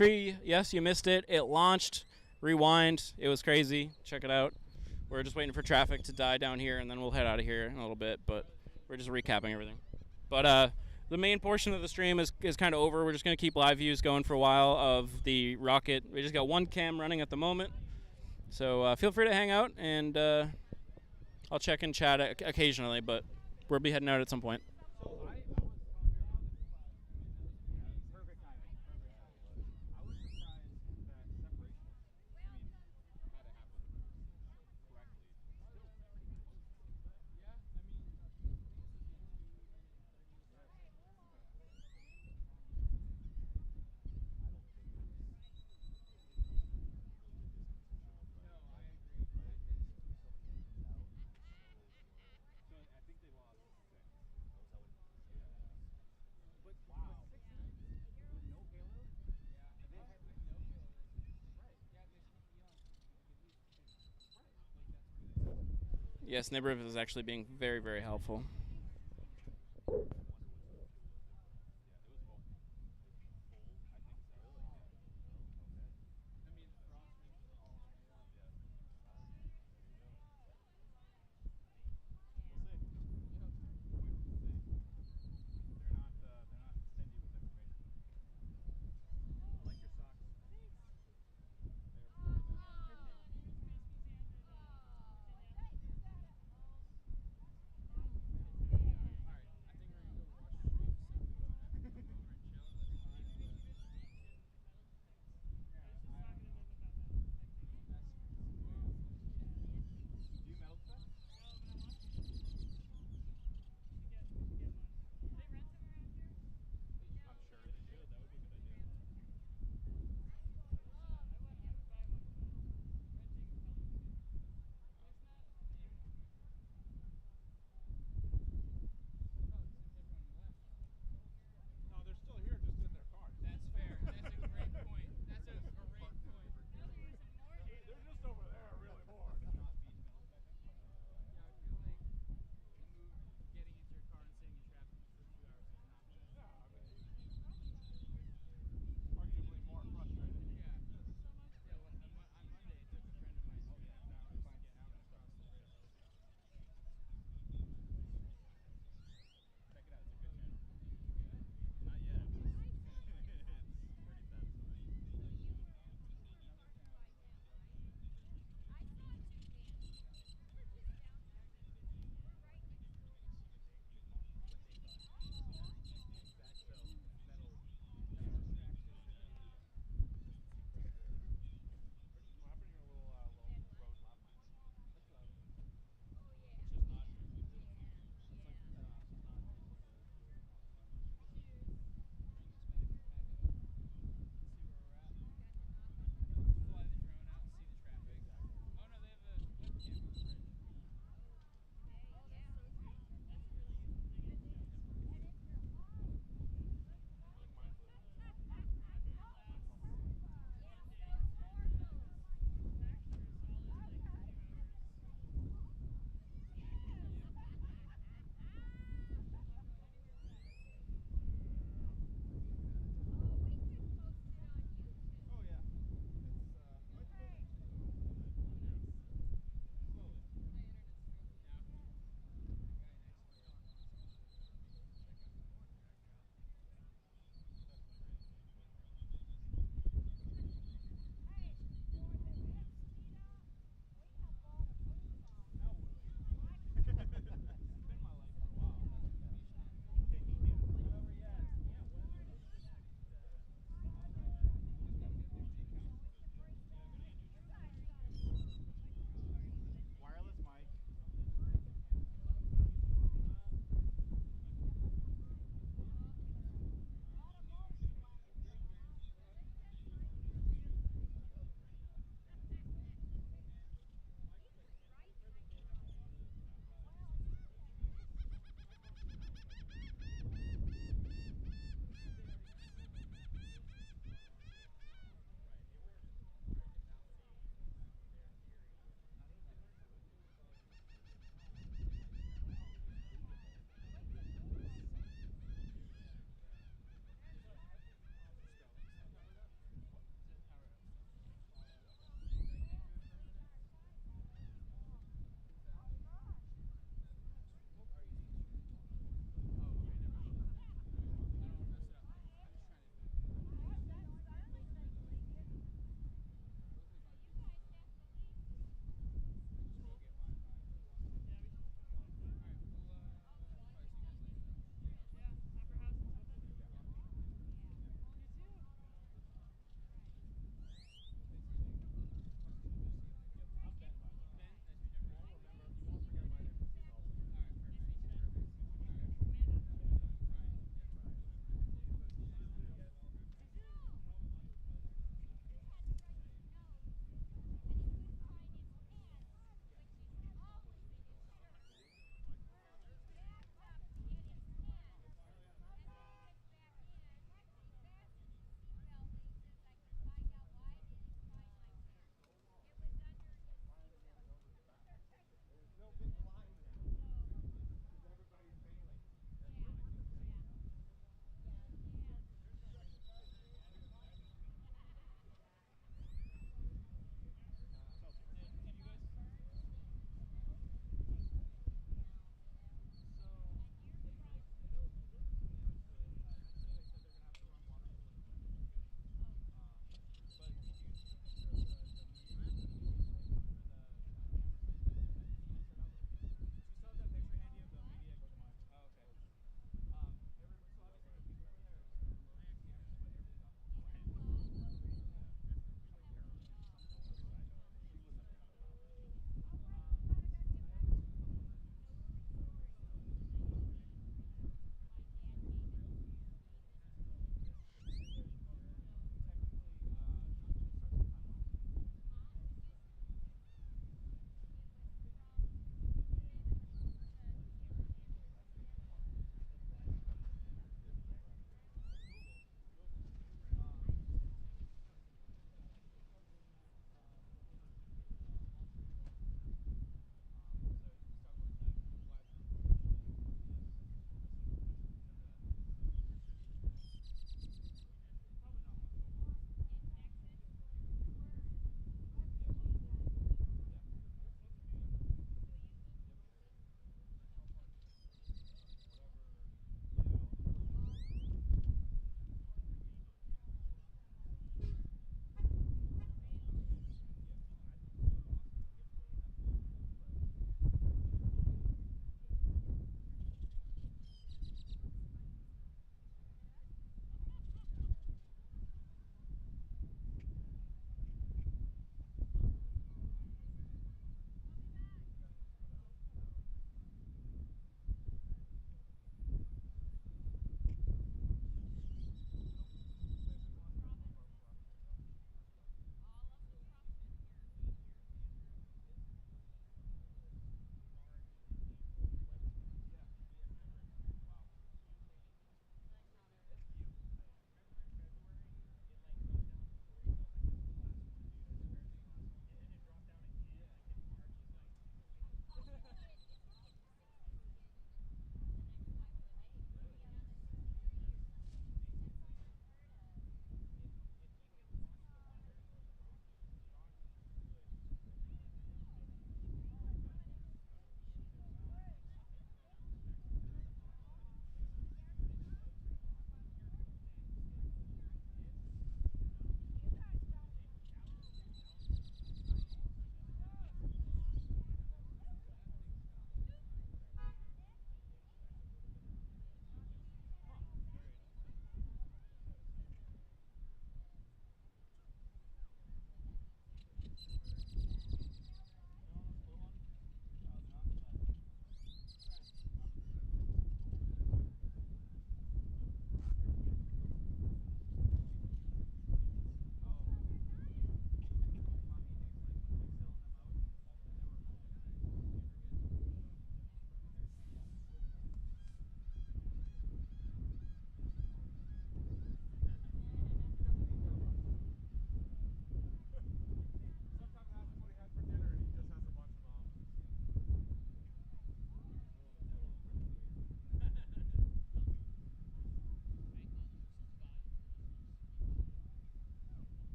tree, yes, you missed it. It launched. Rewind. It was crazy. Check it out. We're just waiting for traffic to die down here, and then we'll head out of here in a little bit. But we're just recapping everything. But the main portion of the stream is kind of over. We're just going to keep live views going for a while of the rocket. We just got one cam running at the moment. So feel free to hang out, and I'll check in chat occasionally, but we'll be heading out at some point. Yes, Neighborhood is actually being very, very helpful.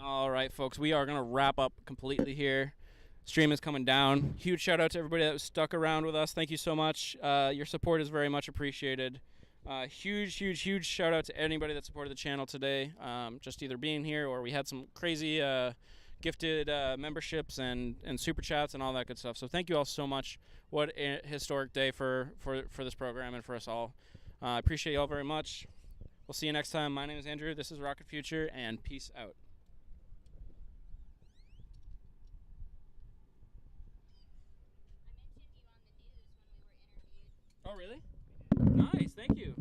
All right, folks, we are going to wrap up completely here. Stream is coming down. Huge shout out to everybody that was stuck around with us. Thank you so much. Your support is very much appreciated. Huge shout out to anybody that supported the channel today. Just either being here, or we had some crazy gifted memberships and super chats and all that good stuff. So thank you all so much. What a historic day for this program and for us all. I appreciate you all very much. We'll see you next time. My name is Andrew. This is Rocket Future, and peace out. Oh, really? Nice. Thank you.